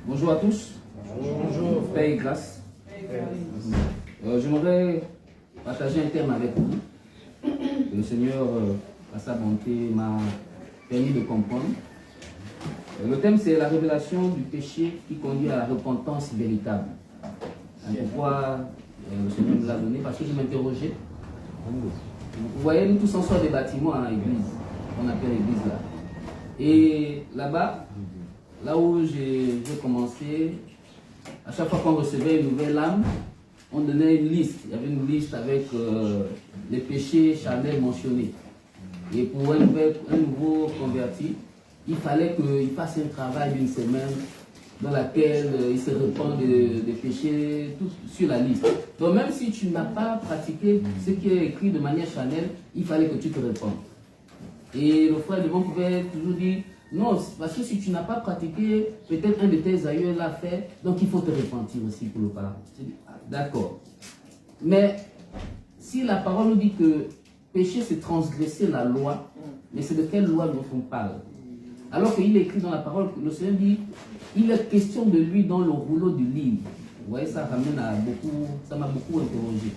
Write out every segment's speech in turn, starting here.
Bonjour à tous. Bonjour. Paix et grâce. J'aimerais partager un terme avec vous. Le Seigneur, à sa bonté, m'a permis de comprendre. Le thème, c'est la révélation du péché qui conduit à la repentance véritable. Pourquoi le Seigneur nous l'a donné? Parce que je m'interrogeais. Vous voyez, nous tous on sort des bâtiments à l'église, qu'on appelle l'église là. Et là-bas, là où j'ai commencé, à chaque fois qu'on recevait une nouvelle âme, on donnait une liste. Il y avait une liste avec les péchés charnels mentionnés. Et pour un nouveau converti, il fallait qu'il fasse un travail d'une semaine dans laquelle il se repent des péchés tout sur la liste. Donc même si tu n'as pas pratiqué ce qui est écrit de manière charnelle, il fallait que tu te repentes. Et le frère devant pouvait toujours dire, non, parce que si tu n'as pas pratiqué, peut-être un de tes aïeux l'a fait, donc il faut te repentir aussi pour le pardon. D'accord. Mais si la parole nous dit que péché c'est transgresser la loi, mais c'est de quelle loi dont on parle? Alors qu'il est écrit dans la parole, le Seigneur dit, il est question de lui dans le rouleau du livre. Vous voyez, ça ramène à beaucoup, ça m'a beaucoup interrogé.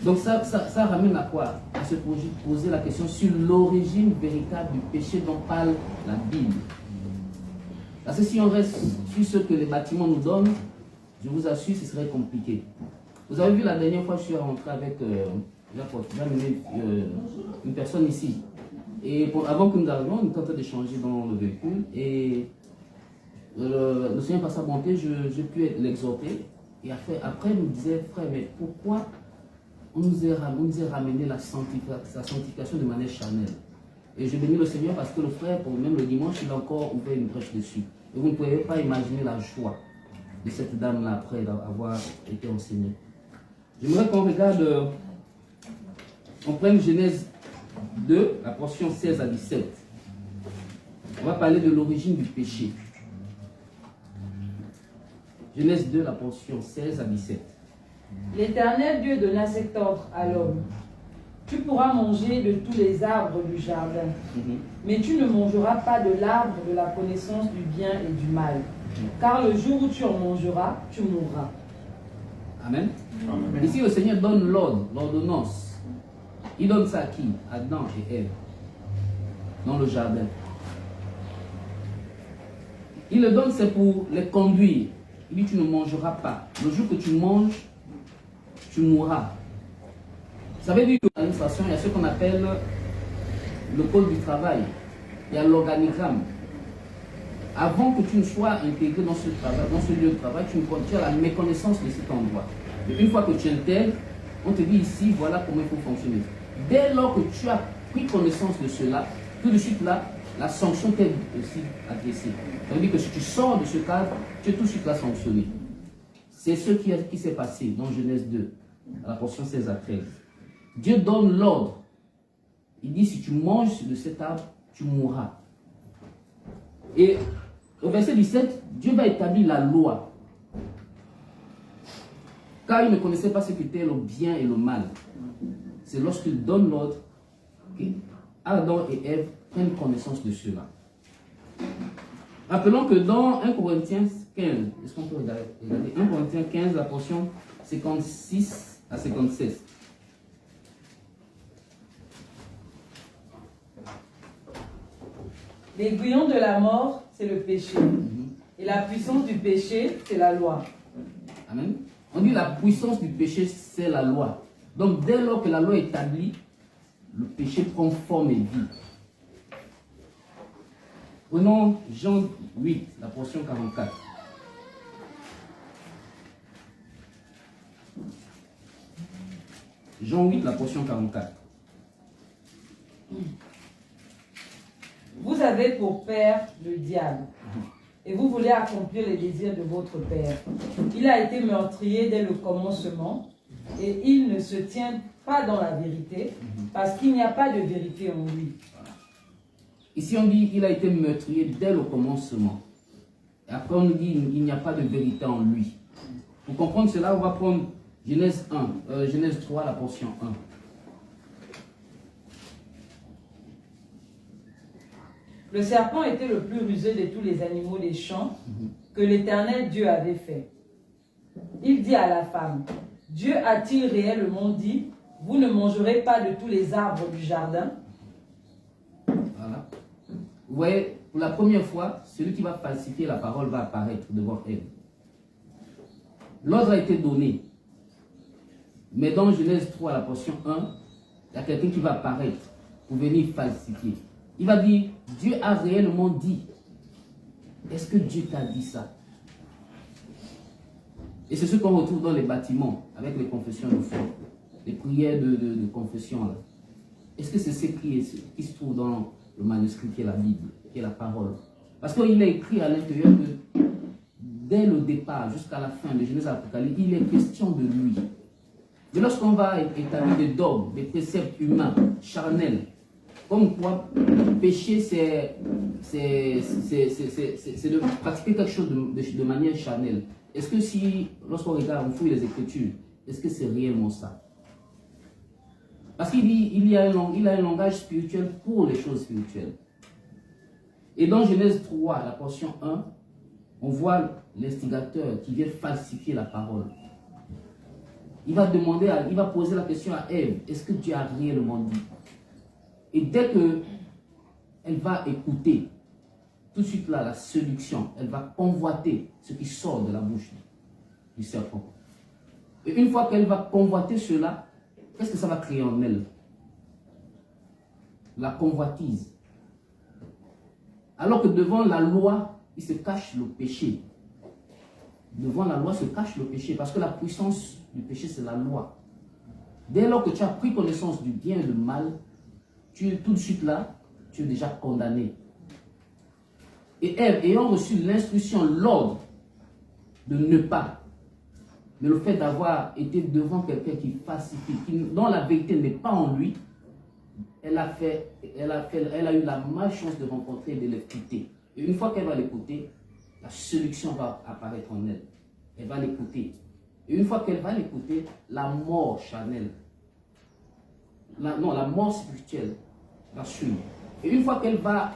Donc ça ramène à quoi? À se poser la question sur l'origine véritable du péché dont parle la Bible. Parce que si on reste sur ce que les bâtiments nous donnent, je vous assure, ce serait compliqué. Vous avez vu la dernière fois, je suis rentré avec une personne ici. Et avant que nous arrivions, on était en train d'échanger dans le véhicule. Et le Seigneur, par sa bonté, j'ai pu l'exhorter. Et après, il me disait, frère, mais pourquoi on nous a ramené la sanctification de manière charnelle? Et je bénis le Seigneur parce que le frère, même le dimanche, il a encore ouvert une brèche dessus. Et vous ne pouvez pas imaginer la joie de cette dame-là après avoir été enseignée. J'aimerais qu'on regarde, on prenne Genèse 2, la portion 16 à 17. On va parler de l'origine du péché. Genèse 2, la portion 16 à 17. L'Éternel Dieu donna cet ordre à l'homme. Tu pourras manger de tous les arbres du jardin, mais tu ne mangeras pas de l'arbre de la connaissance du bien et du mal, car le jour où tu en mangeras, tu mourras. Amen. Amen. Ici, le Seigneur donne l'ordre, l'ordonnance. Il donne ça à qui? Adam et Ève, dans le jardin. Il le donne, c'est pour les conduire. Il dit, tu ne mangeras pas. Le jour que tu manges, tu mourras. Ça veut dire que dans l'administration, il y a ce qu'on appelle le pôle du travail. Il y a l'organigramme. Avant que tu ne sois intégré dans ce travail, dans ce lieu de travail, tu as la méconnaissance de cet endroit. Et une fois que tu intègres, on te dit ici, voilà comment il faut fonctionner. Dès lors que tu as pris connaissance de cela, tout de suite là, la sanction t'est aussi adressée. Ça veut dire que si tu sors de ce cadre, tu es tout de suite là sanctionné. C'est ce qui s'est passé dans Genèse 2, à la portion 16 à 13. Dieu donne l'ordre. Il dit, si tu manges de cet arbre, tu mourras. Et au verset 17, Dieu va établir la loi. Car il ne connaissait pas ce qu'était le bien et le mal. C'est lorsqu'il donne l'ordre qu'Adam et Ève prennent connaissance de cela. Rappelons que dans 1 Corinthiens 15, est-ce qu'on peut regarder 1 Corinthiens 15, la portion 56 à 57. L'aiguillon de la mort, c'est le péché. Et la puissance du péché, c'est la loi. Amen. On dit la puissance du péché, c'est la loi. Donc dès lors que la loi est établie, le péché prend forme et vie. Prenons Jean 8, la portion 44. Jean 8, la portion 44. Vous avez pour père le diable, et vous voulez accomplir les désirs de votre père. Il a été meurtrier dès le commencement, et il ne se tient pas dans la vérité, parce qu'il n'y a pas de vérité en lui. Ici on dit il a été meurtrier dès le commencement. Et après on nous dit il n'y a pas de vérité en lui. Pour comprendre cela, on va prendre Genèse 3, la portion 1. Le serpent était le plus rusé de tous les animaux des champs que l'Éternel Dieu avait fait. Il dit à la femme, Dieu a-t-il réellement dit, vous ne mangerez pas de tous les arbres du jardin? Voilà. Vous voyez, pour la première fois, celui qui va falsifier la parole va apparaître devant elle. L'ordre a été donné. Mais dans Genèse 3, la portion 1, il y a quelqu'un qui va apparaître pour venir falsifier. Il va dire, Dieu a réellement dit. Est-ce que Dieu t'a dit ça? Et c'est ce qu'on retrouve dans les bâtiments, avec les confessions de foi, les prières de confession. Est-ce que c'est ce qui se trouve dans le manuscrit qui est la Bible, qui est la parole? Parce qu'il est écrit à l'intérieur que dès le départ jusqu'à la fin de Genèse Apocalypse, il est question de lui. Mais lorsqu'on va établir des dogmes, des préceptes humains, charnels, comme quoi péché, c'est de pratiquer quelque chose de manière charnelle. Est-ce que si, lorsqu'on regarde, on fouille les Écritures, est-ce que c'est réellement ça? Parce qu'il dit, il a un langage spirituel pour les choses spirituelles. Et dans Genèse 3, la portion 1, on voit l'instigateur qui vient falsifier la parole. Il va poser la question à Ève, est-ce que Dieu a réellement dit? Et dès qu'elle va écouter, tout de suite là, la séduction, elle va convoiter ce qui sort de la bouche du serpent. Et une fois qu'elle va convoiter cela, qu'est-ce que ça va créer en elle? La convoitise. Alors que devant la loi, il se cache le péché. Devant la loi se cache le péché, parce que la puissance du péché, c'est la loi. Dès lors que tu as pris connaissance du bien et du mal, tout de suite là, tu es déjà condamné. Et Ève, ayant reçu l'instruction, l'ordre de ne pas, mais le fait d'avoir été devant quelqu'un qui falsifie, dont la vérité n'est pas en lui, elle a eu la malchance de rencontrer et de l'écouter. Et une fois qu'elle va l'écouter, la séduction va apparaître en elle. Elle va l'écouter. Et une fois qu'elle va l'écouter, la mort charnelle, la mort spirituelle va suivre. Et une fois qu'elle va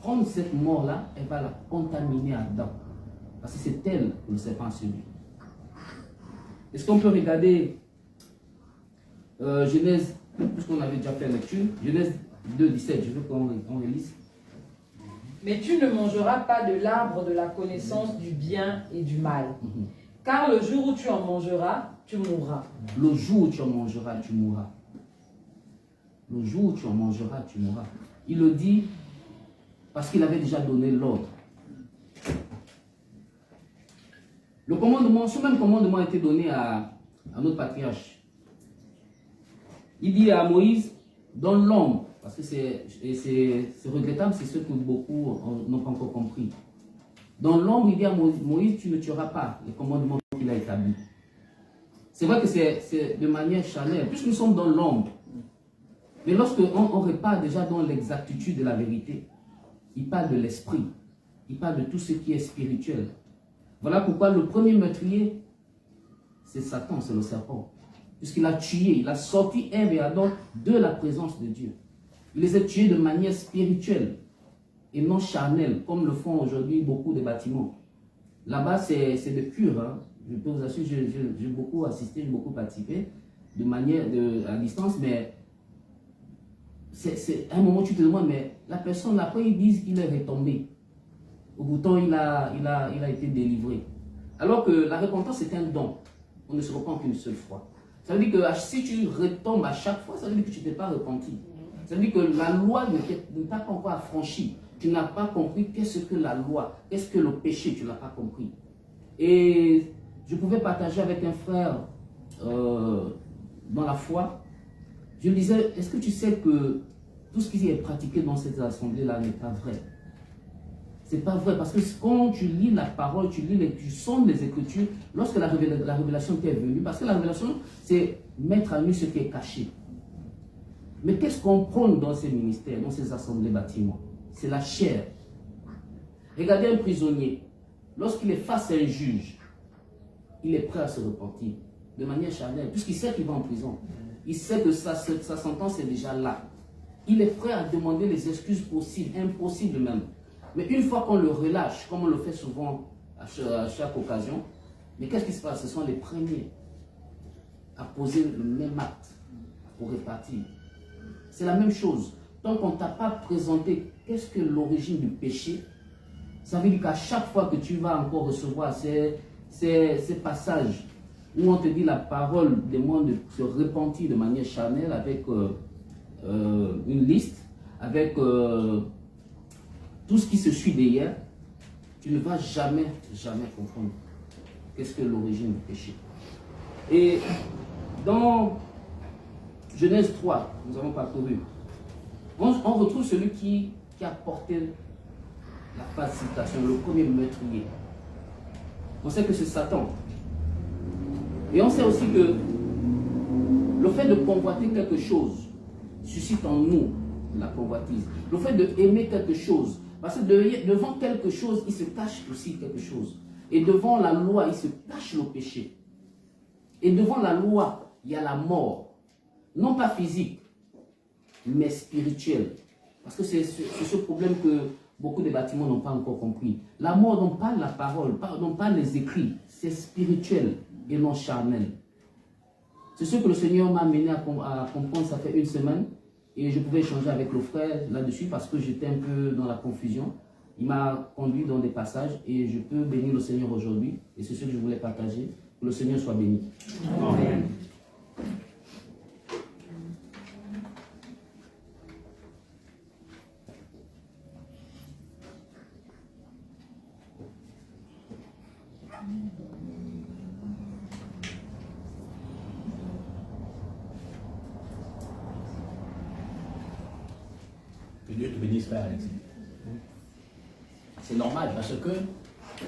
prendre cette mort-là, elle va la contaminer à Adam. Parce que c'est elle que le serpent a séduit. Est-ce qu'on peut regarder Genèse, puisqu'on avait déjà fait la lecture, Genèse 2, 17, je veux qu'on relise. Mais tu ne mangeras pas de l'arbre de la connaissance du bien et du mal. Car le jour où tu en mangeras, tu mourras. Le jour où tu en mangeras, tu mourras. Le jour où tu en mangeras, tu mourras. Il le dit parce qu'il avait déjà donné l'ordre. Le commandement, ce même commandement a été donné à notre patriarche. Il dit à Moïse, dans l'ombre, parce que c'est regrettable, c'est ce que beaucoup n'ont pas encore compris. Dans l'ombre, il dit à Moïse, tu ne tueras pas les commandements qu'il a établis. C'est vrai que c'est de manière charnelle, puisque nous sommes dans l'ombre. Mais lorsqu'on repart déjà dans l'exactitude de la vérité, il parle de l'esprit, il parle de tout ce qui est spirituel. Voilà pourquoi le premier meurtrier, c'est Satan, c'est le serpent. Puisqu'il a tué, il a sorti Ève et Adam de la présence de Dieu. Il les a tués de manière spirituelle et non charnelle, comme le font aujourd'hui beaucoup de bâtiments. Là-bas, c'est de pur. Hein. Je peux vous assurer, j'ai beaucoup assisté, j'ai beaucoup participé, de manière à distance, mais à un moment, tu te demandes, mais la personne, après, ils disent qu'il est retombé. Au bout de temps, il a été délivré. Alors que la repentance, c'est un don. On ne se repent qu'une seule fois. Ça veut dire que si tu retombes à chaque fois, ça veut dire que tu ne t'es pas repenti. Ça veut dire que la loi ne t'a pas encore affranchi. Tu n'as pas compris qu'est-ce que la loi, qu'est-ce que le péché, tu ne l'as pas compris. Et je pouvais partager avec un frère dans la foi. Je lui disais, est-ce que tu sais que tout ce qui est pratiqué dans cette assemblée-là n'est pas vrai? C'est pas vrai, parce que quand tu lis la parole, tu sondes les Écritures, lorsque la révélation t'est venue, parce que la révélation, c'est mettre à nu ce qui est caché. Mais qu'est-ce qu'on prône dans ces ministères, dans ces assemblées bâtiments? C'est la chair. Regardez un prisonnier, lorsqu'il est face à un juge, il est prêt à se repentir, de manière charnelle, puisqu'il sait qu'il va en prison. Il sait que sa sentence est déjà là. il est prêt à demander les excuses possibles, impossibles même. Mais une fois qu'on le relâche, comme on le fait souvent à chaque occasion, mais qu'est-ce qui se passe? Ce sont les premiers à poser le même acte pour répartir. C'est la même chose. Tant qu'on ne t'a pas présenté qu'est-ce que l'origine du péché, ça veut dire qu'à chaque fois que tu vas encore recevoir ces passages où on te dit la parole demande de se repentir de manière charnelle avec une liste, avec tout ce qui se suit derrière, tu ne vas jamais comprendre qu'est-ce que l'origine du péché. Et dans Genèse 3, nous avons parcouru, on retrouve celui qui a porté la falsification, le premier meurtrier. On sait que c'est Satan. Et on sait aussi que le fait de convoiter quelque chose suscite en nous la convoitise. Le fait d'aimer quelque chose, parce que devant quelque chose, il se cache aussi quelque chose. Et devant la loi, il se cache le péché. Et devant la loi, il y a la mort. Non pas physique, mais spirituelle. Parce que c'est ce problème que beaucoup de bâtiments n'ont pas encore compris. La mort, non pas la parole, non pas les écrits, c'est spirituel et non charnel. C'est ce que le Seigneur m'a amené à comprendre, ça fait une semaine. Et je pouvais échanger avec le frère là-dessus parce que j'étais un peu dans la confusion. Il m'a conduit dans des passages et je peux bénir le Seigneur aujourd'hui. Et c'est ce que je voulais partager. Que le Seigneur soit béni. Amen. Que Dieu te bénisse, frère Alexis. C'est normal parce que,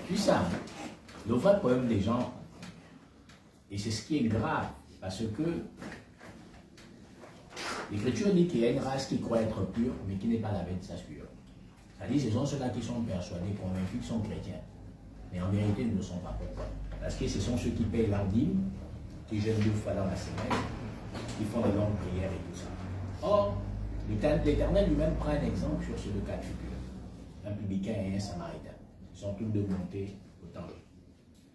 tu sais, le vrai problème des gens, et c'est ce qui est grave, parce que l'Écriture dit qu'il y a une race qui croit être pure, mais qui n'est pas lavée de sa sueur. C'est-à-dire, ce sont ceux-là qui sont persuadés, convaincus qu'ils sont chrétiens, mais en vérité, ils ne le sont pas. Pourquoi? Parce que ce sont ceux qui payent leur dîme, qui jeûnent 2 fois dans la semaine, qui font des longues prières et tout ça. Or, l'Éternel lui-même prend un exemple sur ces 2 cas de figure. Un publicain et un samaritain. Ils sont tous deux montés au temple.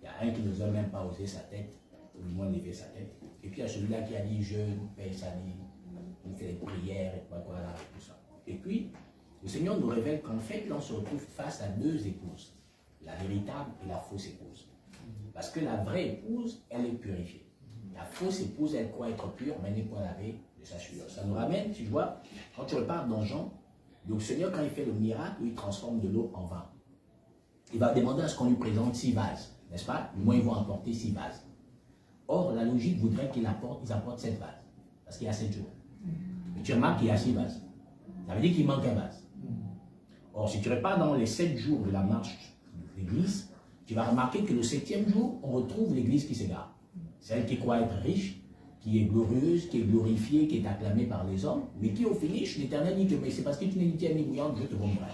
Il y a un qui n'osait même pas oser sa tête, ou du moins lever sa tête. Et puis il y a celui-là qui a dit jeûne, paye sa dîme, il fait des prières, et voilà, tout ça. Et puis, le Seigneur nous révèle qu'en fait, là, on se retrouve face à 2 épouses. La véritable et la fausse épouse. Parce que la vraie épouse, elle est purifiée. La fausse épouse, elle croit être pure, mais elle n'est pas lavée de sa sueur. Ça nous ramène, tu vois, quand tu repars dans Jean, le Seigneur, quand il fait le miracle, il transforme de l'eau en vin. Il va demander à ce qu'on lui présente 6 vases, n'est-ce pas? Moi, ils vont apporter 6 vases. Or, la logique voudrait qu'ils apportent 7 vases, parce qu'il y a 7 jours. Mais tu remarques qu'il y a 6 vases. Ça veut dire qu'il manque un vase. Or, si tu repars dans les 7 jours de la marche de l'église, tu vas remarquer que le 7e jour, on retrouve l'église qui s'égare. Celle qui croit être riche, qui est glorieuse, qui est glorifiée, qui est acclamée par les hommes, mais qui au finish, l'Éternel dit que mais c'est parce que tu n'es ni tiède ni bouillante, je te bomberai.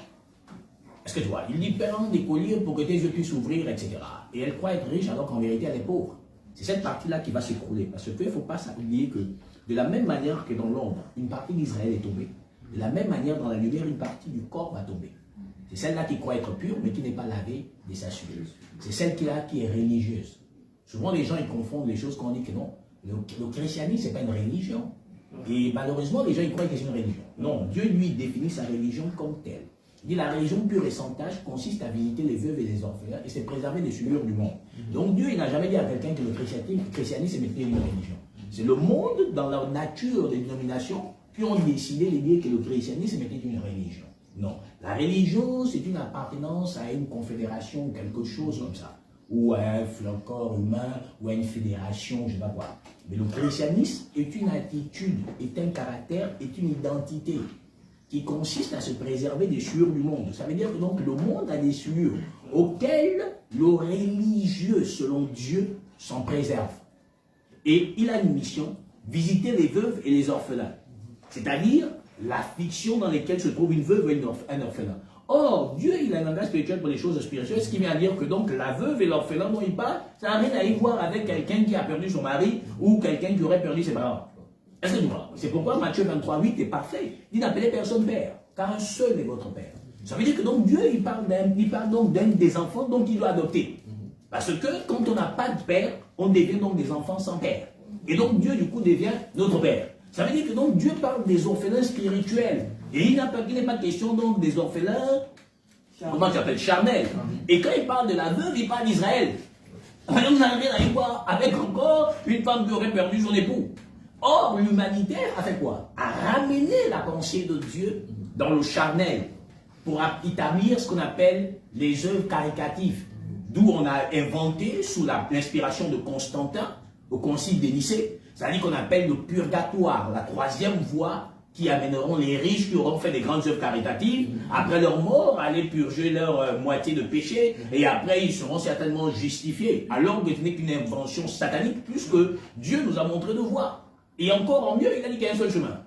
Est-ce que tu vois? Il dit prends des colliers pour que tes yeux puissent s'ouvrir, etc. Et elle croit être riche alors qu'en vérité elle est pauvre. C'est cette partie-là qui va s'écrouler. Parce qu'il ne faut pas oublier que de la même manière que dans l'ombre, une partie d'Israël est tombée, de la même manière dans la lumière, une partie du corps va tomber. C'est celle-là qui croit être pure, mais qui n'est pas lavée de sa sueur. C'est celle-là qui est religieuse. Souvent les gens ils confondent les choses quand on dit que non. Le christianisme, ce n'est pas une religion. Et malheureusement, les gens ils croient que c'est une religion. Non, Dieu lui définit sa religion comme telle. Il dit la religion pure et sans tâche consiste à visiter les veuves et les orphelins et se préserver des souillures du monde. Donc Dieu il n'a jamais dit à quelqu'un que le christianisme était une religion. C'est le monde, dans leur nature des dénominations, qui ont décidé de dire que le christianisme était une religion. Non, la religion c'est une appartenance à une confédération ou quelque chose comme ça. Ou à un corps humain, ou à une fédération, je ne sais pas quoi. Mais le christianisme est une attitude, est un caractère, est une identité qui consiste à se préserver des souillures du monde. Ça veut dire que donc le monde a des souillures auxquelles le religieux, selon Dieu, s'en préserve. Et il a une mission, visiter les veuves et les orphelins. C'est-à-dire l'affliction dans laquelle se trouve une veuve et un orphelin. Or, Dieu, il a un langage spirituel pour les choses spirituelles, ce qui vient à dire que donc la veuve et l'orphelin dont il parle, ça n'a rien à y voir avec quelqu'un qui a perdu son mari ou quelqu'un qui aurait perdu ses parents. Est-ce que tu vois? C'est pourquoi Matthieu 23, 8 est parfait. Il dit n'appelez personne père, car un seul est votre père. Ça veut dire que donc Dieu, il parle donc d'un des enfants dont il doit adopter. Parce que quand on n'a pas de père, on devient donc des enfants sans père. Et donc Dieu, du coup, devient notre père. Ça veut dire que donc Dieu parle des orphelins spirituels. Et il n'est pas question donc des orphelins, comment tu appelles, charnels. Et quand il parle de la veuve, il parle d'Israël. On n'a rien à y voir avec encore une femme qui aurait perdu son époux. Or, l'humanitaire a fait quoi? A ramené la pensée de Dieu dans le charnel pour établir ce qu'on appelle les œuvres caritatives. D'où on a inventé, sous l'inspiration de Constantin, au concile de Nicée, c'est-à-dire qu'on appelle le purgatoire, la troisième voie qui amèneront les riches qui auront fait des grandes œuvres caritatives, après leur mort, aller purger leur moitié de péché, et après ils seront certainement justifiés, alors que ce n'est qu'une invention satanique, plus que Dieu nous a montré de voir. Et encore en mieux, il a dit qu'il y a un seul chemin.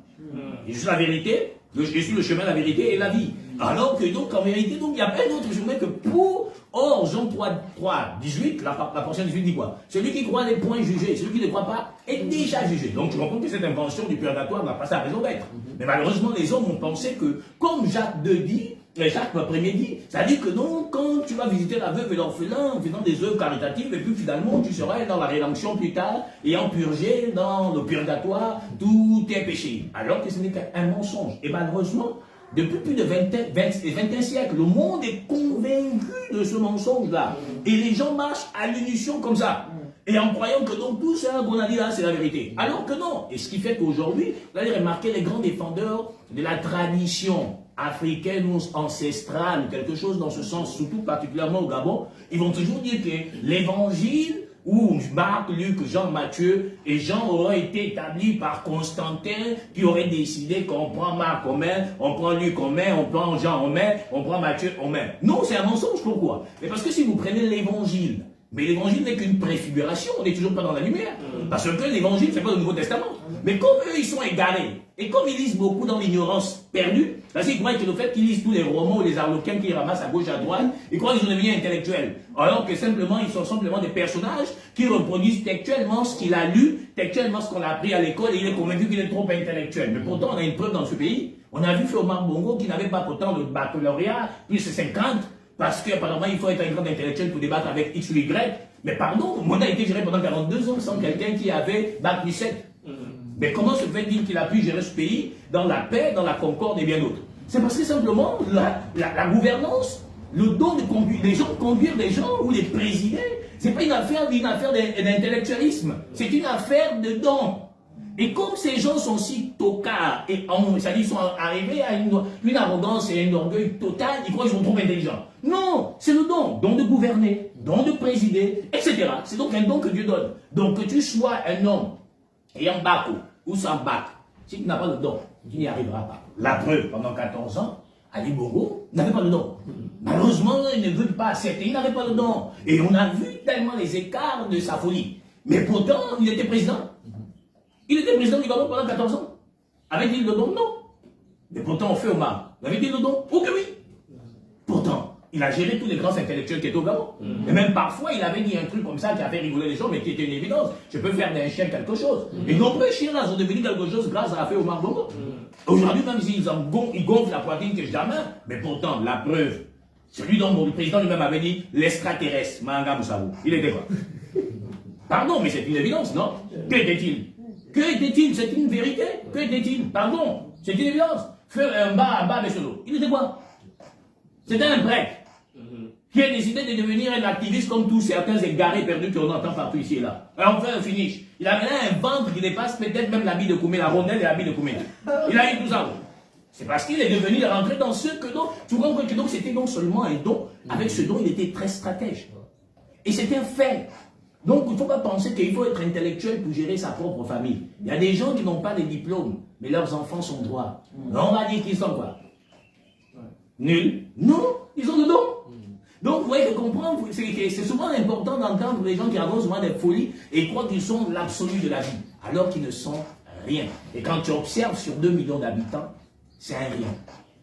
Et juste la vérité, je suis le chemin, la vérité et la vie. Alors que donc en vérité, donc, il n'y a pas un autre chemin que pour... Or, Jean 3, 18, la portion 18 dit quoi? Celui qui croit n'est point jugé, celui qui ne croit pas est déjà jugé. Donc tu comprends que cette invention du purgatoire n'a pas sa raison d'être. Mais malheureusement, les hommes ont pensé que, comme Jacques 2 dit, Jacques 1er dit, ça dit que non, quand tu vas visiter la veuve et l'orphelin en faisant des œuvres caritatives, et puis finalement tu seras dans la rédemption plus tard, ayant purgé dans le purgatoire tous tes péchés. Alors que ce n'est qu'un mensonge. Et malheureusement, depuis plus de 21 siècles, le monde est convaincu de ce mensonge-là. Et les gens marchent à l'unisson comme ça. Et en croyant que donc tout ça qu'on a dit là, c'est la vérité. Alors que non. Et ce qui fait qu'aujourd'hui, vous allez remarquer les grands défendeurs de la tradition africaine ou ancestrale, quelque chose dans ce sens, surtout particulièrement au Gabon, ils vont toujours dire que l'évangile, où Marc, Luc, Jean, Matthieu et Jean auraient été établis par Constantin qui aurait décidé qu'on prend Marc en main, on prend Luc en main, on prend Jean en main, on prend Matthieu en main. Non, c'est un mensonge. Pourquoi? Mais parce que si vous prenez l'évangile, mais l'évangile n'est qu'une préfiguration, on n'est toujours pas dans la lumière. Parce que l'évangile, c'est pas le Nouveau Testament. Mais comme eux, ils sont égarés, et comme ils lisent beaucoup dans l'ignorance perdue, parce qu'ils croient que le fait qu'ils lisent tous les romans ou les arlequins qu'ils ramassent à gauche, à droite, ils croient qu'ils sont devenus intellectuels. Alors que simplement, ils sont simplement des personnages qui reproduisent textuellement ce qu'il a lu, textuellement ce qu'on a appris à l'école, et il est convaincu qu'il est trop intellectuel. Mais pourtant, on a une preuve dans ce pays. On a vu Omar Bongo qui n'avait pas pourtant le baccalauréat, plus 50, parce qu'apparemment, il faut être un grand intellectuel pour débattre avec X ou Y. Mais pardon, mon a été géré pendant 42 ans sans quelqu'un qui avait bac plus 7. Mais comment se fait-il qu'il a pu gérer ce pays dans la paix, dans la concorde et bien d'autres? C'est parce que simplement, la gouvernance, le don de conduire les gens, conduire les gens ou les présider, c'est pas une affaire d'intellectualisme, c'est une affaire de don. Et comme ces gens sont si tocards et c'est-à-dire sont arrivés à une arrogance et un orgueil total, ils croient qu'ils sont trop intelligents. Non, c'est le don de gouverner, don de présider, etc. C'est donc un don que Dieu donne. Donc que tu sois un homme ayant bac ou sans bac, si tu n'as pas le don, tu n'y arriveras pas. La preuve, pendant 14 ans, Ali Bongo n'avait pas le don. Malheureusement, il ne veut pas accepter, il n'avait pas le don. Et on a vu tellement les écarts de sa folie. Mais pourtant, il était président. Il était président du Gabon pendant 14 ans. Avait-il le don? Non. Mais pourtant, on fait Omar. Avait-il le don? Oh que oui. Pourtant, il a géré tous les grands intellectuels qui étaient au Gabon. Et même parfois, il avait dit un truc comme ça qui a fait rigoler les gens, mais qui était une évidence. Je peux faire d'un chien quelque chose. Et nombreux chiens là sont devenus quelque chose grâce à la fée Omar Bongo. Aujourd'hui, même s'ils gonflent la poitrine que jamais, mais pourtant, la preuve, celui dont le président lui-même avait dit l'extraterrestre, Manga Moussabou. Il était quoi? Pardon, mais c'est une évidence, non? Que était-il? Que était-il? C'est une vérité? Que était-il? Pardon, c'est une évidence. Faire un bas à bas Bessolo. Il était quoi? C'était un prêtre qui a décidé de devenir un activiste comme tous certains égarés perdus qu'on entend partout ici et là. Alors on fait un finish. Il avait là un ventre qui dépasse peut-être même l'habit de Koumé, la rondelle et l'habit de Koumé. Il a eu tout ça. C'est parce qu'il est devenu rentré dans ce que donc, tu comprends que donc c'était non seulement un don, avec ce don il était très stratège. Et c'était un fait. Donc il ne faut pas penser qu'il faut être intellectuel pour gérer sa propre famille. Il y a des gens qui n'ont pas de diplôme, mais leurs enfants sont droits. On va dire qu'ils sont quoi? Nuls? Non, ils ont le don. Donc vous voyez que comprendre, c'est souvent important d'entendre les gens qui avancent souvent des folies et croient qu'ils sont l'absolu de la vie, alors qu'ils ne sont rien. Et quand tu observes sur 2 millions d'habitants, c'est un rien.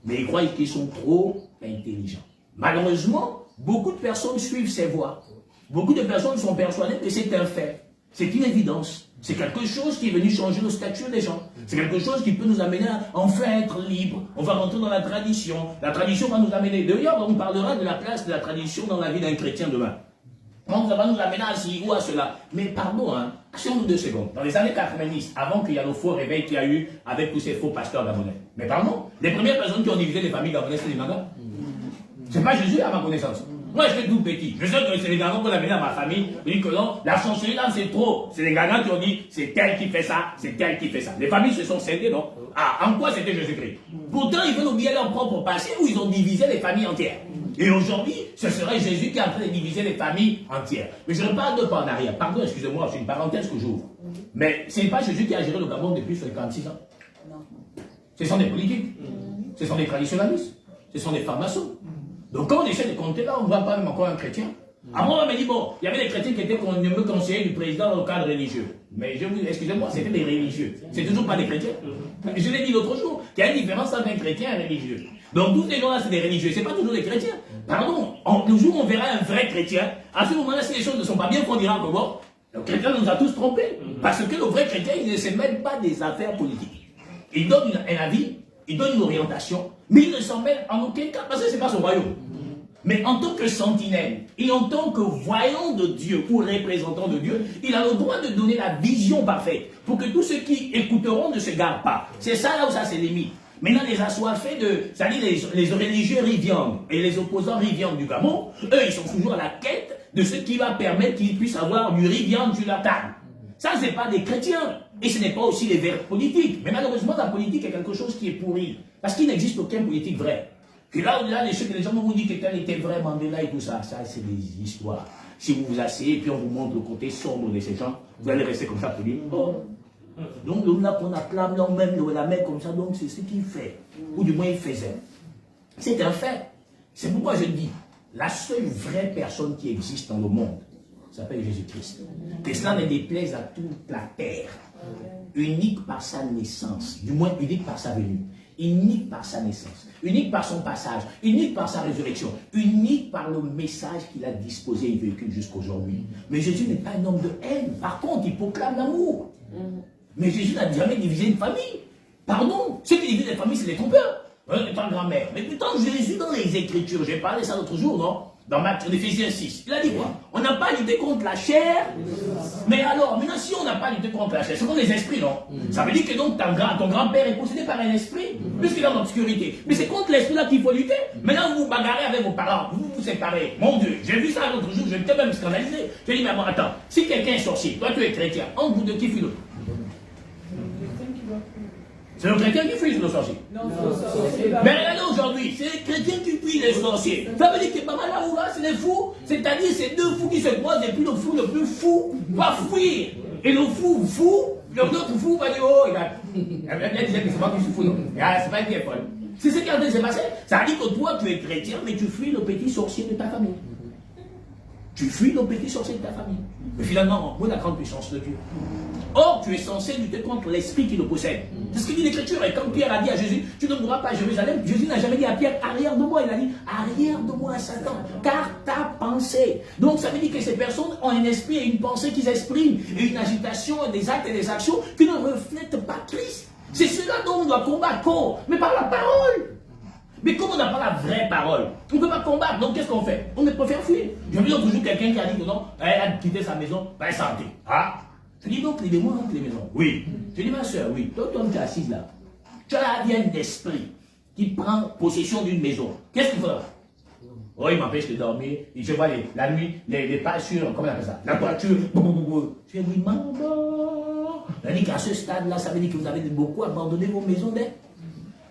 Mais ils croient qu'ils sont trop intelligents. Malheureusement, beaucoup de personnes suivent ces voies. Beaucoup de personnes sont persuadées que c'est un fait. C'est une évidence. C'est quelque chose qui est venu changer le statut des gens. C'est quelque chose qui peut nous amener à enfin être libre. On va rentrer dans la tradition. La tradition va nous amener. D'ailleurs, on parlera de la place de la tradition dans la vie d'un chrétien demain. Ça va nous amener à ci ou à cela. Mais pardon, hein, asseyons-nous 2 secondes. Dans les années 90, avant qu'il y ait le faux réveil qu'il y a eu avec tous ces faux pasteurs gabonais. Mais pardon, les premières personnes qui ont divisé les familles gabonaises, c'est les Magas. C'est pas Jésus à ma connaissance. Moi, j'étais tout petit. Je sais que c'est les Gagans qu'on a amené à ma famille. Ils disent que non, la sorcellerie là, c'est trop. C'est les Gagans qui ont dit, c'est tel qui fait ça, c'est tel qui fait ça. Les familles se sont scindées, non? Ah, en quoi c'était Jésus-Christ? Pourtant, ils veulent oublier leur propre passé où ils ont divisé les familles entières. Et aujourd'hui, ce serait Jésus qui est en train de diviser les familles entières. Mais je reparle de pas en arrière. Pardon, excusez-moi, c'est une parenthèse que j'ouvre. Mais ce n'est pas Jésus qui a géré le Gabon depuis 56 ans. Ce sont des politiques. Ce sont des traditionnalistes. Ce sont des francs-maçons. Donc quand on essaie de compter là, on ne voit pas même encore un chrétien. Après, on m'a dit, bon, il y avait des chrétiens qui étaient me conseillers du président dans le cadre religieux. Mais excusez-moi, c'était des religieux. C'est toujours pas des chrétiens. Je l'ai dit l'autre jour, qu'il y a une différence entre un chrétien et un religieux. Donc tous ces gens-là, c'est des religieux, c'est pas toujours des chrétiens. Pardon, le jour où on verra un vrai chrétien, à ce moment-là, si les choses ne sont pas bien, on dira que bon, le chrétien nous a tous trompés. Parce que le vrai chrétien, il ne se mêle pas des affaires politiques. Il donne un avis, il donne une orientation, mais il ne s'en mêle en aucun cas, parce que c'est pas son royaume. Mais en tant que sentinelle, et en tant que voyant de Dieu, ou représentant de Dieu, il a le droit de donner la vision parfaite, pour que tous ceux qui écouteront ne se gardent pas. C'est ça là où ça se limite. Maintenant, les assoiffés c'est-à-dire les religieux riviandes et les opposants riviandes du Gabon, eux, ils sont toujours à la quête de ce qui va permettre qu'ils puissent avoir du riviande sur leur table. Ça, ce n'est pas des chrétiens. Et ce n'est pas aussi les verts politiques. Mais malheureusement, la politique est quelque chose qui est pourri. Parce qu'il n'existe aucun politique vrai. Et là, les gens vous disent que tel était vrai, Mandela et tout ça, ça c'est des histoires. Si vous vous asseyez et puis on vous montre le côté sombre de ces gens, vous allez rester comme ça pour dire, oh. Donc l'homme là qu'on acclame, l'homme même la main comme ça, donc c'est ce qu'il fait. Ou du moins il faisait. C'est un fait. C'est pourquoi je dis, la seule vraie personne qui existe dans le monde s'appelle Jésus-Christ. Que cela ne déplaise à toute la terre. Unique par sa naissance, du moins unique par sa venue. Unique par sa naissance, unique par son passage, unique par sa résurrection, unique par le message qu'il a disposé et véhicule jusqu'aujourd'hui. Mais Jésus n'est pas un homme de haine. Par contre, il proclame l'amour. Mais Jésus n'a jamais divisé une famille. Pardon, ceux qui divisent les familles, c'est les trompeurs. Étant grand-mère. Mais pourtant, Jésus, dans les Écritures, j'ai parlé ça l'autre jour, non? Dans Éphésiens 6, il a dit quoi? On n'a pas lutté contre la chair. Mais alors, maintenant, si on n'a pas lutté contre la chair, c'est contre les esprits, non? Ça veut dire que donc ton grand-père est possédé par un esprit, puisqu'il est dans l'obscurité. Mais c'est contre l'esprit-là qu'il faut lutter. Maintenant, vous vous bagarrez avec vos parents, vous vous séparez. Mon Dieu, j'ai vu ça l'autre jour, je m'étais même scandalisé. J'ai dit, mais bon, attends, si quelqu'un est sorcier, toi tu es chrétien, entre vous deux, qui fuit l'autre? C'est le chrétien qui fuit le sorcier. Non, mais regardez aujourd'hui, c'est les chrétiens qui fuient les sorciers. Ça veut dire que maman là où là, c'est des fous. C'est-à-dire c'est deux fous qui se croisent et puis le fou le plus fou va fuir. Et le fou, l'autre fou va dire, oh, regarde. Elle disait que c'est pas que je suis fou, non. C'est pas qui est folle. C'est ce qui est en train de se passer. Ça veut dire que toi, tu es chrétien, mais tu fuis le petit sorcier de ta famille. Tu fuis le petit sorcier de ta famille. Mais finalement, où est la grande puissance de Dieu? Or, tu es censé lutter contre l'esprit qui le possède. C'est ce que dit l'Écriture. Et comme Pierre a dit à Jésus, tu ne mourras pas à Jérusalem. Jésus n'a jamais dit à Pierre, arrière de moi. Il a dit, arrière de moi, Satan, car ta pensée. Donc, ça veut dire que ces personnes ont un esprit et une pensée qui s'expriment, et une agitation, des actes et des actions qui ne reflètent pas Christ. C'est cela dont on doit combattre, mais par la parole. Mais comme on n'a pas la vraie parole, on ne peut pas combattre. Donc qu'est-ce qu'on fait? On préfère fuir. Je veux dire toujours quelqu'un qui a dit que non, elle a quitté sa maison, elle est santé. Ah, je dis donc les démons hantent les maisons. Oui. Je dis ma soeur, oui. Toi, tu es assise là. Tu as la vienne d'esprit qui prend possession d'une maison. Qu'est-ce qu'il faudra? Oh, il m'empêche de dormir. Je vois la nuit, les pas sur, comment on appelle ça? La toiture. Je dis, maman. Elle dit qu'à ce stade-là, ça veut dire que vous avez beaucoup abandonné vos maisons d'aide.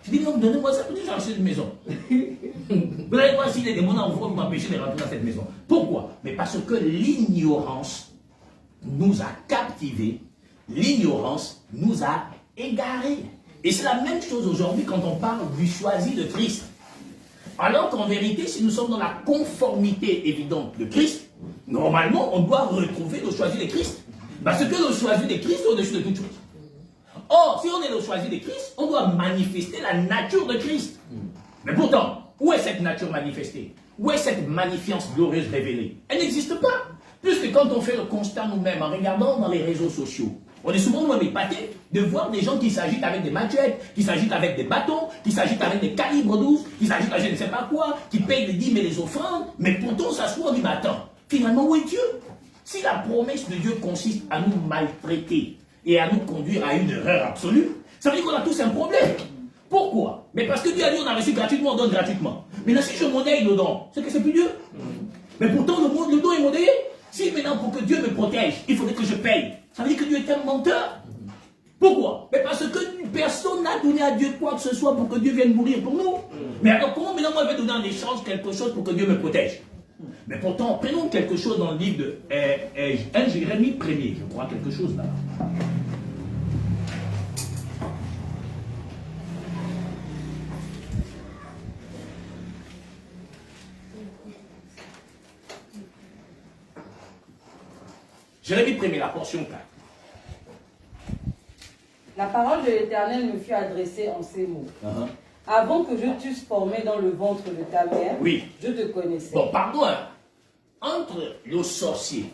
Je dis, non, donnez-moi ça, peut-être chercher une maison. Vous allez voir si les démons vont m'empêcher de rentrer dans cette maison. Pourquoi? Mais parce que l'ignorance nous a captivés, l'ignorance nous a égarés. Et c'est la même chose aujourd'hui quand on parle du choisi de Christ. Alors qu'en vérité, si nous sommes dans la conformité évidente de Christ, normalement, on doit retrouver le choisi de Christ. Parce que le choisi de Christ est au-dessus de toute chose. Or, si on est le choisi de Christ, on doit manifester la nature de Christ. Mais pourtant, où est cette nature manifestée? Où est cette magnifiance glorieuse révélée? Elle n'existe pas. Puisque quand on fait le constat nous-mêmes, en regardant dans les réseaux sociaux, On est souvent même épaté de voir des gens qui s'agitent avec des machettes, qui s'agitent avec des bâtons, qui s'agitent avec des calibres 12, qui s'agitent avec je ne sais pas quoi, qui payent les dîmes et les offrandes, mais pourtant on s'assoit, on dit, mais attends, finalement où est Dieu? Si la promesse de Dieu consiste à nous maltraiter et à nous conduire à une erreur absolue, ça veut dire qu'on a tous un problème. Pourquoi? Mais parce que Dieu a dit on a reçu gratuitement, on donne gratuitement. Mais là, si je monnaie le don, c'est que c'est plus Dieu. Mais pourtant, le don est monnayé. Si maintenant, pour que Dieu me protège, il faudrait que je paye, ça veut dire que Dieu est un menteur. Pourquoi? Mais parce que personne n'a donné à Dieu quoi que ce soit pour que Dieu vienne mourir pour nous. Mais alors, comment maintenant moi je vais donner en échange quelque chose pour que Dieu me protège? Mais pourtant, prenons quelque chose dans le livre de 1 Jérémie 1er, je crois quelque chose là. Jérémie 1er, la portion 4. La parole de l'Éternel me fut adressée en ces mots. Avant que je t'eusse formé dans le ventre de ta mère, oui, je te connaissais. Bon, pardon, hein. Entre le sorcier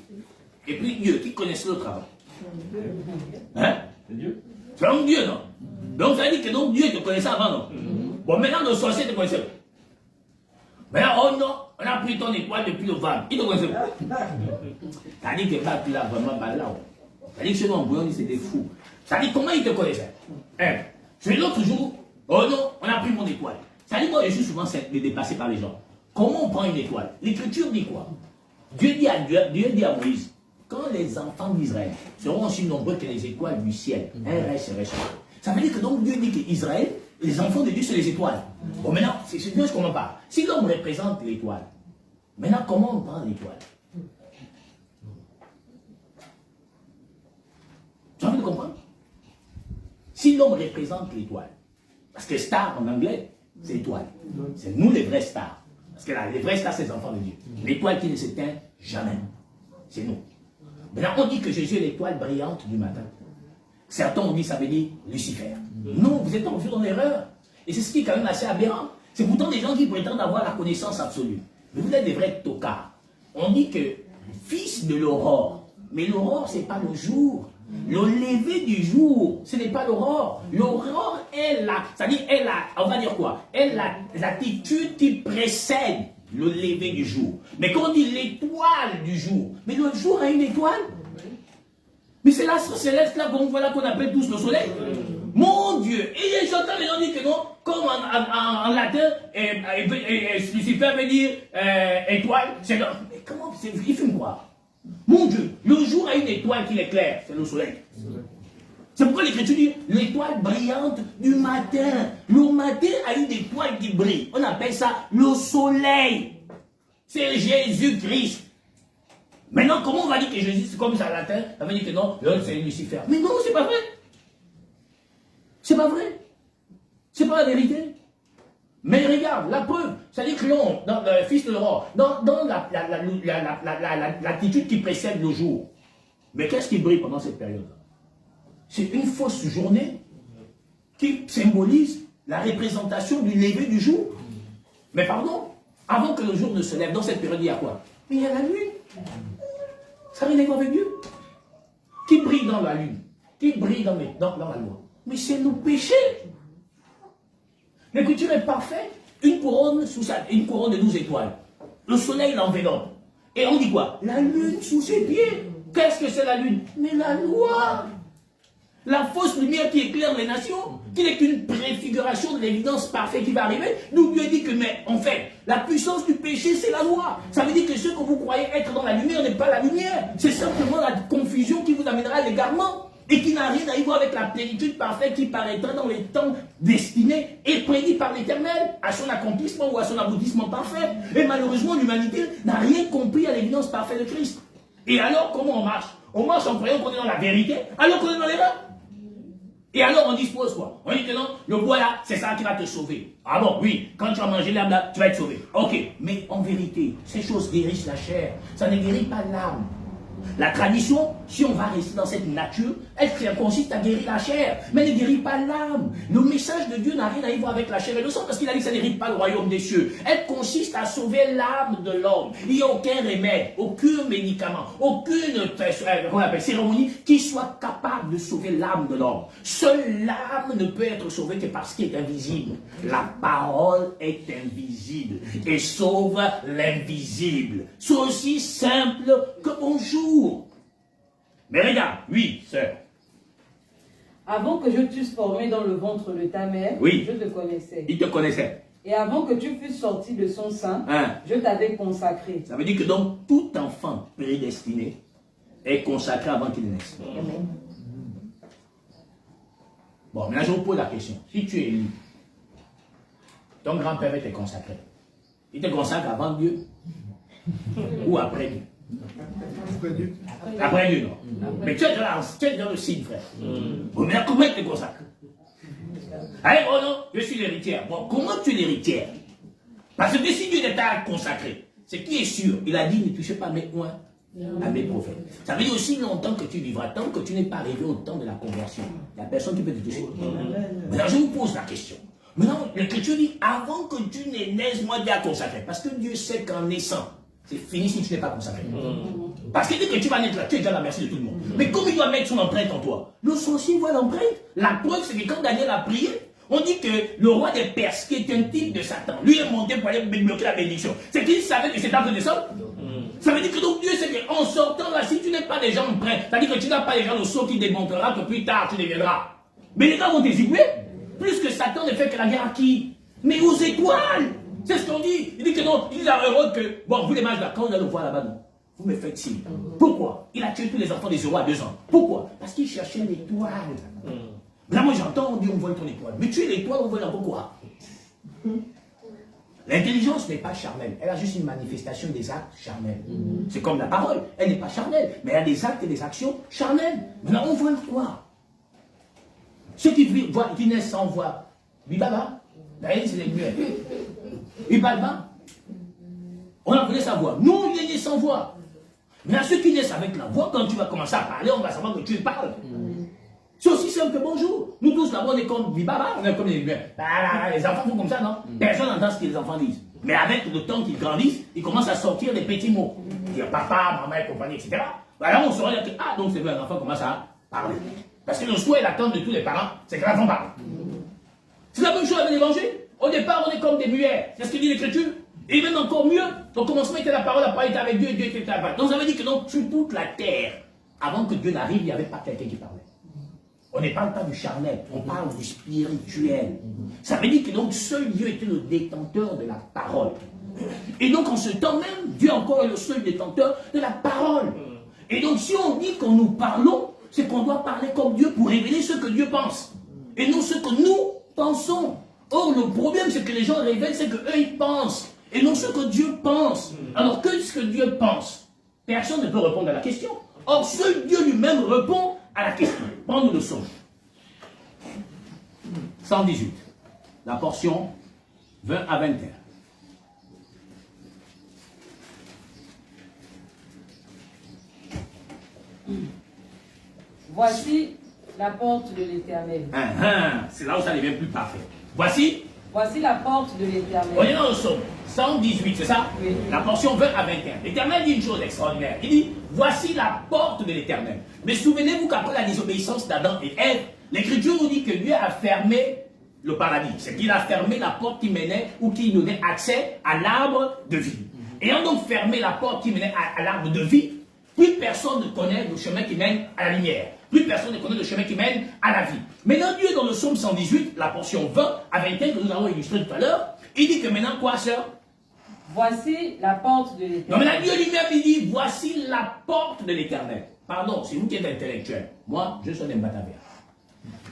et puis Dieu, qui connaissait l'autre avant? Hein? C'est Dieu. C'est donc Dieu, non? Donc ça veut dire que donc Dieu te connaissait avant, non? Bon, maintenant le sorcier te connaissait. Maintenant, oh non, on a pris ton étoile depuis le ventre. Il te connaissait. Ça dit que pas là vraiment pas là. Ça dit que chez nous en Bouillon, c'est des fous. Ça dit comment il te connaissait? Hein? C'est l'autre jour, oh non, on a pris mon étoile. Ça dit moi je suis souvent dépassé par les gens. Comment on prend une étoile? L'écriture dit quoi? Dieu dit à Moïse, quand les enfants d'Israël seront aussi nombreux que les étoiles du ciel, un reste serait sur eux. Ça veut dire que donc Dieu dit qu'Israël, les enfants de Dieu, c'est les étoiles. Bon maintenant, c'est Dieu, je ne comprends pas. Si l'homme représente l'étoile, maintenant comment on prend l'étoile? Tu as envie de comprendre? Si l'homme représente l'étoile, parce que star en anglais, c'est étoile. C'est nous les vrais stars. Parce que là, les vrais stars, c'est les enfants de Dieu. L'étoile qui ne s'éteint jamais. C'est nous. Maintenant, on dit que Jésus est l'étoile brillante du matin. Certains ont dit ça veut dire Lucifer. Non, vous êtes tombés dans l'erreur. Et c'est ce qui est quand même assez aberrant. C'est pourtant des gens qui prétendent avoir la connaissance absolue. Mais vous êtes des vrais tocards. On dit que fils de l'aurore. Mais l'aurore, ce n'est pas le jour. Le lever du jour, ce n'est pas l'aurore. L'aurore est là. C'est-à-dire, on va dire quoi? Elle a l'attitude qui précède le lever du jour. Mais quand on dit l'étoile du jour, mais le jour a une étoile. Mais c'est l'astre céleste là qu'on appelle tous le soleil. Mon Dieu! Et j'entends les gens dire que non, comme en latin, Lucifer veut dire étoile. Mais comment? Il fait quoi? Mon Dieu, le jour a une étoile qui l'éclaire, c'est le soleil. C'est pourquoi l'Écriture dit l'étoile brillante du matin. Le matin a une étoile qui brille. On appelle ça le soleil. C'est Jésus-Christ. Maintenant, comment on va dire que Jésus, c'est comme ça en latin? Ça veut dire que non, c'est Lucifer. Mais non, c'est pas vrai. C'est pas vrai. C'est pas la vérité. Mais regarde, la preuve, c'est-à-dire que l'on, dans le fils de l'aurore, dans l'attitude qui précède le jour. Mais qu'est-ce qui brille pendant cette période-là? C'est une fausse journée qui symbolise la représentation du lever du jour. Mais pardon, avant que le jour ne se lève, dans cette période, il y a quoi? Mais il y a la lune. Ça n'a rien à voir avec Dieu. Qui brille dans la lune? Qui brille dans la loi? Mais c'est nos péchés. L'écriture est parfaite. Une couronne de 12 étoiles. Le soleil l'enveloppe. Et on dit quoi? La lune sous ses pieds. Qu'est-ce que c'est la lune? Mais la loi. La fausse lumière qui éclaire les nations, qui n'est qu'une préfiguration de l'évidence parfaite qui va arriver. Nous Dieu dit que, mais en fait, la puissance du péché, c'est la loi. Ça veut dire que ce que vous croyez être dans la lumière n'est pas la lumière. C'est simplement la confusion qui vous amènera à l'égarement. Et qui n'a rien à y voir avec la plénitude parfaite qui paraîtra dans les temps destinés et prédits par l'Éternel à son accomplissement ou à son aboutissement parfait. Et malheureusement, l'humanité n'a rien compris à l'évidence parfaite de Christ. Et alors, comment on marche? On marche en croyant qu'on est dans la vérité, alors qu'on est dans l'erreur. Et alors, on dispose quoi? On dit que non, le bois là, c'est ça qui va te sauver. Ah bon, oui, quand tu vas manger l'âme là, tu vas être sauvé. Ok, mais en vérité, ces choses guérissent la chair, ça ne guérit pas l'âme. La tradition, si on va rester dans cette nature, elle consiste à guérir la chair, mais elle ne guérit pas l'âme. Le message de Dieu n'a rien à voir avec la chair et le sang, parce qu'il a dit que ça n'hérite pas le royaume des cieux. Elle consiste à sauver l'âme de l'homme. Il n'y a aucun remède, aucun médicament, aucune cérémonie qui soit capable de sauver l'âme de l'homme. Seule l'âme ne peut être sauvée que parce qu'elle est invisible. La parole est invisible et sauve l'invisible. C'est aussi simple que bonjour. Mais regarde, oui, sœur. Avant que je t'eusse formé dans le ventre de ta mère, Oui. je te connaissais. Il te connaissait. Et avant que tu fusses sorti de son sein, Hein? je t'avais consacré. Ça veut dire que donc tout enfant prédestiné est consacré avant qu'il naisse. Bon, maintenant je vous pose la question. Si tu es élu, ton grand-père va te consacrer. Il te consacre avant Dieu ou après Dieu? Après Dieu, non. Mais tu es dans le signe, frère. Bon, mais comment il te consacre? Allez, oh non, je suis l'héritière. Bon, comment tu es l'héritière? Parce que si Dieu t'a consacré, ce qui est sûr, il a dit, ne touchez pas mes oins à mes prophètes. Ça veut dire aussi longtemps que tu vivras, tant que tu n'es pas arrivé au temps de la conversion, il n'y a personne qui peut te toucher. Maintenant, je vous pose la question. Maintenant, l'Écriture dit, avant que tu ne naisses, moi, Dieu a consacré. Parce que Dieu sait qu'en naissant, c'est fini si tu n'es pas consacré. Parce que dès que tu vas naître là, tu es déjà à la merci de tout le monde. Mais comme il doit mettre son empreinte en toi, le sorcier voit l'empreinte. La preuve, c'est que quand Daniel a prié, on dit que le roi des Perses, qui est un type de Satan, lui est monté pour aller bloquer la bénédiction. C'est qu'il savait que c'était en train de descendre. Ça veut dire que donc Dieu sait qu'en sortant là, si tu n'es pas déjà empreint, c'est-à-dire que tu n'as pas déjà le sceau qui démontrera que plus tard tu deviendras. Mais les gars vont t'exécuter. Plus que Satan ne fait que la guerre à qui? Mais aux étoiles. C'est ce qu'on dit. Il dit que non, il dit à Hérode que, bon, vous les mages là, quand on a le voir là-bas, non, vous me faites signe. Pourquoi? Il a tué tous les enfants des héros à 2 ans. Pourquoi? Parce qu'il cherchait l'étoile. Là, moi j'entends, on dit on vole ton étoile. Mais tu es l'étoile, on vole encore quoi? L'intelligence n'est pas charnelle. Elle a juste une manifestation des actes charnels. C'est comme la parole. Elle n'est pas charnelle. Mais elle a des actes et des actions charnelles. Maintenant, on vole quoi? Ceux qui naissent sans voix, Bibaba, d'ailleurs, c'est les muets. Ibalba, on appelait sa voix. Nous, il est né sans voix. Mais à ceux qui naissent avec la voix, quand tu vas commencer à parler, on va savoir que tu parles. C'est aussi simple que bonjour. Nous tous là-bas, on est comme Bibaba, on est comme les muets. Les enfants font comme ça, non? Personne n'entend ce que les enfants disent. Mais avec le temps qu'ils grandissent, ils commencent à sortir des petits mots. Dire papa, maman et compagnie, etc. Alors on saura que, ah, donc c'est vrai, l'enfant commence à parler. Parce que le souhait et l'attente de tous les parents, c'est que l'enfant parle. C'est la même chose avec l'évangile. Au départ, on est comme des muets. C'est ce que dit l'Écriture. Et même encore mieux, au commencement était la parole était avec Dieu, et Dieu était avec. Donc ça veut dire que donc, sur toute la terre, avant que Dieu n'arrive, il n'y avait pas quelqu'un qui parlait. On ne parle pas du charnel, on parle du spirituel. Ça veut dire que donc seul Dieu était le détenteur de la parole. Et donc en ce temps même, Dieu encore est le seul détenteur de la parole. Et donc si on dit que nous parlons, c'est qu'on doit parler comme Dieu pour révéler ce que Dieu pense. Et non ce que nous pensons. Or, le problème, c'est que les gens révèlent ce qu'eux, ils pensent. Et non ce que Dieu pense. Alors, que ce que Dieu pense? Personne ne peut répondre à la question. Or, seul Dieu lui-même répond à la question. Prends-nous le son. 118. La portion 20 à 21. Voici la porte de l'Éternel. C'est là où ça devient plus parfait. Voici la porte de l'Éternel. On est dans le psaume 118, c'est ça? Oui. La portion 20 à 21. L'Éternel dit une chose extraordinaire. Il dit, voici la porte de l'Éternel. Mais souvenez-vous qu'après la désobéissance d'Adam et Ève, l'Écriture nous dit que Dieu a fermé le paradis. C'est qu'il a fermé la porte qui menait ou qui nous donnait accès à l'arbre de vie. Ayant donc fermé la porte qui menait à l'arbre de vie, plus personne ne connaît le chemin qui mène à la lumière. Plus personne ne connaît le chemin qui mène à la vie. Maintenant, Dieu, dans le psaume 118, la portion 20 à 21 que nous avons illustré tout à l'heure, il dit que maintenant, quoi, sœur? Voici la porte de l'Éternel. Non, maintenant, Dieu lui-même, il dit, voici la porte de l'Éternel. Pardon, c'est vous qui êtes intellectuel. Moi, je suis un imbatavert.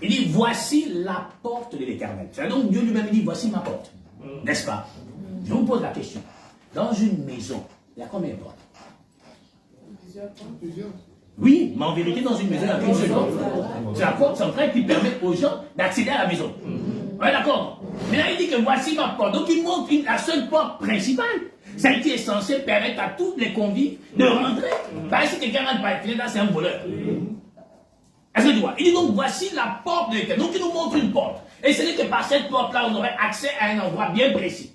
Il dit, voici la porte de l'Éternel. C'est donc Dieu lui-même, il dit, voici ma porte. N'est-ce pas? Je vous pose la question. Dans une maison, il y a combien de portes? Plusieurs. Oui, mais en vérité, dans une maison, il n'y a qu'une seule porte. C'est la porte centrale qui permet aux gens d'accéder à la maison. Ouais, d'accord. Mais là, il dit que voici ma porte. Donc, il montre la seule porte principale. Celle qui est censée permettre à tous les convives de rentrer. Par exemple, si quelqu'un rentre par la fenêtre, là, c'est un voleur. Est-ce que tu vois? Il dit donc, voici la porte de l'Éternel. Donc, il nous montre une porte. Et ce n'est que par cette porte-là, on aurait accès à un endroit bien précis.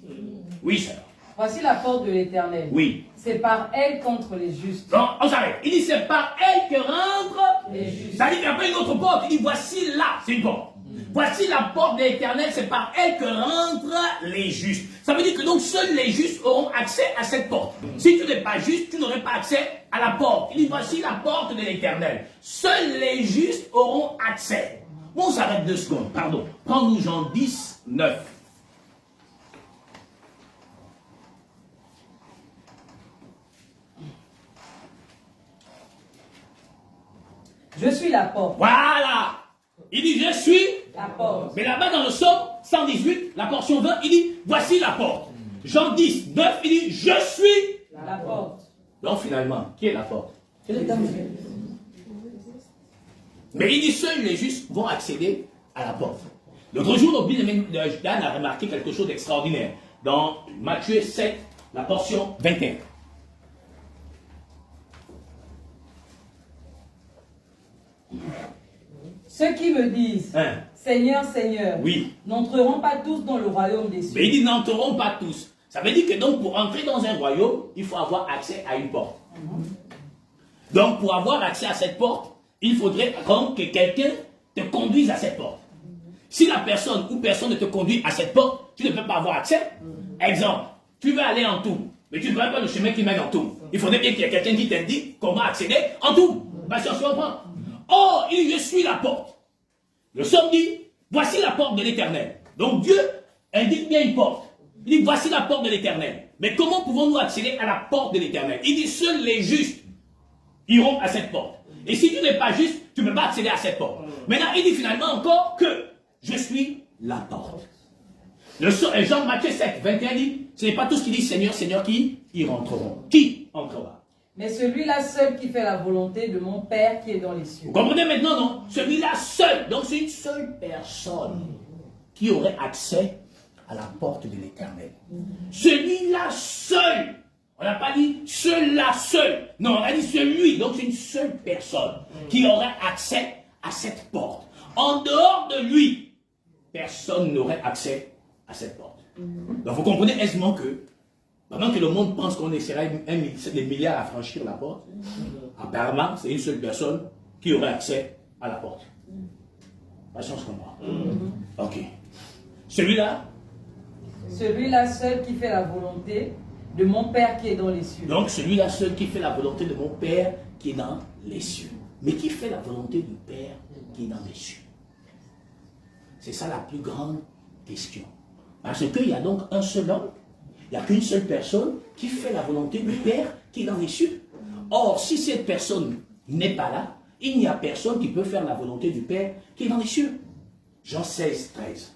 Oui, sœur. Voici la porte de l'Éternel. Oui. C'est par elle qu'entrent les justes. Donc, on s'arrête. Il dit, c'est par elle que rentrent Les justes. Ça dit qu'il n'y a pas une autre porte. Il dit, voici là, c'est une porte. Voici la porte de l'Éternel, c'est par elle que rentrent les justes. Ça veut dire que donc seuls les justes auront accès à cette porte. Si tu n'es pas juste, tu n'aurais pas accès à la porte. Il dit, voici la porte de l'Éternel. Seuls les justes auront accès. Bon, on s'arrête 2 secondes, pardon. Prends-nous Jean 10, 9. Je suis la porte. Voilà. Il dit, je suis La porte. Mais là-bas, dans le psaume 118, la portion 20, il dit, voici la porte. Jean 10, 9, il dit, je suis La porte. Donc finalement, qui est la porte? C'est l'Éternel. Mais il dit, seuls les justes vont accéder à la porte. L'autre jour, notre bien-aimé Dan a remarqué quelque chose d'extraordinaire. Dans Matthieu 7, la portion 21. Ceux qui me disent, Hein? Seigneur, Seigneur, Oui. n'entreront pas tous dans le royaume des cieux. Mais il dit, n'entreront pas tous. Ça veut dire que donc pour entrer dans un royaume, il faut avoir accès à une porte. Donc pour avoir accès à cette porte, il faudrait donc que quelqu'un te conduise à cette porte. Si la personne ou personne ne te conduit à cette porte, tu ne peux pas avoir accès. Exemple, tu veux aller en Toul, mais tu ne vois pas le chemin qui mène en Toul. Il faudrait bien qu'il y ait quelqu'un qui t'indique comment accéder en Toul. Parce qu'on se comprend. Oh, il dit, je suis la porte. Le psaume dit, voici la porte de l'Éternel. Donc Dieu indique bien une porte. Il dit, voici la porte de l'Éternel. Mais comment pouvons-nous accéder à la porte de l'Éternel? Il dit, seuls les justes iront à cette porte. Et si tu n'es pas juste, tu ne peux pas accéder à cette porte. Maintenant, il dit finalement encore que je suis la porte. Jean Matthieu 7, 21 dit, ce n'est pas tous qui disent Seigneur, Seigneur qui y rentreront. Qui entrera? Mais celui-là seul qui fait la volonté de mon Père qui est dans les cieux. Vous comprenez maintenant, non? Celui-là seul, donc c'est une seule personne qui aurait accès à la porte de l'Éternel. Celui-là seul. On n'a pas dit celui-là seul. Non, on a dit celui. Donc c'est une seule personne qui aurait accès à cette porte. En dehors de lui, personne n'aurait accès à cette porte. Donc vous comprenez aisément que pendant que le monde pense qu'on essaiera des milliards à franchir la porte, apparemment c'est une seule personne qui aurait accès à la porte. Patience comme moi. Ok. Celui-là Celui-là seul qui fait la volonté de mon Père qui est dans les cieux. Donc celui-là seul qui fait la volonté de mon Père qui est dans les cieux. Mais qui fait la volonté du Père qui est dans les cieux? C'est ça la plus grande question. Parce qu'il y a donc un seul homme, il n'y a qu'une seule personne qui fait la volonté du Père qui est dans les cieux. Or, si cette personne n'est pas là, il n'y a personne qui peut faire la volonté du Père qui est dans les cieux. Jean 16, 13.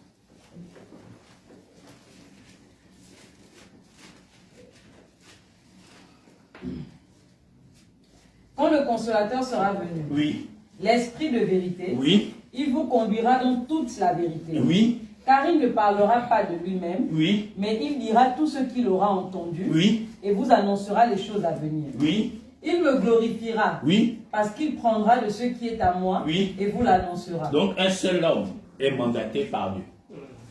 Quand le consolateur sera venu, Oui. l'Esprit de vérité, Oui. il vous conduira dans toute la vérité. Oui. Car il ne parlera pas de lui-même, Oui. mais il dira tout ce qu'il aura entendu Oui. et vous annoncera les choses à venir. Oui. Il me glorifiera Oui. parce qu'il prendra de ce qui est à moi Oui. et vous l'annoncera. Donc un seul homme est mandaté par Dieu.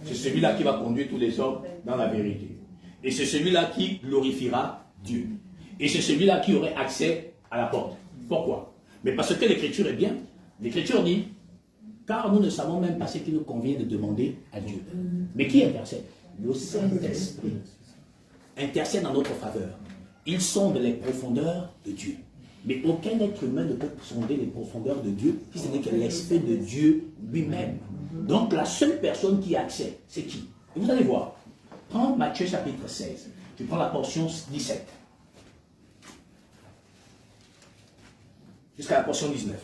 C'est celui-là qui va conduire tous les hommes dans la vérité. Et c'est celui-là qui glorifiera Dieu. Et c'est celui-là qui aurait accès à la porte. Pourquoi? Mais parce que l'Écriture est bien. L'Écriture dit, car nous ne savons même pas ce qu'il nous convient de demander à Dieu. Mais qui intercède? Le Saint-Esprit intercède en notre faveur. Ils sondent les profondeurs de Dieu. Mais aucun être humain ne peut sonder les profondeurs de Dieu, si ce n'est que l'Esprit de Dieu lui-même. Donc la seule personne qui a accès, c'est qui? Et vous allez voir. Prends Matthieu chapitre 16. Tu prends la portion 17. Jusqu'à la portion 19.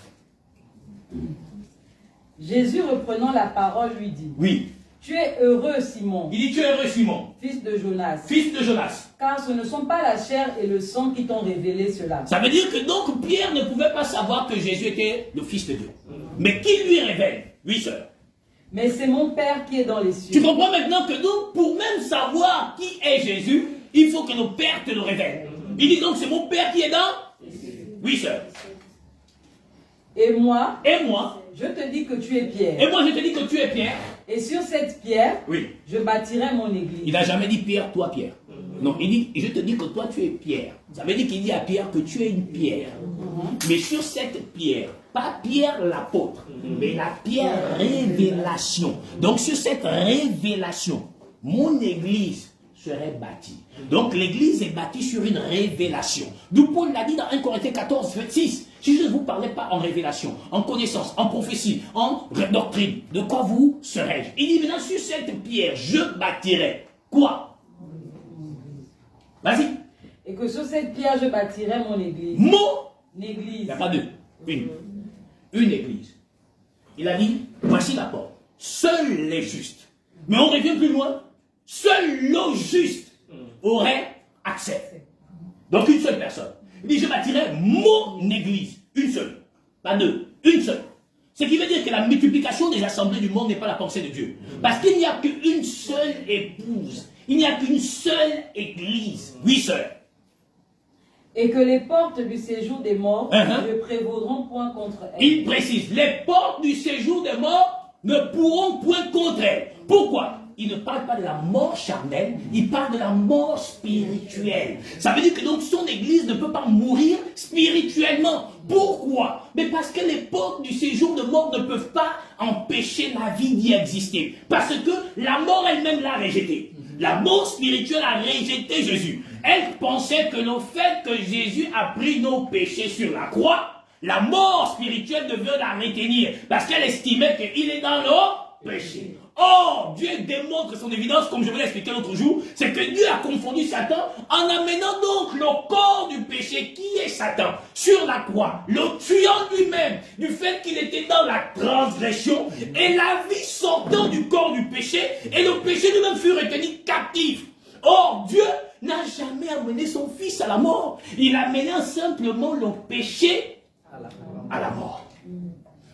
Jésus reprenant la parole lui dit, Oui. tu es heureux Simon, Il dit, tu es heureux Simon, fils de Jonas, fils de Jonas. car ce ne sont pas la chair et le sang qui t'ont révélé cela. Ça veut dire que donc Pierre ne pouvait pas savoir que Jésus était le Fils de Dieu. Mais qui lui révèle? Oui, sœur. Mais c'est mon Père qui est dans les Tu cieux. comprends maintenant que donc, pour même savoir qui est Jésus, Il faut que nos pères te le révèlent. Il dit donc c'est mon père qui est dans? Oui, sœur. Et moi, je te dis que tu es Pierre. Et moi, je te dis que tu es Pierre. Et sur cette pierre, je bâtirai mon église. Il n'a jamais dit Pierre, toi Pierre. Non, il dit, je te dis que toi tu es Pierre. Ça veut dire qu'il dit à Pierre que tu es une pierre. Mais sur cette pierre, pas Pierre l'apôtre, mais la pierre révélation. Donc sur cette révélation, mon église serait bâtie. Donc l'église est bâtie sur une révélation. D'où Paul l'a dit dans 1 Corinthiens 14, 26. Si je ne vous parlais pas en révélation, en connaissance, en prophétie, en doctrine, de quoi vous serais-je? Il dit maintenant sur cette pierre, je bâtirai quoi? Vas-y. Et que sur cette pierre, je bâtirai mon église. Église. Il n'y a pas deux. Une église. Il a dit, voici la porte. Seuls les justes. Mais on revient plus loin. Seul le juste aurait accès. Donc une seule personne. Il dit, je bâtirai mon église. Une seule. Pas deux. Une seule. Ce qui veut dire que la multiplication des assemblées du monde n'est pas la pensée de Dieu. Parce qu'il n'y a qu'une seule épouse. Il n'y a qu'une seule église. Oui, sœur. Et que les portes du séjour des morts ne prévaudront point contre elle. Il précise, les portes du séjour des morts ne pourront point contre elle. Pourquoi? Il ne parle pas de la mort charnelle, il parle de la mort spirituelle. Ça veut dire que donc son église ne peut pas mourir spirituellement. Pourquoi? Mais parce que les portes du séjour de mort ne peuvent pas empêcher la vie d'y exister. Parce que la mort elle-même l'a rejeté. La mort spirituelle a rejeté Jésus. Elle pensait que le fait que Jésus a pris nos péchés sur la croix, la mort spirituelle devait la retenir. Parce qu'elle estimait qu'il est dans nos péchés. Or, Dieu démontre son évidence, comme je vous l'ai expliqué l'autre jour, c'est que Dieu a confondu Satan en amenant donc le corps du péché, qui est Satan, sur la croix, le tuant lui-même, du fait qu'il était dans la transgression, et la vie sortant du corps du péché, et le péché lui-même fut retenu captif. Or, Dieu n'a jamais amené son fils à la mort. Il a amené simplement le péché à la mort.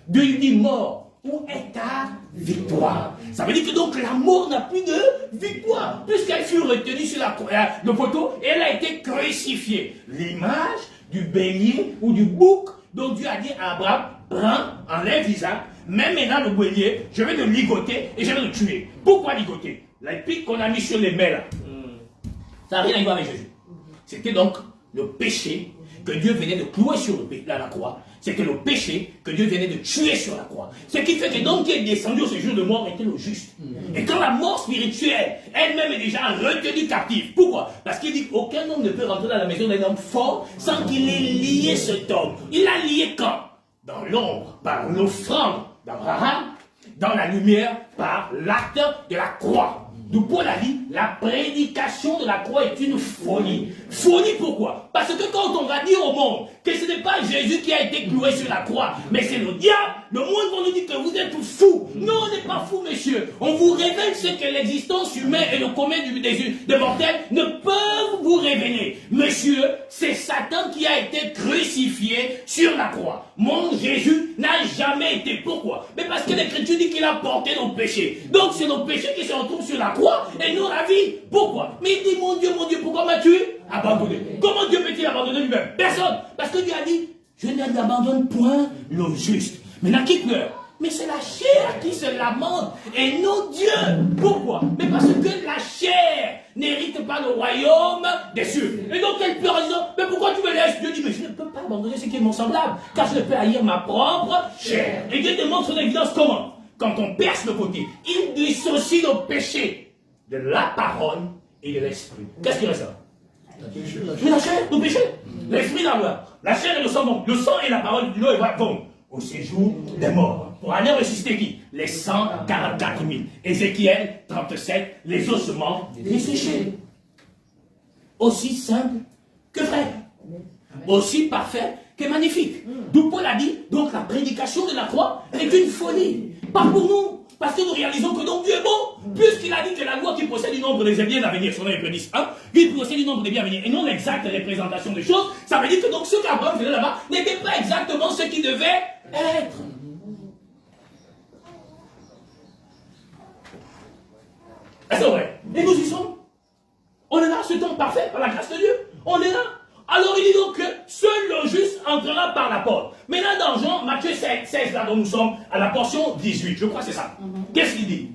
Dieu lui dit, mort, où est ta victoire? Ça veut dire que donc la mort n'a plus de victoire, puisqu'elle fut retenue sur le poteau et elle a été crucifiée. L'image du bélier ou du bouc dont Dieu a dit à Abraham, prends, enlève Isaac, mets maintenant le bélier, je vais le ligoter et je vais le tuer. Pourquoi ligoter? La pique qu'on a mis sur les mains là, ça n'a rien à voir avec Jésus. C'était donc le péché que Dieu venait de clouer sur la croix. C'était le péché que Dieu venait de tuer sur la croix. Ce qui fait que donc qui est descendu au séjour de mort était le juste. Et quand la mort spirituelle elle-même est déjà retenue captive. Pourquoi? Parce qu'il dit qu'aucun homme ne peut rentrer dans la maison d'un homme fort sans qu'il ait lié cet homme. Il l'a lié quand? Dans l'ombre, par l'offrande d'Abraham, dans la lumière, par l'acte de la croix. D'où Paul a dit, la prédication de la croix est une folie. Folie pourquoi? Parce que quand on va dire au monde que ce n'est pas Jésus qui a été cloué sur la croix, mais c'est le diable, le monde va nous dire que vous êtes fous. Non, on n'est pas fous, messieurs. On vous révèle ce que l'existence humaine et le commun des mortels ne peuvent vous révéler. Monsieur, c'est Satan qui a été crucifié sur la croix. Mon Jésus n'a jamais été. Pourquoi? Mais parce que l'Écriture dit qu'il a porté nos péchés. Donc c'est nos péchés qui se retrouvent sur la croix et nous la vie. Pourquoi? Mais il dit, mon Dieu, pourquoi m'as-tu abandonné? Comment Dieu peut-il abandonner lui-même? Personne. Parce que Dieu a dit, je n'abandonne point le juste. Maintenant, qui pleure? Mais c'est la chair qui se lamente et non Dieu. Pourquoi? Mais parce que la chair n'hérite pas le royaume des cieux. Et donc elle pleure en disant, mais pourquoi tu me laisses? Dieu dit, mais je ne peux pas abandonner ce qui est mon semblable, car je ne peux haïr ma propre chair. Et Dieu démontre son évidence comment? Quand on perce le côté, il dissocie le péché de la parole et de l'esprit. Qu'est-ce qui reste là? La chair, le péché. L'esprit dans l'eau. La chair et le sang vont. Le sang et la parole de l'eau vont au séjour des morts. Pour aller ressusciter qui? Les 144 000. Ézéchiel 37, les ossements desséchés. Aussi simple que vrai. Aussi parfait que magnifique. D'où Paul a dit, donc la prédication de la croix est une folie. Pas pour nous. Parce que nous réalisons que donc Dieu est bon. Puisqu'il a dit que la loi qui possède du nombre des biens à venir, son Éphésiens 1, il possède du nombre des biens à venir et non l'exacte représentation des choses, ça veut dire que donc ce qu'Abraham faisait là-bas n'était pas exactement ce qui devait être. Est-ce vrai? Et nous y sommes. On est là, ce temps parfait, par la grâce de Dieu. On est là. Alors il dit donc que seul le juste entrera par la porte. Maintenant dans Jean, Matthieu 16, là dont nous sommes, à la portion 18, je crois que c'est ça. Qu'est-ce qu'il dit?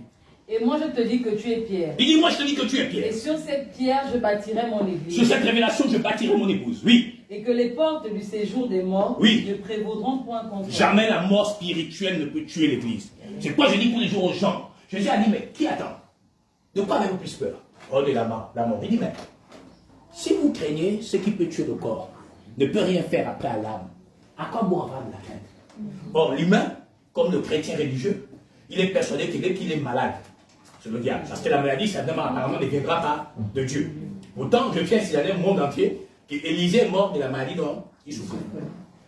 Et moi je te dis que tu es Pierre. Il dit, moi je te dis que tu es Et Pierre. sur cette pierre je bâtirai mon église. Sur cette révélation, je bâtirai mon épouse. Oui. Et que les portes du séjour des morts Oui. ne prévaudront point contre elle. Jamais la mort spirituelle ne peut tuer l'église. C'est quoi je dis tous les jours aux gens. Jésus a dit, mais qui attend? De quoi avez-vous plus peur? Oh, de la mort. Il dit, mais si vous craignez ce qui peut tuer le corps, ne peut rien faire après à l'âme, à quoi bon avoir de la crainte? Or, l'humain, comme le chrétien religieux, il est persuadé qu'il est malade. C'est le diable. Parce que la maladie, ça apparemment ne viendra pas de Dieu. Autant, je tiens à signaler au monde entier qu'Élisée est mort de la maladie dont il souffrait.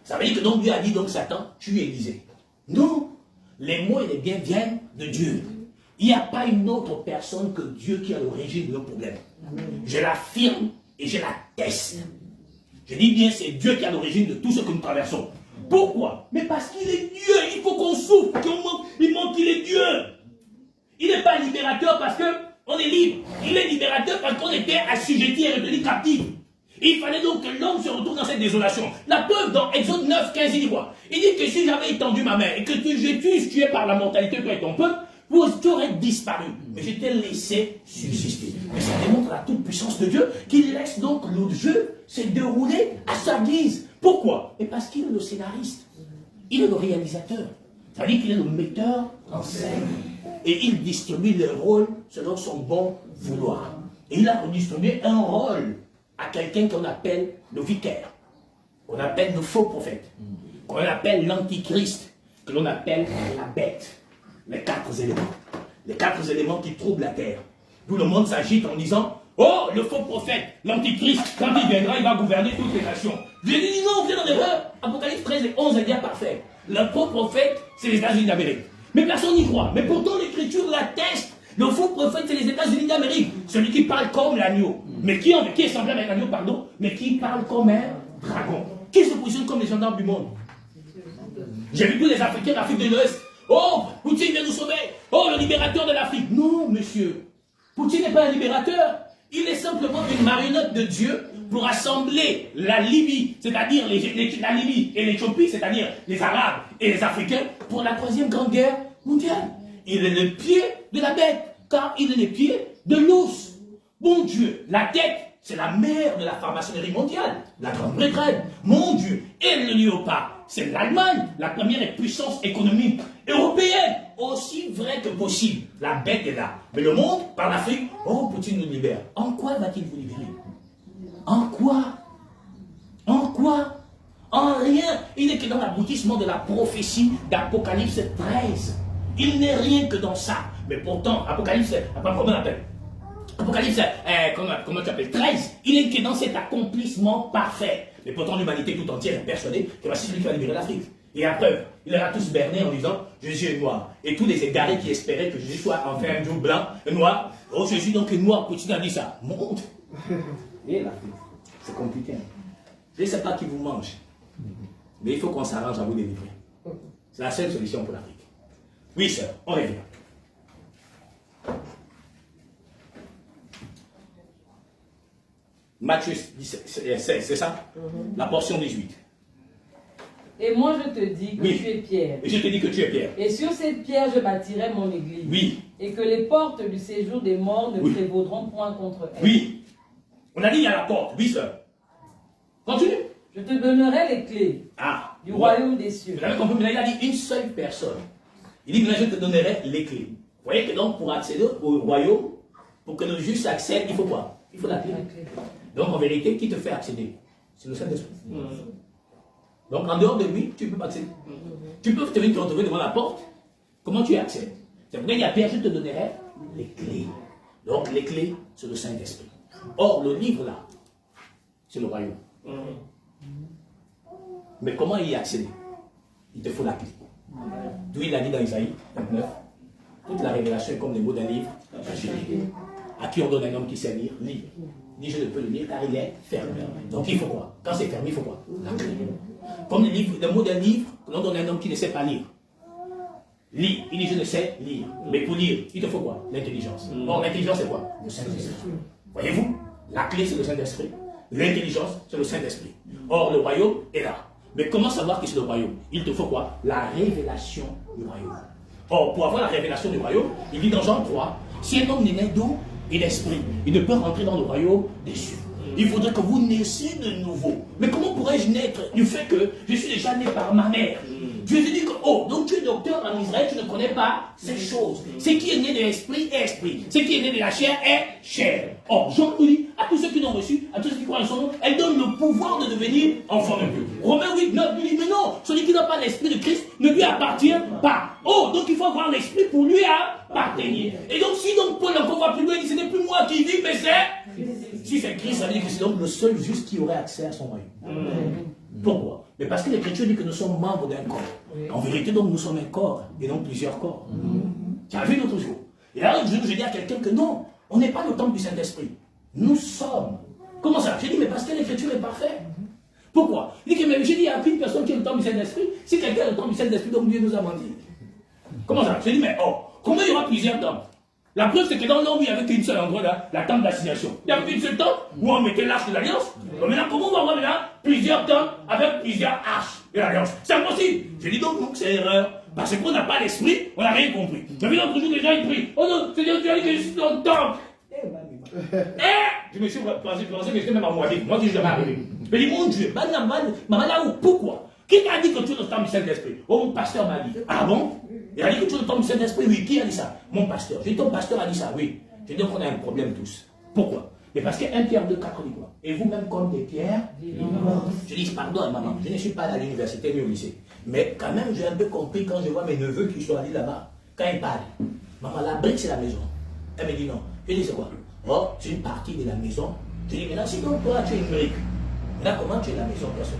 Ça veut dire que donc Dieu a dit, donc Satan, tue Élisée. Non, les mots et les biens viennent de Dieu. Il n'y a pas une autre personne que Dieu qui est à l'origine de nos problèmes. Je l'affirme et je l'atteste. Je dis bien, c'est Dieu qui est à l'origine de tout ce que nous traversons. Pourquoi? Mais parce qu'il est Dieu. Il faut qu'on souffre, il manque qu'il est Dieu. Il n'est pas libérateur parce qu'on est libre. Il est libérateur parce qu'on était assujetti et retenu captif. Il fallait donc que l'homme se retrouve dans cette désolation. La preuve dans Exode 9, 15, il dit quoi? Il dit que si j'avais étendu ma main et que je t'eusse tué par la mortalité toi et ton peuple, tu aurais disparu. Mais je t'ai laissé subsister. Mais ça démontre la toute-puissance de Dieu qui laisse donc le jeu se dérouler à sa guise. Pourquoi? Et parce qu'il est le scénariste. Il est le réalisateur. Ça veut dire qu'il est le metteur en scène. Et il distribue les rôles selon son bon vouloir. Et il a redistribué un rôle à quelqu'un qu'on appelle le vicaire, qu'on appelle le faux prophète, qu'on appelle l'antichrist, que l'on appelle la bête. Les 4 éléments. Les 4 éléments qui troublent la terre. D'où le monde s'agite en disant, oh, le faux prophète, l'antichrist, quand il viendra, il va gouverner toutes les nations. Je lui dis non, vous êtes dans l'erreur. Apocalypse 13 et 11 est bien parfait. Le faux prophète, c'est les États-Unis d'Amérique. Mais personne n'y croit. Mais pourtant, l'Écriture l'atteste. Le faux prophète, c'est les États-Unis d'Amérique. Celui qui parle comme l'agneau. Mais qui est semblable à un agneau, pardon, mais qui parle comme un dragon. Qui se positionne comme les gendarmes du monde. J'ai vu tous les Africains d'Afrique de l'Ouest. Oh, Poutine vient nous sauver. Oh, le libérateur de l'Afrique. Non, monsieur. Poutine n'est pas un libérateur. Il est simplement une marionnette de Dieu pour assembler la Libye, c'est-à-dire la Libye et l'Éthiopie, c'est-à-dire les Arabes et les Africains, pour la 3e grande guerre mondiale. Il est le pied de la bête, car il est le pied de l'os. Mon Dieu, la tête, c'est la mère de la franc-maçonnerie mondiale, la Grande-Bretagne. Mon Dieu, et le léopard, c'est l'Allemagne, la première puissance économique européenne, aussi vrai que possible. La bête est là. Mais le monde, par l'Afrique, oh, Poutine nous libère. En quoi va-t-il vous libérer? En quoi? En quoi? En rien. Il n'est que dans l'aboutissement de la prophétie d'Apocalypse 13. Il n'est rien que dans ça. Mais pourtant, Apocalypse, comment on appelle? Apocalypse, comment tu appelles? 13. Il n'est que dans cet accomplissement parfait. Mais pourtant, l'humanité tout entière est persuadée que voici celui qui va libérer l'Afrique. Et à preuve, il leur a tous berné en disant Jésus est noir. Et tous les égarés qui espéraient que Jésus soit enfin un jour blanc, noir. Oh, Jésus donc est noir. Poutine a dit ça. Monte. Et l'Afrique, c'est compliqué. Je ne sais pas qui vous mange. Mais il faut qu'on s'arrange à vous délivrer. C'est la seule solution pour l'Afrique. Oui, sœur, on revient. Matthieu 16, c'est ça? La portion 18. Et moi je te dis que Oui. tu es Pierre. Et je te dis que tu es Pierre. Et sur cette pierre je bâtirai mon église. Oui. Et que les portes du séjour des morts ne Oui. prévaudront point contre elle. Oui. On a dit il y a la porte. Oui, sœur. Continue. Je te donnerai les clés Ah. du royaume des cieux. Vous avez compris, mais là, il a dit une seule personne. Il dit, mais je te donnerai les clés. Vous voyez que donc, pour accéder au royaume, pour que le juste accède, il faut quoi? Il faut la clé. Donc, en vérité, qui te fait accéder? C'est le Saint-Esprit. Donc, en dehors de lui, tu ne peux pas accéder. Tu peux te retrouver devant la porte. Comment tu accèdes? C'est pourquoi il y a Pierre, je te donnerai les clés. Donc, les clés, c'est le Saint-Esprit. Or, le livre là, c'est le royaume. Mais comment y accéder? Il te faut la clé. D'où il a dit dans Isaïe 29, toute la révélation est comme les mots d'un livre à qui on donne un homme qui sait lire, lit. Dit je ne peux le lire car il est fermé. Donc il faut quoi? Quand c'est fermé, il faut quoi? La clé. Comme les mots d'un livre que l'on donne à un homme qui ne sait pas lire. Lis. Il dit je ne sais lire. Mais pour lire, il te faut quoi? L'intelligence. Or l'intelligence c'est quoi? Le Saint-Esprit. Voyez-vous? La clé, c'est le Saint-Esprit. L'intelligence, c'est le Saint-Esprit. Or, le royaume est là. Mais comment savoir que c'est le royaume? Il te faut quoi? La révélation du royaume. Or, pour avoir la révélation du royaume, il dit dans Jean 3, si un homme n'est né d'eau et d'esprit, il ne peut rentrer dans le royaume des cieux. Il faudrait que vous naissiez de nouveau. Mais comment pourrais-je naître du fait que je suis déjà né par ma mère? Dieu te dit que, oh, donc tu es docteur en Israël, tu ne connais pas ces choses. Ce qui est né de l'esprit est esprit. Ce qui est né de la chair est chair. Or, Jean nous dit, à tous ceux qui l'ont reçu, à tous ceux qui croient en son nom, elle donne le pouvoir de devenir enfant de Dieu. Romains 8, 9 nous dit, mais non, celui qui n'a pas l'esprit de Christ ne lui appartient pas. Oh, donc il faut avoir l'esprit pour lui appartenir. Et donc, si donc Paul encore va plus loin, il dit, ce n'est plus moi qui vis, mais c'est... Si c'est Christ, ça veut dire que c'est donc le seul juste qui aurait accès à son royaume. Pourquoi? Mais parce que l'Écriture dit que nous sommes membres d'un corps. En vérité, donc, nous sommes un corps, et non plusieurs corps. Tu as vu l'autre jour. Et là, je dis à quelqu'un que non, on n'est pas le temple du Saint-Esprit. Nous sommes. Comment ça? J'ai dit, mais parce que l'Écriture est parfaite. Pourquoi? Il dit que même, j'ai dit, il n'y a qu'une personne qui est le temple du Saint-Esprit. Si quelqu'un est le temple du Saint-Esprit, donc Dieu nous a menti. Comment ça? J'ai dit, mais oh, comment il y aura plusieurs temples? La preuve, c'est que dans l'homme, il n'y avait qu'une seule endroit, là, la tente d'assignation. Il n'y avait qu'une seule tente où on mettait l'arche de l'alliance. Donc maintenant, comment on va avoir maintenant plusieurs tentes avec plusieurs arches de l'alliance? C'est impossible. Je dis donc, c'est erreur. Parce qu'on n'a pas l'esprit, on n'a rien compris. J'ai vu l'autre jour, les gens, ils prient. Oh non, Seigneur, tu as dit que je suis dans le temple. Je me suis pensé que j'étais même à moitié. Moi, je suis jamais arrivé. Je dis, mon Dieu, maman, là où, pourquoi? Qui t'a dit que tu es le temple du Saint-Esprit? Oh, mon pasteur m'a dit. Ah bon? Il a dit que tu es le temple du Saint-Esprit? Oui. Qui a dit ça? Mon pasteur. J'ai dit, ton pasteur a dit ça? Oui. J'ai dit qu'on a un problème tous. Pourquoi? Mais parce que 1 Pierre 2, 4 dit quoi? Et vous-même comme des pierres? Je dis, pardon, maman, je ne suis pas allé à l'université ni au lycée. Mais quand même, j'ai un peu compris quand je vois mes neveux qui sont allés là-bas. Quand ils parlent, maman, la brique, c'est la maison. Elle me dit non. Je dis, c'est quoi? Oh, c'est une partie de la maison. Je dis, maintenant, si donc toi, tu es une brique, maintenant, comment tu es la maison, personne?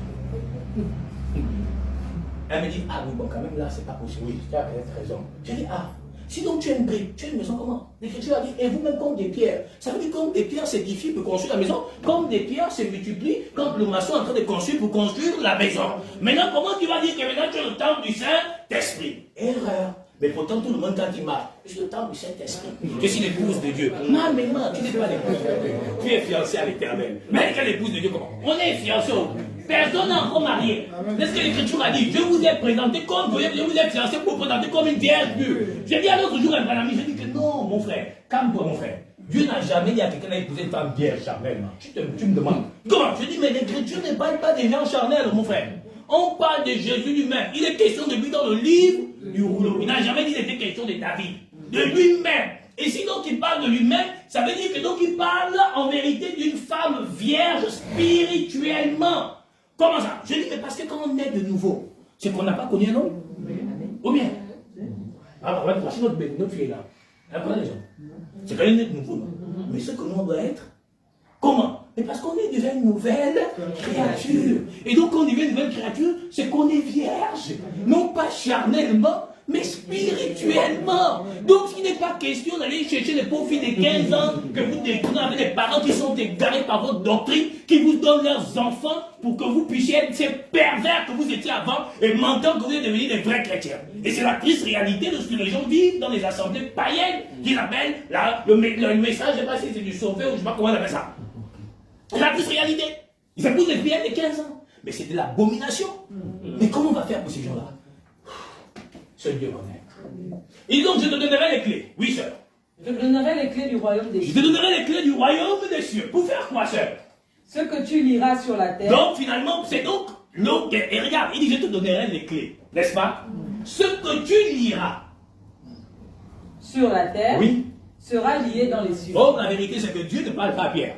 Elle me dit, ah oui, bon, quand même, là, c'est pas possible. Oui, tu as peut-être raison. J'ai dit, ah, si donc tu es une brique, tu es une maison, comment? L'Écriture a dit, et vous-même comme des pierres. Ça veut dire que comme des pierres s'édifient pour construire la maison, comme des pierres se multiplient, comme le maçon est en train de construire pour construire la maison. Maintenant, comment tu vas dire que maintenant tu es le temple du Saint-Esprit? Erreur. Mais pourtant, tout le monde, quand il marche, je suis le temple du Saint-Esprit. Je suis l'épouse de Dieu. Non, mais non, tu n'es pas l'épouse de Dieu. Tu es fiancé à l'Éternel. Mais quelle épouse de Dieu, comment? On est fiancé. Personne n'a encore marié. C'est ce que l'Écriture a dit. Je vous ai présenté comme, je vous ai fiancé pour vous présenter comme une vierge pure. J'ai dit à l'autre jour à un ami, j'ai dit que non, mon frère, calme-toi, mon frère. Dieu n'a jamais dit à quelqu'un d'épouser une femme vierge charnelle. Tu me demandes. Comment? Je dis, mais l'Écriture ne parle pas des gens charnels, mon frère. On parle de Jésus lui-même. Il est question de lui dans le livre du rouleau. Il n'a jamais dit qu'il était question de David. De lui-même. Et sinon il parle de lui-même, ça veut dire que donc il parle en vérité d'une femme vierge spirituellement. Comment ça? Je dis, mais parce que quand on est de nouveau, c'est qu'on n'a pas connu un homme. Ou bien? Alors, voici notre fille là. Elle connaît les gens. C'est quand même de nouveau. Non? Mais ce que nous on doit être, comment? Mais parce qu'on est déjà une nouvelle créature. Et donc, quand on devient une nouvelle créature, c'est qu'on est vierge. Non pas charnellement, mais spirituellement. Donc, il n'est pas question d'aller chercher les pauvres filles de 15 ans que vous découvrez avec des parents qui sont égarés par votre doctrine, qui vous donnent leurs enfants pour que vous puissiez être ces pervers que vous étiez avant et mentant que vous êtes devenus des vrais chrétiens. Et c'est la triste réalité de ce que les gens vivent dans les assemblées païennes, qu'ils appellent le message, je ne sais pas si c'est du sauvé ou je ne sais pas comment on appelle ça. C'est la triste réalité. Ils épousent des filles de 15 ans. Mais c'est de l'abomination. Mais comment on va faire pour ces gens-là? Seul Dieu connaît. Et donc je te donnerai les clés. Oui, sœur. Je te donnerai les clés du royaume des cieux. Je te donnerai les clés du royaume des cieux. Pour faire quoi, sœur? Ce que tu liras sur la terre. Donc finalement, c'est donc l'autre. Et regarde, il dit je te donnerai les clés. N'est-ce pas? Ce que tu liras sur la terre. Oui. Sera lié dans les cieux. Oh, la vérité, c'est que Dieu ne parle pas à Pierre.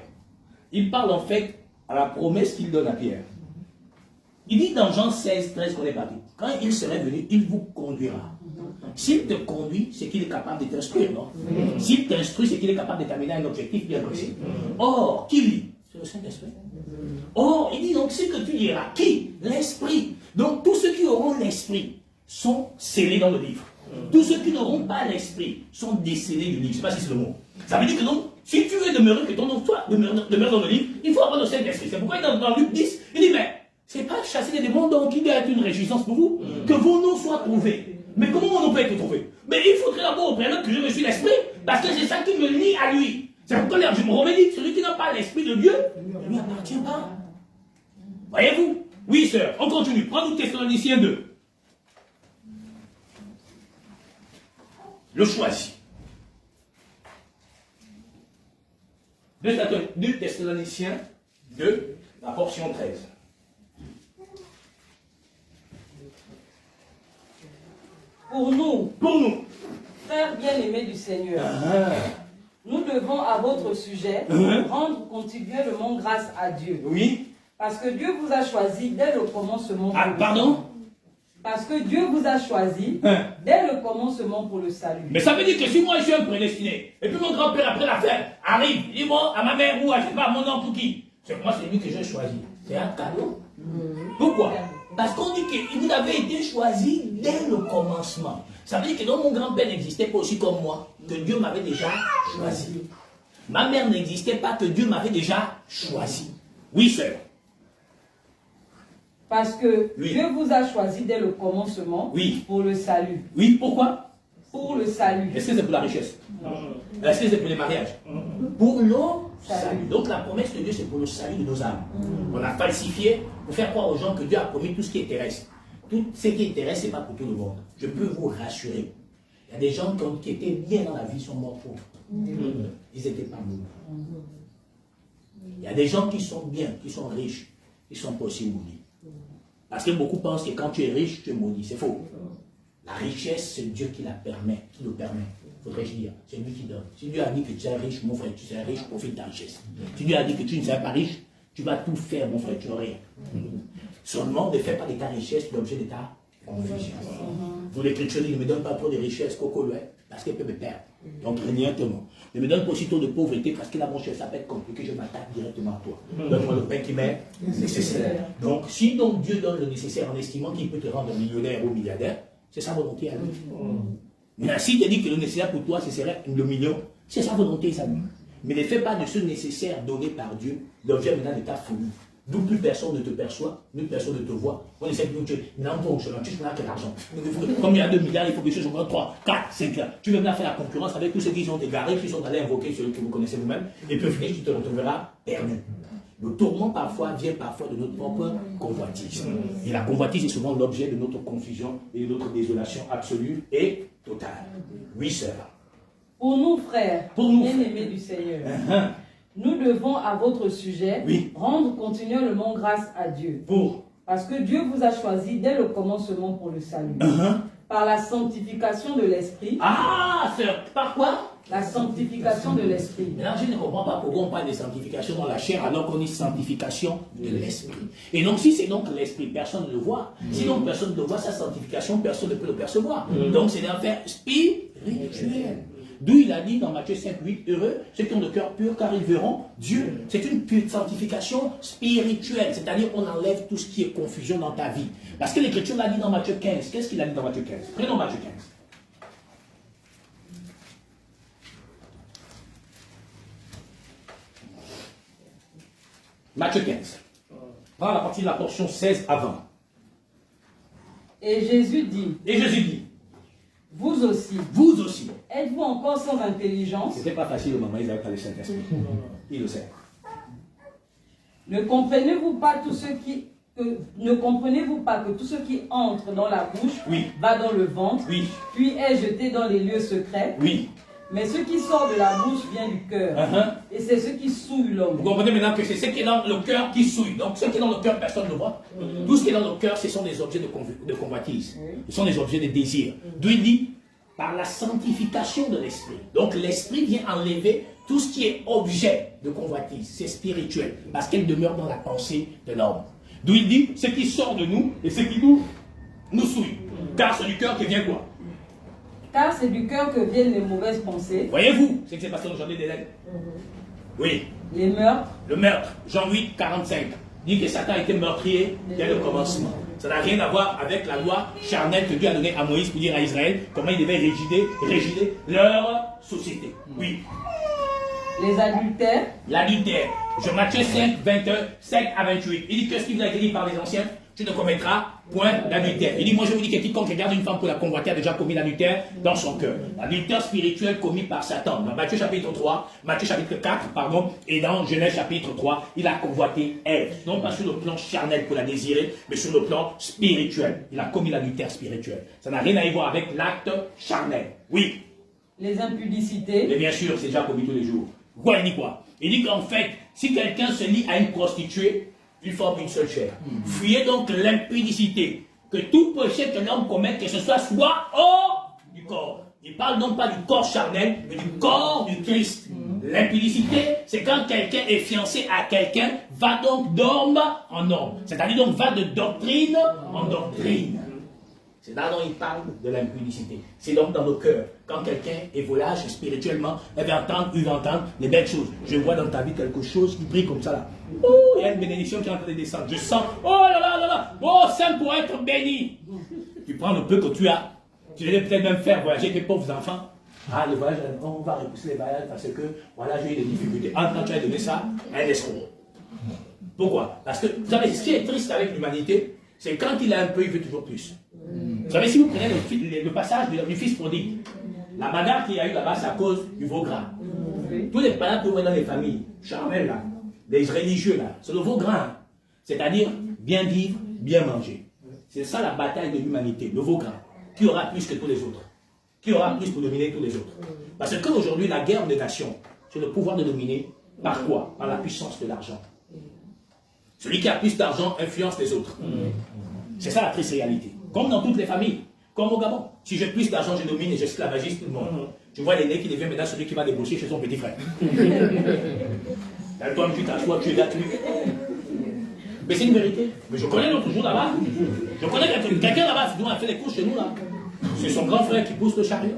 Il parle en fait à la promesse qu'il donne à Pierre. Il dit dans Jean 16, 13 qu'on est parti. Quand il serait venu, il vous conduira. S'il te conduit, c'est qu'il est capable de t'instruire, non? S'il t'instruit, c'est qu'il est capable de t'amener à un objectif bien précis. Or, qui lit? C'est le Saint-Esprit. Or, il dit donc ce que tu diras. Qui? L'Esprit. Donc, tous ceux qui auront l'Esprit sont scellés dans le livre. Tous ceux qui n'auront pas l'Esprit sont décédés du livre. Je ne sais pas si c'est le mot. Ça veut dire que donc, si tu veux demeurer, que ton nom soit demeure dans le livre, il faut avoir le Saint-Esprit. C'est pourquoi dans Luc 10, il dit, mais c'est pas chasser des démons donc il doit être une réjouissance pour vous, que vos noms soient trouvés. Mais comment mon nom peut être trouvé? Mais il faudrait d'abord au préalable que je me suis l'Esprit, parce que c'est ça qui me lie à lui. C'est pourquoi l'air du Romain dit que celui qui n'a pas l'Esprit de Dieu ne lui appartient pas. Voyez-vous? Oui, sœur, on continue. Prends-nous Thessaloniciens 2. Le choisi. 2 Thessaloniciens 2, la portion 13. Pour nous, frères bien-aimés du Seigneur, nous devons à votre sujet rendre continuellement grâce à Dieu. Oui. Parce que Dieu vous a choisi dès le commencement. Pardon? Parce que Dieu vous a choisi dès le commencement pour le salut. Mais ça veut dire que si moi je suis un prédestiné, et puis mon grand-père après l'affaire arrive, il dit moi à ma mère ou à, je sais pas, à mon oncle ou qui, c'est moi c'est lui que j'ai choisi. C'est un cadeau. Pourquoi? Parce qu'on dit que vous avez été choisi dès le commencement. Ça veut dire que donc mon grand-père n'existait pas aussi comme moi, que Dieu m'avait déjà choisi. Ma mère n'existait pas, que Dieu m'avait déjà choisi. Oui, sœur. Parce que Dieu vous a choisi dès le commencement pour le salut. Oui, pourquoi? Pour le salut. Est-ce que c'est pour la richesse? Est-ce que c'est pour les mariages? Pour le salut. Donc la promesse de Dieu, c'est pour le salut de nos âmes. On a falsifié pour faire croire aux gens que Dieu a promis tout ce qui est terrestre. Tout ce qui est terrestre, ce n'est pas pour tout le monde. Je peux vous rassurer. Il y a des gens qui étaient bien dans la vie sont morts pauvres. Ils n'étaient pas morts. Il y a des gens qui sont bien, qui sont riches, qui sont pas aussi maudits. Parce que beaucoup pensent que quand tu es riche, tu es maudit. C'est faux. La richesse, c'est Dieu qui la permet, qui le permet. Faudrait-je dire, c'est lui qui donne. Si Dieu a dit que tu es riche, mon frère, tu es riche, profite de ta richesse. Si Dieu a dit que tu ne seras pas riche, tu vas tout faire, mon frère, tu n'auras rien. Seulement, ne fais pas de ta richesse l'objet de ta confusion. Pour l'Écriture, il ne me donne pas trop de richesse, coco, parce qu'elle peut me perdre. Donc, directement. Ne me donne pas aussi trop de pauvreté, parce que là, mon cher, ça peut être compliqué, je m'attaque directement à toi. Donne-moi le pain qui m'est nécessaire. Donc, si donc Dieu donne le nécessaire en estimant qu'il peut te rendre millionnaire ou milliardaire, c'est sa volonté à lui. Mais s'il te dit que le nécessaire pour toi, ce serait le million, c'est sa volonté, ça lui. Mais ne fais pas de ce nécessaire donné par Dieu l'objet maintenant de ta folie. D'où plus personne ne te perçoit, plus personne ne te voit. On essaie de nous tuer. Maintenant, pour je tu n'as que l'argent. Comme il y a 2 milliards, il faut que je sois 3, 4, 5 ans. Tu veux bien faire la concurrence avec tous ceux qui sont égarés, qui sont allés invoquer celui que vous connaissez vous-même. Et puis au final, tu te retrouveras perdu. Le tourment parfois vient parfois de notre propre convoitise. Et la convoitise est souvent l'objet de notre confusion et de notre désolation absolue et totale. Oui, sœur. Pour nous, frères, bien-aimés du Seigneur, nous devons à votre sujet rendre continuellement grâce à Dieu. Parce que Dieu vous a choisi dès le commencement pour le salut. Par la sanctification de l'Esprit. Ah, sœur, par quoi? La sanctification de l'Esprit. Maintenant, je ne comprends pas pourquoi on parle de sanctification dans la chair alors qu'on dit sanctification de l'Esprit. Et donc, si c'est donc l'Esprit, personne ne le voit. Si donc personne ne le voit, sa sanctification, personne ne peut le percevoir. Donc, c'est un affaire spirituel. D'où il a dit dans Matthieu 5, 8, heureux ceux qui ont le cœur pur car ils verront Dieu. C'est une pure sanctification spirituelle, c'est-à-dire on enlève tout ce qui est confusion dans ta vie. Parce que l'Écriture l'a dit dans Matthieu 15. Qu'est-ce qu'il a dit dans Matthieu 15? Prenons Matthieu 15. Matthieu 15. Prends la partie de la portion 16 avant. Et Jésus dit. Vous aussi. Êtes-vous encore sans intelligence? C'était pas facile au moment où ils avaient pas le Saint-Esprit. Il le sait. Ne comprenez-vous pas que tout ce qui entre dans la bouche va dans le ventre, puis est jeté dans les lieux secrets? Mais ce qui sort de la bouche vient du cœur. Et c'est ce qui souille l'homme. Vous comprenez maintenant que c'est ce qui est dans le cœur qui souille. Donc ce qui est dans le cœur, personne ne le voit. Tout ce qui est dans le cœur, ce sont des objets de convoitise. Ce sont des objets de désir. D'où il dit, par la sanctification de l'esprit. Donc l'esprit vient enlever tout ce qui est objet de convoitise. C'est spirituel. Parce qu'elle demeure dans la pensée de l'homme. D'où il dit, ce qui sort de nous et ce qui nous souille. Car c'est du cœur qui vient quoi? Car c'est du cœur que viennent les mauvaises pensées. Voyez-vous ce qui s'est passé aujourd'hui d'Hélène? Oui. Les meurtres. Le meurtre. Jean 8, 45. Dit que Satan était meurtrier dès le commencement. Ça n'a rien à voir avec la loi charnelle que Dieu a donnée à Moïse pour dire à Israël comment il devait régider leur société. Oui. Les adultères. L'adultère. Matthieu 5, 21, 5 à 28. Il dit qu'est-ce qui vous a été dit par les anciens? tu ne commettras point d'adultère. Il dit, moi je vous dis que quiconque regarde une femme pour la convoiter a déjà commis l'adultère dans son cœur. L'adultère spirituel commis par Satan. Dans Matthieu chapitre 3, Matthieu chapitre 4, pardon, et dans Genèse chapitre 3, il a convoité Ève. Non pas sur le plan charnel pour la désirer, mais sur le plan spirituel. Il a commis l'adultère spirituel. Ça n'a rien à y voir avec l'acte charnel. Oui. Les impudicités. Mais bien sûr, c'est déjà commis tous les jours. Quoi, il dit quoi? Il dit qu'en fait, si quelqu'un se lie à une prostituée, ils forment une seule chair. Fuyez donc l'impudicité. Que tout péché que l'homme commet, que ce soit hors du corps. Il parle non pas du corps charnel, mais du corps du Christ. L'impudicité, c'est quand quelqu'un est fiancé à quelqu'un, va donc d'homme en homme. C'est-à-dire donc va de doctrine en doctrine. C'est là dont il parle de l'impudicité. C'est donc dans nos cœurs. Quand quelqu'un est volage spirituellement, il va entendre les belles choses. Je vois dans ta vie quelque chose qui brille comme ça là. Oh, il y a une bénédiction qui est en train de descendre. Je sens, oh là là là là, oh, saint pour être béni. Tu prends le peu que tu as. Tu devais peut-être même faire voyager tes pauvres enfants. Ah, le voyage, on va repousser les voyages parce que, voilà, j'ai eu des difficultés. Quand tu as donné ça à un escroc. Pourquoi? Parce que, vous savez, ce qui est triste avec l'humanité, c'est quand il a un peu, il veut toujours plus. Vous savez, si vous prenez le passage du fils prodigue, la bagarre qu'il y a eu là-bas, c'est à cause du veau gras. Tous les parents que vous voyez dans les familles, charnelles là, les religieux là, c'est le veau gras. Hein. C'est-à-dire, bien vivre, bien manger. C'est ça la bataille de l'humanité, le veau gras. Qui aura plus que tous les autres? Qui aura plus pour dominer tous les autres? Parce qu'aujourd'hui, la guerre des nations, c'est le pouvoir de dominer. Par quoi? Par la puissance de l'argent. Celui qui a plus d'argent influence les autres. C'est ça la triste réalité. Comme dans toutes les familles. Comme au Gabon. Si j'ai plus d'argent, je domine et j'esclavagise tout le monde. Tu vois l'aîné qui devient maintenant celui qui va débaucher chez son petit frère. Toi, tu t'assois, tu es là, tu... Mais c'est une vérité. Mais je connais l'autre jour là-bas. Je connais quelqu'un là-bas qui a fait des courses chez nous là. C'est son grand frère qui pousse le chariot.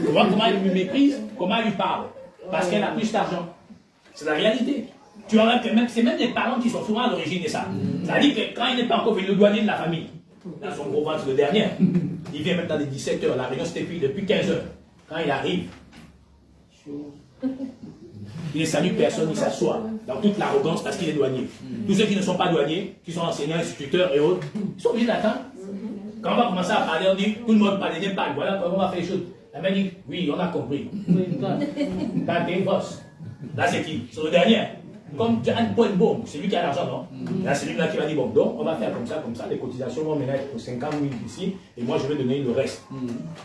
Comment il lui méprise, comment il lui parle. Parce qu'elle a plus d'argent. C'est la réalité. Tu vois que même, c'est même les parents qui sont souvent à l'origine de ça. C'est-à-dire que quand il n'est pas encore venu le douanier de la famille, dans son gros ventre le dernier, il vient maintenant des 17h, la réunion c'était depuis 15h. Quand il arrive, il ne salue personne, il s'assoit dans toute l'arrogance parce qu'il est douanier. Tous ceux qui ne sont pas douaniers, qui sont enseignants, instituteurs et autres, ils sont obligés d'attendre. Quand on va commencer à parler, on dit tout le monde parle, il parle, voilà comment on va faire les choses. La mère dit, oui, on a compris. T'as une bosse. Là c'est qui? C'est le dernier. Comme Anne Paul Baum, c'est lui qui a l'argent, non? Là, c'est lui-là qui va dire, bon, donc, on va faire comme ça, les cotisations vont mettre pour 50 000 ici, et moi, je vais donner le reste.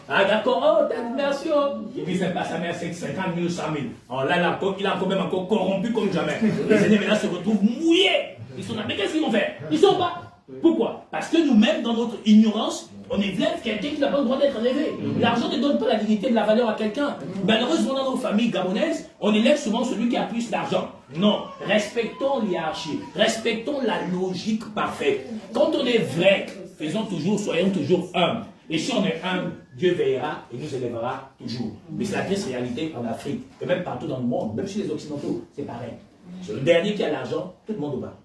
Ah, d'accord, oh, merci, oh. Il dit, c'est pas sa mère, c'est 50 000, 100 000. Alors là, il a quand même encore corrompu comme jamais. Les aînés, maintenant, se retrouvent mouillés. Ils sont là, mais qu'est-ce qu'ils vont faire? Ils sont pas. Pourquoi? Parce que nous-mêmes, dans notre ignorance, on élève quelqu'un qui n'a pas le droit d'être élevé. L'argent ne donne pas la dignité de la valeur à quelqu'un. Malheureusement, dans nos familles gabonaises, on élève souvent celui qui a plus d'argent. Non, respectons l'hiérarchie, respectons la logique parfaite. Quand on est vrai, soyons toujours humbles. Et si on est humble, Dieu veillera et nous élèvera toujours. Mais c'est la triste réalité en Afrique, et même partout dans le monde, même chez les Occidentaux, c'est pareil. C'est le dernier qui a l'argent, tout le monde au bas.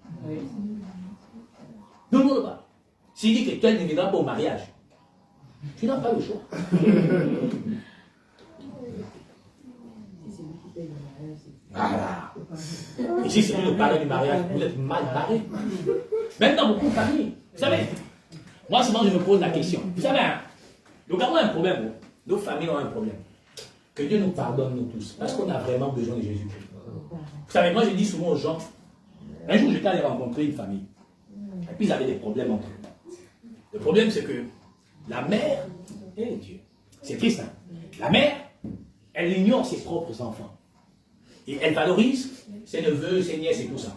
Tout le monde au bas. S'il dit que toi, ne viendras pas au mariage, tu n'as pas le choix. Voilà. Ici, c'est lui le parrain du mariage. Vous êtes mal barré. Même dans beaucoup de familles. Vous savez, moi, souvent, je me pose la question. Vous savez, hein, le Gabon a un problème. Nos familles ont un problème. Que Dieu nous pardonne, nous tous. Parce qu'on a vraiment besoin de Jésus-Christ. Vous savez, moi, je dis souvent aux gens, un jour, j'étais allé rencontrer une famille. Et puis, ils avaient des problèmes entre eux. Le problème, c'est que la mère, Dieu, c'est triste, hein? La mère, elle ignore ses propres enfants. Et elle valorise ses neveux, ses nièces et tout ça.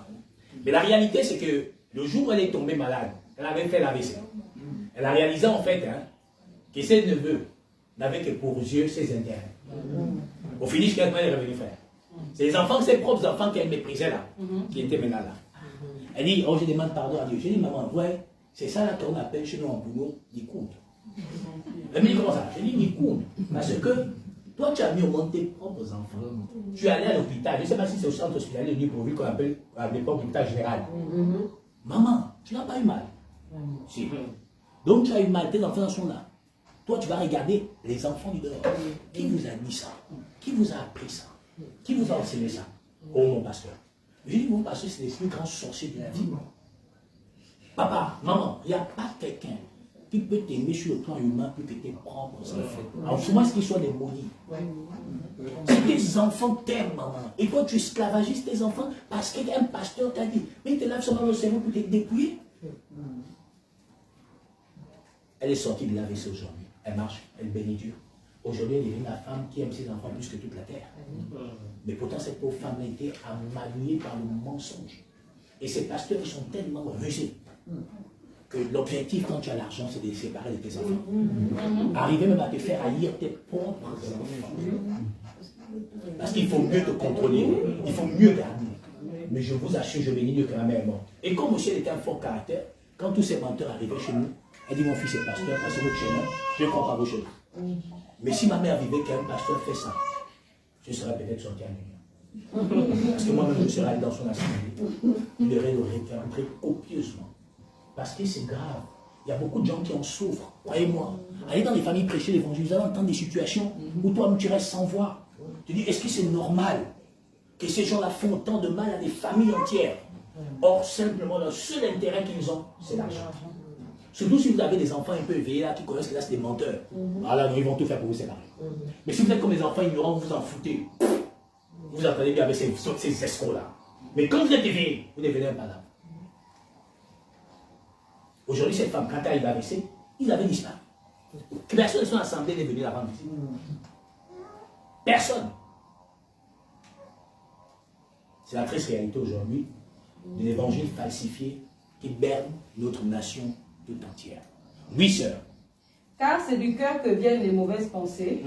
Mais la réalité, c'est que le jour où elle est tombée malade, elle avait fait l'AVC. Elle a réalisé en fait que ses neveux n'avaient que pour yeux ses intérêts. Au finish, qu'elle est revenue faire. C'est les enfants, ses propres enfants qu'elle méprisait là, qui étaient maintenant là. Elle dit, oh, je demande pardon à Dieu. J'ai dit, maman, ouais, c'est ça là qu'on appelle chez nous en boulot, Nikoun. Elle me dit, comment ça? J'ai dit, Nikoun. Parce que toi, tu as mis au monde tes propres enfants. Tu es allé à l'hôpital. Je ne sais pas si c'est au centre hospitalier de Nuit-Pourvu qu'on appelle à l'époque l'hôpital général. Maman, tu n'as pas eu mal. Si. Donc tu as eu mal, tes enfants sont là. Toi, tu vas regarder les enfants du dehors. Qui vous a dit ça? Qui vous a appris ça? Qui vous a enseigné ça? Oh, mon pasteur. J'ai dit, mon pasteur, c'est les plus grands sorciers de la vie. Papa, maman, il n'y a pas quelqu'un qui peut t'aimer sur le plan humain plus que tes propres enfants. Alors souvent, est-ce qu'ils soient des maudits? Si tes enfants t'aiment, maman, et toi tu esclavagises tes enfants parce qu'un pasteur t'a dit, mais il te lave seulement le cerveau pour te dépouiller. Elle est sortie de l'AVC aujourd'hui. Elle marche, elle bénit Dieu. Aujourd'hui, elle est devenue la femme qui aime ses enfants plus que toute la terre. Mais pourtant, cette pauvre femme a été amanouillée par le mensonge. Et ces pasteurs sont tellement rusés que l'objectif, quand tu as l'argent, c'est de les séparer de tes enfants. Arriver même à te faire haïr tes propres enfants. Parce qu'il faut mieux te contrôler, il faut mieux garder. Mais je vous assure, je bénis Dieu que ma mère est morte. Et comme aussi elle était un fort caractère, quand tous ces menteurs arrivaient chez nous, elle dit, mon fils est pasteur, passez votre chemin, je ne crois pas vos choses. Mais si ma mère vivait qu'un pasteur fait ça, je serais peut-être sorti à New York. Parce que moi-même, je serais allé dans son assemblée. Il aurait le récupéré copieusement. Parce que c'est grave. Il y a beaucoup de gens qui en souffrent. Croyez-moi. Allez dans les familles prêcher l'évangile, vous allez entendre des situations où toi-même tu restes sans voix. Tu dis, est-ce que c'est normal que ces gens-là font autant de mal à des familles entières? Or, simplement, le seul intérêt qu'ils ont, c'est l'argent. Surtout si vous avez des enfants un peu éveillés là, qui connaissent que là, c'est des menteurs. Alors, ils vont tout faire pour vous séparer. Mais si vous êtes comme les enfants ignorants, vous vous en foutez. Vous entendez bien avec ces escrocs-là. Mais quand vous êtes éveillés, vous devenez un malade. Aujourd'hui, cette femme, quand elle est AVC, ils avaient disparu. Personne de son assemblée n'est venu la rendre visite. Personne. C'est la triste réalité aujourd'hui de l'évangile falsifié qui berne notre nation tout entière. Oui, sœur. Car c'est du cœur que viennent les mauvaises pensées,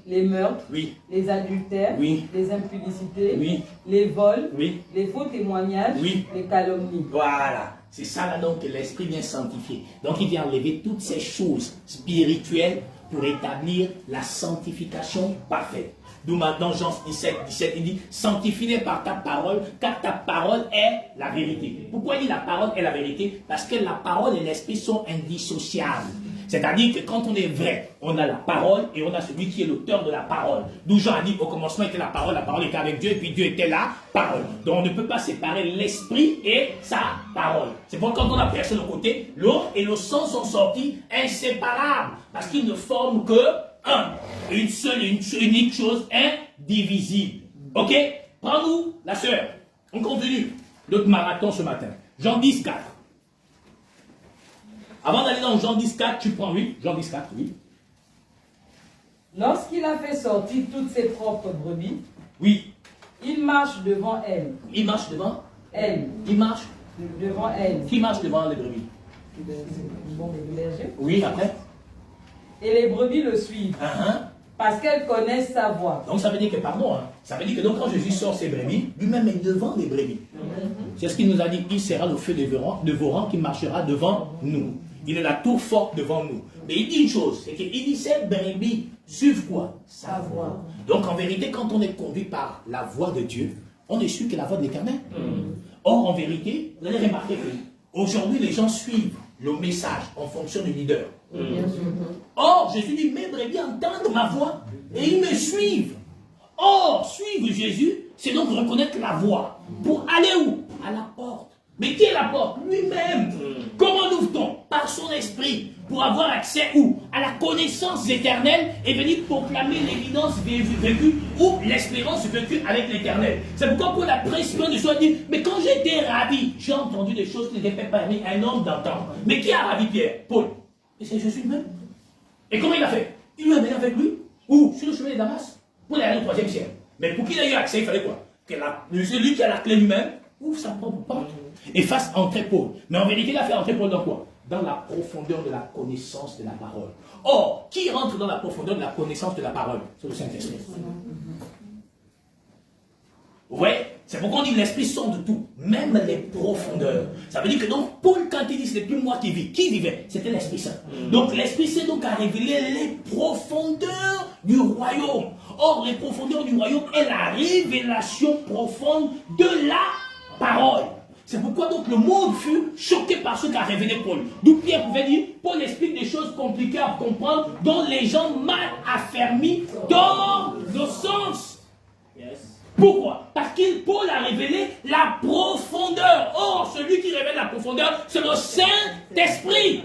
les meurtres, les adultères, les impudicités, les vols, les faux témoignages, les calomnies. Voilà. C'est ça là donc que l'Esprit vient sanctifier. Donc il vient enlever toutes ces choses spirituelles pour établir la sanctification parfaite. D'où maintenant Jean 17, il dit, sanctifie-les par ta parole, car ta parole est la vérité. Pourquoi il dit la parole est la vérité? Parce que la parole et l'esprit sont indissociables. C'est-à-dire que quand on est vrai, on a la parole et on a celui qui est l'auteur de la parole. D'où Jean a dit, au commencement était la parole était avec Dieu, et puis Dieu était la parole. Donc on ne peut pas séparer l'esprit et sa parole. C'est pourquoi quand on a placé le côté, l'eau et le sang sont sortis inséparables, parce qu'ils ne forment que une seule, une unique chose indivisible. Ok? Prends-nous, la sœur. On continue notre marathon ce matin. Jean 10, 4. Avant d'aller dans Jean 10, 4, tu prends, Jean 10, 4, Lorsqu'il a fait sortir toutes ses propres brebis, il marche devant elles. Il marche devant elles. Il marche devant elles. Qui marche devant les brebis? Les bergers. Oui, après? Et les brebis le suivent. Parce qu'elles connaissent sa voix. Donc ça veut dire que, pardon, ça veut dire que donc quand Jésus sort ses brebis, lui-même est devant les brebis. C'est ce qu'il nous a dit, il sera le feu de vos rangs qui marchera devant nous. Il est la tour forte devant nous. Mais il dit une chose, c'est qu'il dit ces brebis suivent quoi? Sa voix. Donc en vérité, quand on est conduit par la voix de Dieu, on est sûr que la voix de l'Éternel. Or en vérité, vous allez remarquer que aujourd'hui les gens suivent le message en fonction du leader. Or, Jésus dit, mes brebis entendent ma voix et ils me suivent. Or, suivre Jésus, c'est donc reconnaître la voix. Pour aller où? À la porte. Mais qui est la porte? Lui-même. Comment l'ouvre-t-on? Par son esprit. Pour avoir accès où? À la connaissance éternelle et venir proclamer l'évidence vécue ou l'espérance vécue avec l'éternel. C'est pourquoi Paul a principalement de soi dit, mais quand j'étais ravi, j'ai entendu des choses qui n'étaient pas permis à un homme d'entendre. Mais qui a ravi Pierre? Paul. Et c'est Jésus lui-même. Et comment il a fait? Il lui a mené avec lui. Où? Sur le chemin de Damas. Pour aller au 3e ciel. Mais pour qu'il ait eu accès, il fallait quoi? Que celui qui a la clé lui-même ouvre sa propre porte et fasse entrer Paul. Mais en vérité, il a fait entrer Paul dans quoi? Dans la profondeur de la connaissance de la parole. Or, qui rentre dans la profondeur de la connaissance de la parole? C'est le Saint-Esprit. Oui, c'est pourquoi on dit que l'Esprit sonde tout, même les profondeurs. Ça veut dire que donc, Paul, quand il dit ce n'est plus moi qui vis, qui vivait? C'était l'Esprit Saint. Donc l'Esprit Saint donc a révélé les profondeurs du royaume. Or, les profondeurs du royaume est la révélation profonde de la parole. C'est pourquoi donc le monde fut choqué par ce qu'a révélé Paul. D'où Pierre pouvait dire, Paul explique des choses compliquées à comprendre, dont les gens mal affermis dans le sens. Yes. Pourquoi? Parce que Paul a révélé la profondeur. Or, celui qui révèle la profondeur, c'est le Saint-Esprit.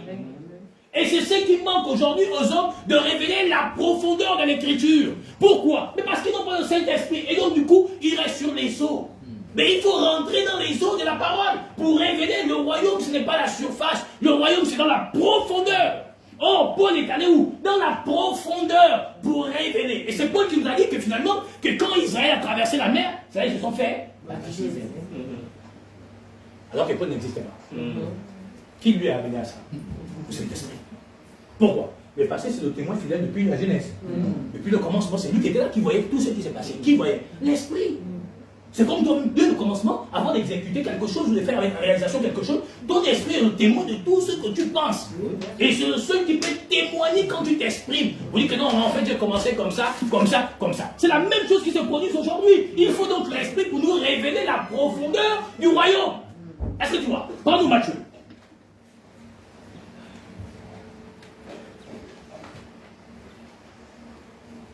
Et c'est ce qui manque aujourd'hui aux hommes, de révéler la profondeur de l'écriture. Pourquoi? Mais parce qu'ils n'ont pas le Saint-Esprit. Et donc, du coup, ils restent sur les eaux. Mais il faut rentrer dans les eaux de la parole pour révéler le royaume. Ce n'est pas la surface. Le royaume, c'est dans la profondeur. Oh, Paul est allé où? Dans la profondeur pour révéler. Et c'est Paul qui nous a dit que finalement, que quand Israël a traversé la mer, ils se sont fait baptiser. Alors que Paul n'existait pas. Qui lui a amené à ça? Le Saint-Esprit. Pourquoi? Mais parce que c'est le témoin fidèle depuis la Genèse. Depuis le commencement, c'est lui qui était là, qui voyait tout ce qui s'est passé. Qui voyait? L'Esprit. C'est comme toi, dès le commencement, avant d'exécuter quelque chose ou de faire avec la réalisation quelque chose, ton esprit est le témoin de tout ce que tu penses. Et c'est le seul qui peut témoigner quand tu t'exprimes. Vous dites que non, en fait, j'ai commencé comme ça, comme ça, comme ça. C'est la même chose qui se produit aujourd'hui. Il faut donc l'esprit pour nous révéler la profondeur du royaume. Est-ce que tu vois? Prends-nous Matthieu.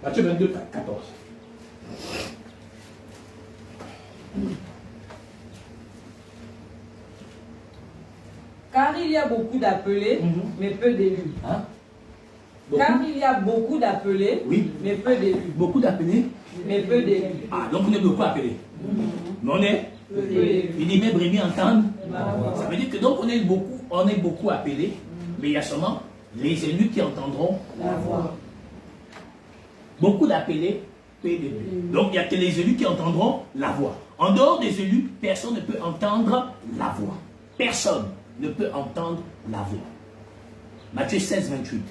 Matthieu 22, 14. Car il y a beaucoup d'appelés, mais peu d'élus. Hein? Car il y a beaucoup d'appelés, oui, mais peu d'élus. Beaucoup d'appelés, mais peu d'élus. Ah, donc on est beaucoup appelés. Mais on est peu d'élus. Il dit mes brebis entendent. Ça veut dire que donc on est beaucoup appelés, mais il y a seulement les élus qui entendront la voix. Beaucoup d'appelés, peu d'élus. Donc il n'y a que les élus qui entendront la voix. En dehors des élus, personne ne peut entendre la voix. Personne ne peut entendre la voix. Matthieu 16, 28.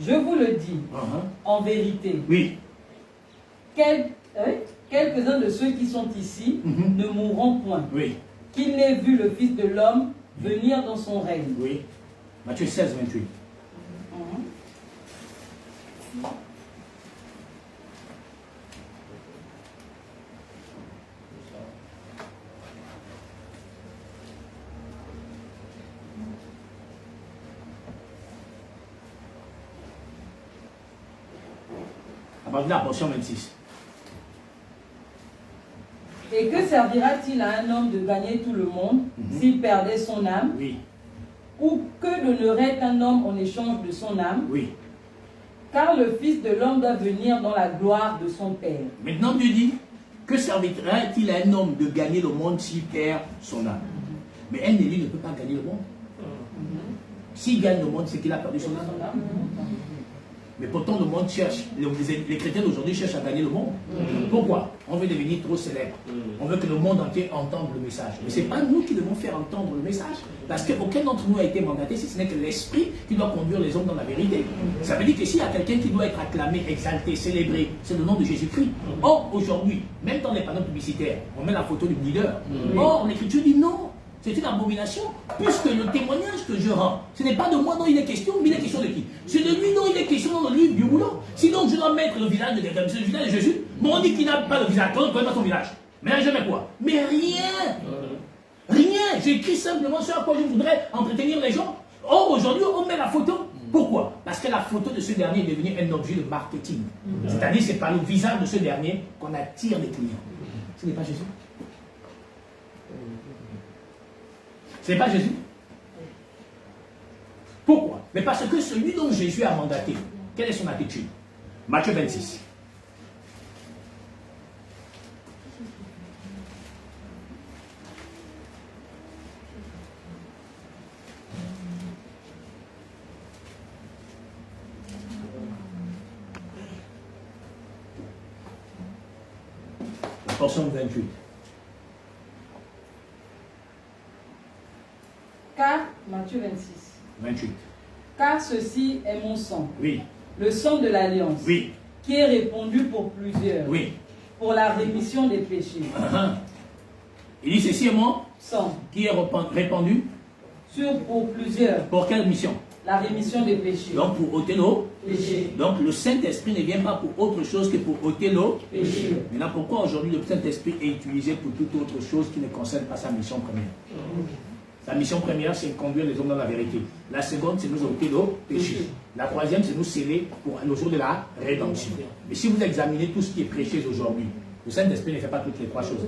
Je vous le dis, en vérité, oui. Quelques-uns de ceux qui sont ici ne mourront point. Oui. Qu'ils n'aient vu le Fils de l'homme venir dans son règne. Oui. Matthieu 16, 28. À partir de la portion 26. Et que servira-t-il à un homme de gagner tout le monde s'il perdait son âme? Oui. Ou que donnerait un homme en échange de son âme? Oui. Car le Fils de l'homme doit venir dans la gloire de son Père. Maintenant Dieu dit, que servira-t-il à un homme de gagner le monde s'il perd son âme? Mais un élu ne peut pas gagner le monde. S'il gagne le monde, c'est qu'il a perdu son âme. Mais pourtant, le monde cherche, les chrétiens d'aujourd'hui cherchent à gagner le monde. Pourquoi? On veut devenir trop célèbre. On veut que le monde entier entende le message. Mais ce n'est pas nous qui devons faire entendre le message. Parce qu'aucun d'entre nous a été mandaté, si ce n'est que l'Esprit qui doit conduire les hommes dans la vérité. Ça veut dire que s'il y a quelqu'un qui doit être acclamé, exalté, célébré, c'est le nom de Jésus-Christ. Or, aujourd'hui, même dans les panneaux publicitaires, on met la photo du leader. Or, l'Écriture dit non. C'est une abomination, puisque le témoignage que je rends, ce n'est pas de moi dont il est question, mais il est question de qui? C'est de lui dont il est question dans le livre du boulot. Sinon, je dois mettre le visage de quelqu'un, c'est le visage de Jésus. Bon, on dit qu'il n'a pas de visage, on ne connaît pas son visage. Mais je mets quoi? Mais rien. Rien. J'écris simplement ce à quoi je voudrais entretenir les gens. Or, aujourd'hui, on met la photo. Pourquoi? Parce que la photo de ce dernier est devenue un objet de marketing. C'est-à-dire, c'est par le visage de ce dernier qu'on attire les clients. Ce n'est pas Jésus. Ce n'est pas Jésus. Pourquoi? Mais parce que celui dont Jésus a mandaté, quelle est son attitude? Matthieu 26. La portion 28. Car, Matthieu 26. 28. Car ceci est mon sang. Oui. Le sang de l'alliance. Oui. Qui est répandu pour plusieurs. Oui. Pour la rémission des péchés. Il dit ceci est mon sang. Qui est répandu pour plusieurs. Pour quelle mission? La rémission des péchés. Donc pour ôter le péché. Donc le Saint-Esprit ne vient pas pour autre chose que pour ôter le péché. Maintenant pourquoi aujourd'hui le Saint-Esprit est utilisé pour toute autre chose qui ne concerne pas sa mission première? La mission première, c'est conduire les hommes dans la vérité. La seconde, c'est nous ôter nos péchés. La troisième, c'est nous sceller pour le jour de la rédemption. Mais si vous examinez tout ce qui est prêché aujourd'hui, le Saint-Esprit ne fait pas toutes les trois choses.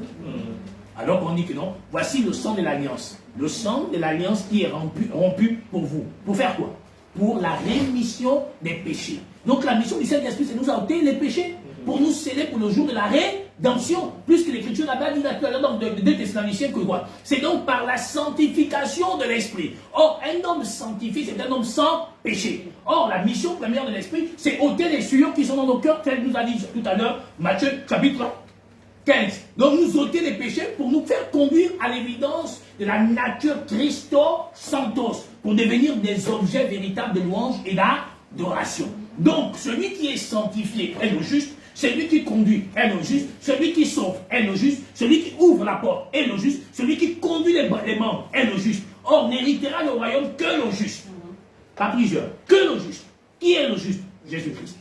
Alors on dit que non, voici le sang de l'alliance. Le sang de l'alliance qui est rompu pour vous. Pour faire quoi? Pour la rémission des péchés. Donc la mission du Saint-Esprit, c'est nous ôter les péchés pour nous sceller pour le jour de la rédemption. Puisque l'Écriture là-bas dit dans 2 Thessaloniciens que quoi? C'est donc par la sanctification de l'Esprit. Or, un homme sanctifié, c'est un homme sans péché. Or, la mission première de l'Esprit, c'est ôter les souillures qui sont dans nos cœurs, tel nous a dit tout à l'heure Matthieu chapitre 15. Donc nous ôter les péchés pour nous faire conduire à l'évidence de la nature Christo Santos, pour devenir des objets véritables de louange et d'adoration. Donc celui qui est sanctifié est le juste, celui qui conduit est le juste, celui qui sauve est le juste, celui qui ouvre la porte est le juste, celui qui conduit les membres est le juste. Or n'héritera le royaume que le juste. Pas plusieurs, que le juste. Qui est le juste? Jésus-Christ.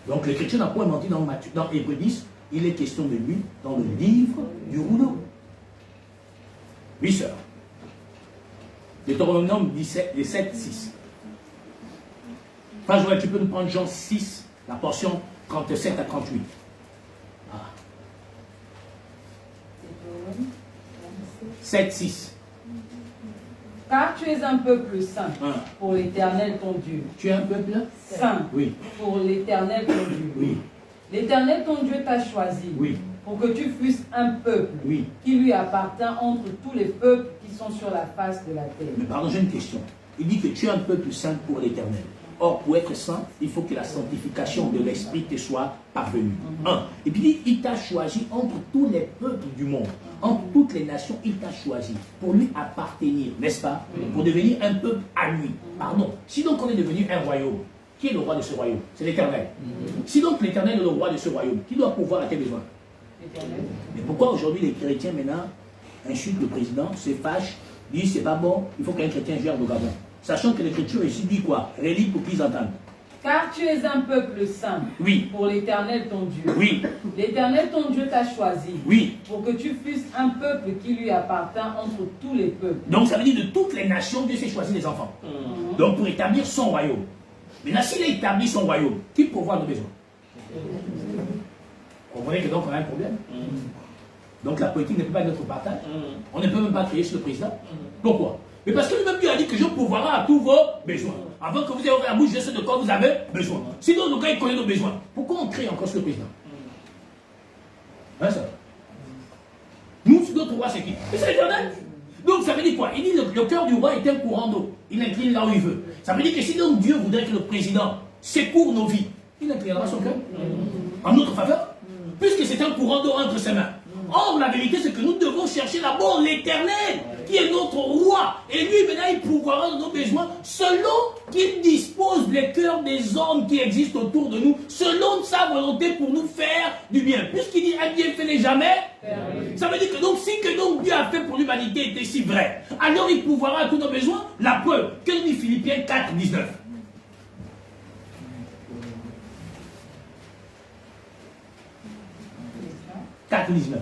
Donc l'Écriture n'a pas menti dans Hébreux 10, il est question de lui dans le livre du rouleau. Oui, sœur. Deutéronome 17, 6. Enfin, Joël, tu peux nous prendre Jean 6, la portion 37 à 38. Ah. 7, 6. Car tu es un peuple saint pour l'Éternel ton Dieu. Tu es un peuple saint pour l'Éternel ton Dieu. Oui. L'Éternel ton Dieu t'a choisi pour que tu fusses un peuple qui lui appartient entre tous les peuples qui sont sur la face de la terre. Mais pardon, j'ai une question. Il dit que tu es un peuple saint pour l'Éternel. Or, pour être saint, il faut que la sanctification de l'Esprit te soit parvenue. Et puis il t'a choisi entre tous les peuples du monde, entre toutes les nations, il t'a choisi pour lui appartenir, n'est-ce pas? Pour devenir un peuple à lui. Pardon. Si donc on est devenu un royaume, qui est le roi de ce royaume? C'est l'Éternel. Si donc l'Éternel est le roi de ce royaume, qui doit pouvoir à tes besoins? Mais pourquoi aujourd'hui les chrétiens maintenant insultent le président, se fâchent, disent c'est pas bon, il faut qu'un chrétien gère le Gabon? Sachant que l'Écriture ici dit quoi? Relis pour qu'ils entendent. Car tu es un peuple saint pour l'Éternel ton Dieu. Oui. L'Éternel ton Dieu t'a choisi pour que tu fusses un peuple qui lui appartient entre tous les peuples. Donc ça veut dire de toutes les nations, Dieu s'est choisi les enfants. Donc pour établir son royaume. Maintenant s'il a établi son royaume, qui pourvoit nos besoins? Vous comprenez que donc on a un problème. Donc la politique ne peut pas être notre partage. On ne peut même pas créer sur le président. Pourquoi? Mais parce que lui-même Dieu a dit que je pourvoirai à tous vos besoins. Avant que vous ayez ouvert la bouche, je sais de quoi vous avez besoin. Sinon, le gars, il connaît nos besoins. Pourquoi on crée encore sur le président? Hein, ça? Nous, sur notre roi, c'est qui? C'est l'Éternel. Donc, ça veut dire quoi? Il dit que le cœur du roi est un courant d'eau. Il incline là où il veut. Ça veut dire que si donc Dieu voudrait que le président secoue nos vies, il inclinera son cœur en notre faveur, puisque c'est un courant d'eau entre ses mains. Or, la vérité, c'est que nous devons chercher d'abord l'Éternel, qui est notre roi. Et lui, maintenant, il pourvoira de nos besoins selon qu'il dispose les cœurs des hommes qui existent autour de nous, selon sa volonté pour nous faire du bien. Puisqu'il dit un bien fait n'est jamais, ça veut dire que donc, si que donc Dieu a fait pour l'humanité était si vrai, alors il pourvoira à tous nos besoins. La preuve, que dit Philippiens 4, 19. « 4,19.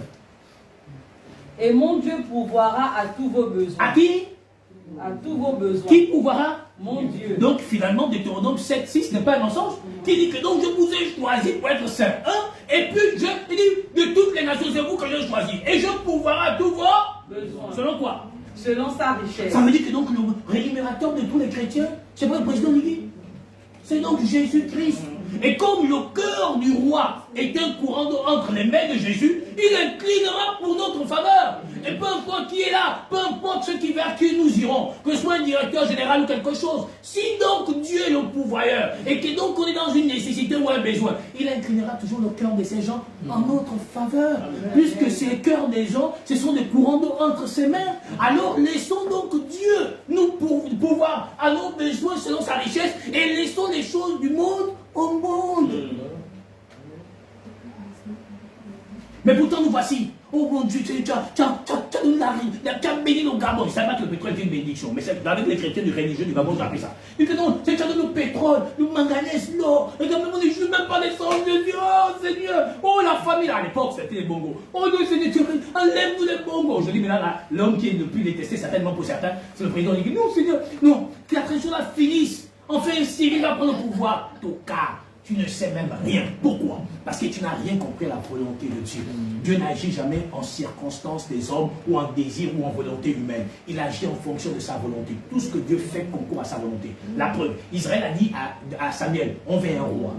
Et mon Dieu pourvoira à tous vos besoins. À qui? À tous vos besoins. Qui pourvoira? Mon Dieu. Donc finalement, Deutéronome 7, 6 n'est pas un mensonge. Qui dit que donc je vous ai choisi pour être saint. Et puis il dit de toutes les nations, c'est vous que j'ai choisi. Et je pourvoirai à tous vos besoins. Selon quoi? Selon sa richesse. Ça veut dire que donc le rémunérateur de tous les chrétiens, c'est pas le président lui dit. C'est donc Jésus-Christ. Et comme le cœur du roi est un courant d'eau entre les mains de Jésus, il inclinera pour notre faveur. Et peu importe qui est là, peu importe ce qui vers qui nous irons, que ce soit un directeur général ou quelque chose, si donc Dieu est le pourvoyeur et que donc on est dans une nécessité ou un besoin, il inclinera toujours le cœur de ces gens en notre faveur. Puisque ces cœurs des gens, ce sont des courants d'eau entre ses mains. Alors laissons donc Dieu nous pourvoir à nos besoins selon sa richesse et laissons les choses du monde au monde. Mais pourtant nous voici, Oh mon Dieu, tu as béni nos Gabon. Je ne savais pas que le pétrole était une bénédiction, mais c'est avec les chrétiens du religieux du Gabon, j'ai appris ça. Ils disent que non, tu as donné le pétrole, le manganèse, l'or. Et quand même, on ne joue même pas les sangs de Dieu. Oh Seigneur, oh la famille, à l'époque, c'était les bongos. Oh Dieu Seigneur, enlève-nous les bongos. Je dis, mais là, l'homme qui est le plus détesté, certainement pour certains, c'est le président. Il dit, non Seigneur, non, que la tradition-là finisse. Enfin, Cyril va prendre le pouvoir. Tocard. Tu ne sais même rien. Pourquoi? Parce que tu n'as rien compris à la volonté de Dieu. Dieu n'agit jamais en circonstances des hommes ou en désir ou en volonté humaine. Il agit en fonction de sa volonté. Tout ce que Dieu fait concourt à sa volonté. La preuve, Israël a dit à Samuel, on veut un roi.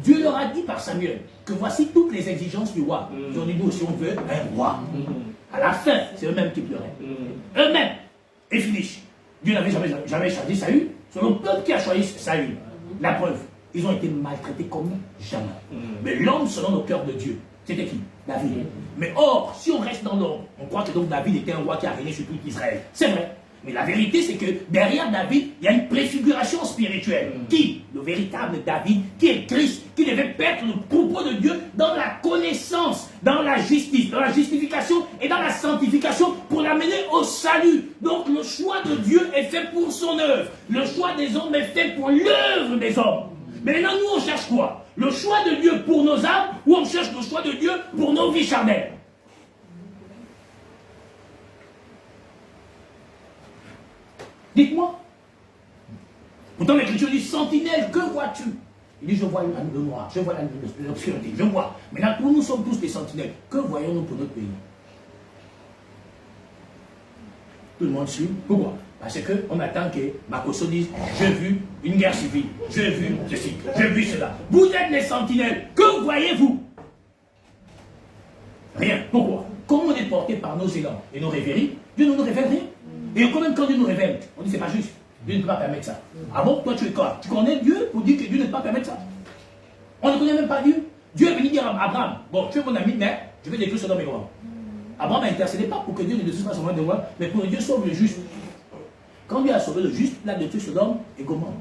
Dieu leur a dit par Samuel que voici toutes les exigences du roi. Ils ont dit, nous aussi on veut un roi. À la fin, c'est eux-mêmes qui pleuraient. Eux-mêmes. Et finish. Dieu n'avait jamais choisi Saül. C'est le peuple qui a choisi Saül. La preuve. Ils ont été maltraités comme jamais. Mais l'homme selon le cœur de Dieu, c'était qui? David. Mais or, si on reste dans l'ordre, on croit que donc David était un roi qui a régné sur tout Israël. C'est vrai. Mais la vérité, c'est que derrière David, il y a une préfiguration spirituelle. Qui? Le véritable David, qui est Christ, qui devait perdre le propos de Dieu dans la connaissance, dans la justice, dans la justification et dans la sanctification pour l'amener au salut. Donc le choix de Dieu est fait pour son œuvre. Le choix des hommes est fait pour l'œuvre des hommes. Mais maintenant, nous, on cherche quoi? Le choix de Dieu pour nos âmes ou on cherche le choix de Dieu pour nos vies charnelles? Dites-moi. Pourtant, l'Écriture dit, sentinelle, que vois-tu? Il dit, je vois le noir, je vois l'obscurité, je vois. Maintenant, nous sommes tous des sentinelles. Que voyons-nous pour notre pays? Tout le monde suit. Pourquoi? Parce qu'on attend que Makosso dise, j'ai vu une guerre civile, j'ai vu ceci, j'ai vu cela. Vous êtes les sentinelles, que voyez-vous? Rien. Pourquoi? Comme on est porté par nos élans et nos rêveries, Dieu ne nous révèle rien. Et quand même quand Dieu nous révèle, on dit c'est pas juste, Dieu ne peut pas permettre ça. Ah bon, toi tu es quoi? Tu connais Dieu pour dire que Dieu ne peut pas permettre ça? On ne connaît même pas Dieu. Dieu est venu dire à Abraham, bon, tu es mon ami, mais je vais détruire Sodome et Gomorrhe. Abraham n'a intercédé pas pour que Dieu ne détruise pas son de moi, mais pour que Dieu sauve le juste. Quand Dieu a sauvé le juste, il a détruit Sodome et Gomorrhe.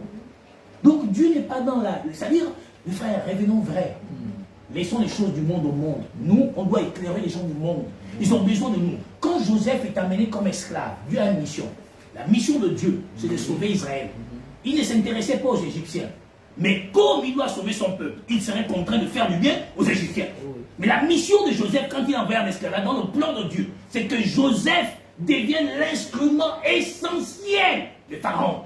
Donc Dieu n'est pas dans la... C'est-à-dire, les frères, revenons vrai. Laissons les choses du monde au monde. Nous, on doit éclairer les gens du monde. Ils ont besoin de nous. Quand Joseph est amené comme esclave, Dieu a une mission. La mission de Dieu, c'est de sauver Israël. Il ne s'intéressait pas aux Égyptiens. Mais comme il doit sauver son peuple, il serait contraint de faire du bien aux Égyptiens. Mais la mission de Joseph, quand il envoie un esclave, dans le plan de Dieu, c'est que Joseph devienne l'instrument essentiel de Pharaon.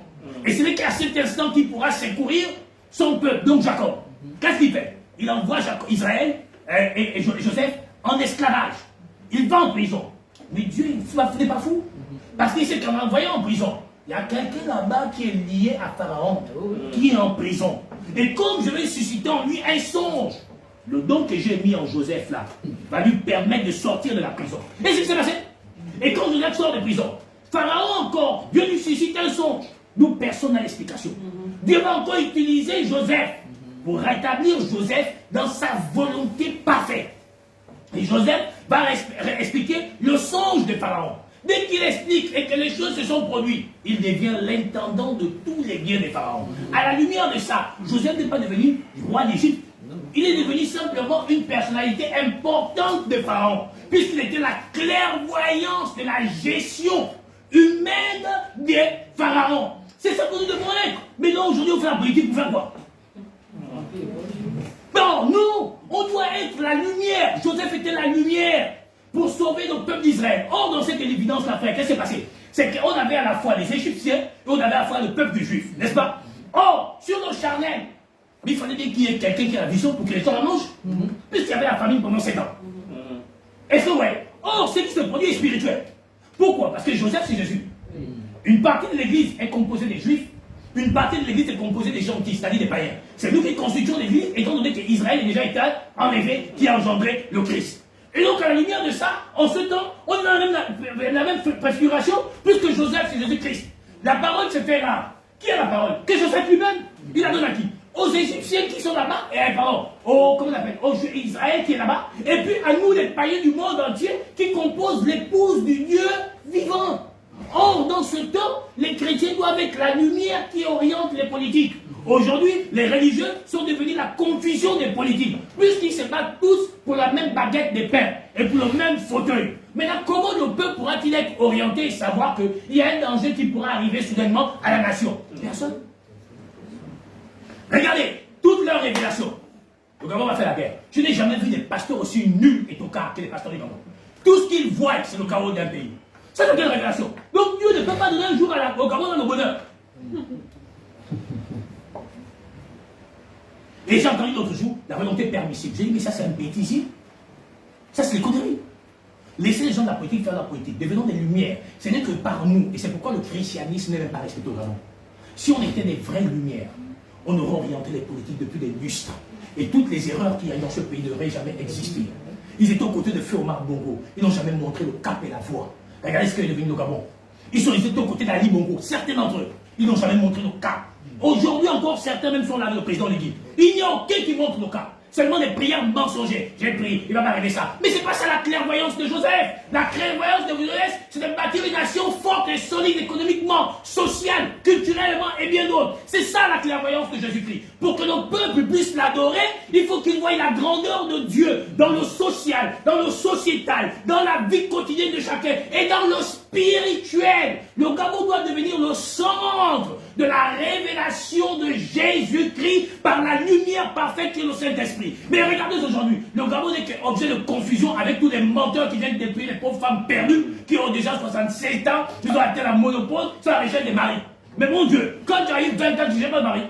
Et ce n'est qu'à cet instant qu'il pourra secourir son peuple, donc Jacob. Qu'est-ce qu'il fait? Il envoie Israël et Joseph en esclavage. Il va en prison. Mais Dieu n'est pas fou. Parce qu'il sait qu'en l'envoyant en prison, il y a quelqu'un là-bas qui est lié à Pharaon, qui est en prison. Et comme je vais susciter en lui un songe, le don que j'ai mis en Joseph là, va lui permettre de sortir de la prison. Et c'est ce qui s'est passé. Et quand Joseph sort de prison, Pharaon encore, Dieu lui suscite un songe. Nous, personne n'a l'explication. Dieu va encore utiliser Joseph pour rétablir Joseph dans sa volonté parfaite. Et Joseph va expliquer le songe de Pharaon. Dès qu'il explique et que les choses se sont produites, il devient l'intendant de tous les biens de Pharaon. À la lumière de ça, Joseph n'est pas devenu roi d'Égypte. Il est devenu simplement une personnalité importante de Pharaon, puisqu'il était la clairvoyance de la gestion humaine des pharaons. C'est ça que nous devons être. Mais non, aujourd'hui, on fait la politique pour faire quoi? Non, nous, on doit être la lumière. Joseph était la lumière pour sauver le peuple d'Israël. Or, dans cette évidence-là, frère, qu'est-ce qui s'est passé? C'est qu'on avait à la fois les Égyptiens et on avait à la fois le peuple juif, n'est-ce pas? Or, sur nos charnels, il fallait bien qu'il y ait quelqu'un qui ait la vision pour que les gens la mangent. Puisqu'il y avait la famine pendant 7 ans. Est-ce que ouais? Or, ce qui se produit est spirituel. Pourquoi? Parce que Joseph, c'est Jésus. Une partie de l'église est composée des juifs, une partie de l'église est composée des gentils, c'est-à-dire des païens. C'est nous qui constituons l'église, étant donné qu'Israël est déjà été enlevé, qui a engendré le Christ. Et donc, à la lumière de ça, en ce temps, on a la même préfiguration, puisque Joseph, c'est Jésus-Christ. La parole se fait rare. Qui a la parole? Que Joseph lui-même, il la donne à qui? Aux Égyptiens qui sont là-bas, et à Pharaon. Comment on appelle? Aux Israël qui est là-bas, et puis à nous, les païens du monde entier, qui composent l'épouse du Dieu vivant. Or, dans ce temps, les chrétiens doivent être la lumière qui oriente les politiques. Aujourd'hui, les religieux sont devenus la confusion des politiques, puisqu'ils se battent tous pour la même baguette de pain et pour le même fauteuil. Maintenant, comment le peuple pourra-t-il être orienté et savoir qu'il y a un danger qui pourra arriver soudainement à la nation? Personne. Regardez, toutes leurs révélations. Le Gabon va faire la guerre. Je n'ai jamais vu des pasteurs aussi nuls et tocards que les pasteurs du Gabon. Tout ce qu'ils voient, c'est le chaos d'un pays. Ça, c'est quelle révélation? Donc Dieu ne peut pas donner un jour au Gabon dans le bonheur. Et j'ai entendu l'autre jour la volonté permissive. J'ai dit, mais ça, c'est un bêtisier. Ça, c'est les conneries. Laissez les gens de la politique faire la politique. Devenons des lumières. Ce n'est que par nous. Et c'est pourquoi le christianisme n'est même pas respecté au Gabon. Si on était des vraies lumières, on aurait orienté les politiques depuis des lustres. Et toutes les erreurs qu'il y a dans ce pays ne devraient jamais exister. Ils étaient aux côtés de Feu Omar Bongo. Ils n'ont jamais montré le cap et la voie. Regardez ce qu'il est devenu au Gabon. Ils étaient aux côtés d'Ali Bongo. Certains d'entre eux, ils n'ont jamais montré le cap. Aujourd'hui encore, certains même sont là avec le président Legui. Il n'y a aucun qui montre le cap. Seulement des prières mensongères. J'ai prié, il va m'arriver ça. Mais c'est pas ça la clairvoyance de Joseph. La clairvoyance de Joseph, c'est de bâtir une nation forte et solide économiquement, sociale, culturellement et bien d'autres. C'est ça la clairvoyance de Jésus-Christ. Pour que nos peuples puissent l'adorer, il faut qu'ils voient la grandeur de Dieu dans le social, dans le sociétal, dans la vie quotidienne de chacun et dans le spirituel. Le Gabon doit devenir le centre de la révélation de Jésus-Christ par la lumière parfaite qui est le Saint-Esprit. Mais regardez aujourd'hui, le Gabon est objet de confusion avec tous les menteurs qui viennent depuis les pauvres femmes perdues qui ont déjà 67 ans, qui ont atteint la monopole sur la richesse des maris. Mais mon Dieu, quand tu as eu 20 ans, tu n'as pas de mari.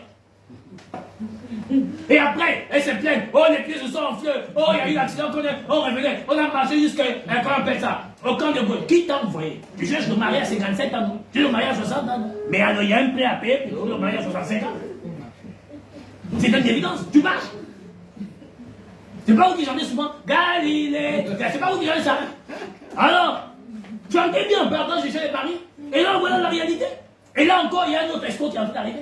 Et après, elle se plaignent. Oh, les pieds se sont enflés. Oh, il y a eu l'accident. On revenait. On a marché jusqu'à. Comment on appelle ça? Au camp de Gaulle. Qui t'a envoyé? Tu cherches le mariage à 57 ans. Tu le mariage à 60 ans. Mais alors, il y a un prix à payer pour le mariage à 65 ans. C'est une évidence. Tu marches. C'est pas où qui j'en ai souvent. Galilée. C'est pas où qui j'en ai ça. Alors, tu entends bien. Pardon, j'ai cherché les paris. Et là, voilà la réalité. Et là encore, il y a un autre escroc qui est en train d'arriver.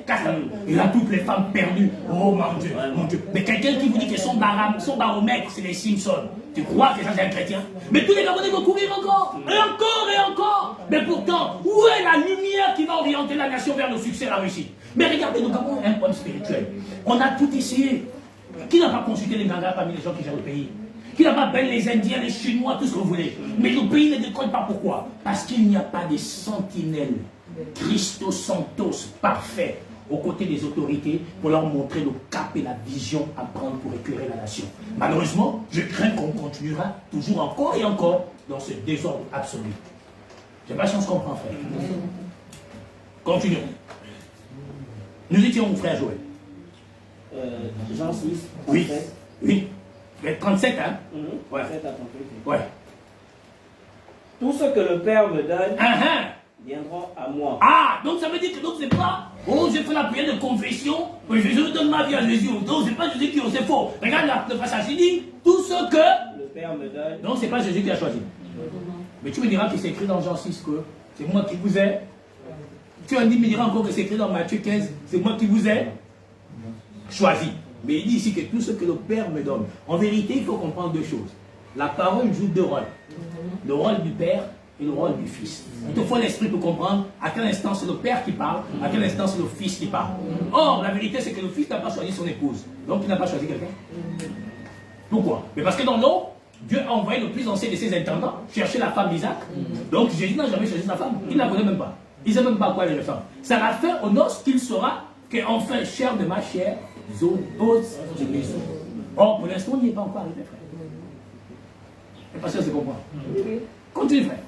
Et là, toutes les femmes perdues. Oh mon Dieu, mon Dieu. Mais quelqu'un qui vous dit que son baromètre, c'est les Simpsons. Tu crois que ça, c'est un chrétien? Mais tous les Gabonais vont courir encore. Et encore et encore. Mais pourtant, où est la lumière qui va orienter la nation vers le succès et la réussite? Mais regardez, nous avons un point spirituel. On a tout essayé. Qui n'a pas consulté les gangas parmi les gens qui gèrent le pays? Qui n'a pas belle les Indiens, les Chinois, tout ce que vous voulez? Mais le pays ne décolle pas. Pourquoi? Parce qu'il n'y a pas de sentinelles. Christos Santos parfait aux côtés des autorités pour leur montrer le cap et la vision à prendre pour éclairer la nation. Malheureusement, je crains qu'on continuera toujours encore et encore dans ce désordre absolu. J'ai pas chance qu'on comprend, frère. Continuons. Nous étions mon frère Joël. Jean 6. 37. Oui. Oui. 37, hein? Ouais. Ouais. Tout ce que le Père me donne viendront à moi. Ah, donc ça veut dire que donc c'est pas, oh, j'ai fait la prière de confession, mais Jésus donne ma vie à Jésus. Donc c'est pas Jésus qui c'est faux. Regarde le passage, il dit tout ce que le Père me donne. Non, c'est pas Jésus qui a choisi. Mais tu me diras que c'est écrit dans Jean 6 que c'est moi qui vous ai. Tu me diras encore que c'est écrit dans Matthieu 15, c'est moi qui vous ai choisi. Mais il dit ici que tout ce que le Père me donne. En vérité, il faut comprendre deux choses. La parole joue deux rôles. Le rôle du Père et le rôle du Fils. Il te faut l'esprit pour comprendre à quel instant c'est le Père qui parle, à quel instant c'est le Fils qui parle. Or, la vérité, c'est que le Fils n'a pas choisi son épouse. Donc, il n'a pas choisi quelqu'un. Pourquoi? Mais parce que dans l'eau, Dieu a envoyé le plus ancien de ses intendants chercher la femme d'Isaac. Donc, Jésus n'a jamais choisi sa femme. Il ne la connaît même pas. Il ne sait même pas quoi elle est femme. C'est à la fin aux noces qu'il saura qu'enfin, chair de ma chair, os de mes os. Or, pour l'instant, on n'y est pas encore arrivé, frère. C'est pas sûr, c'est comprendre. Continue, frère.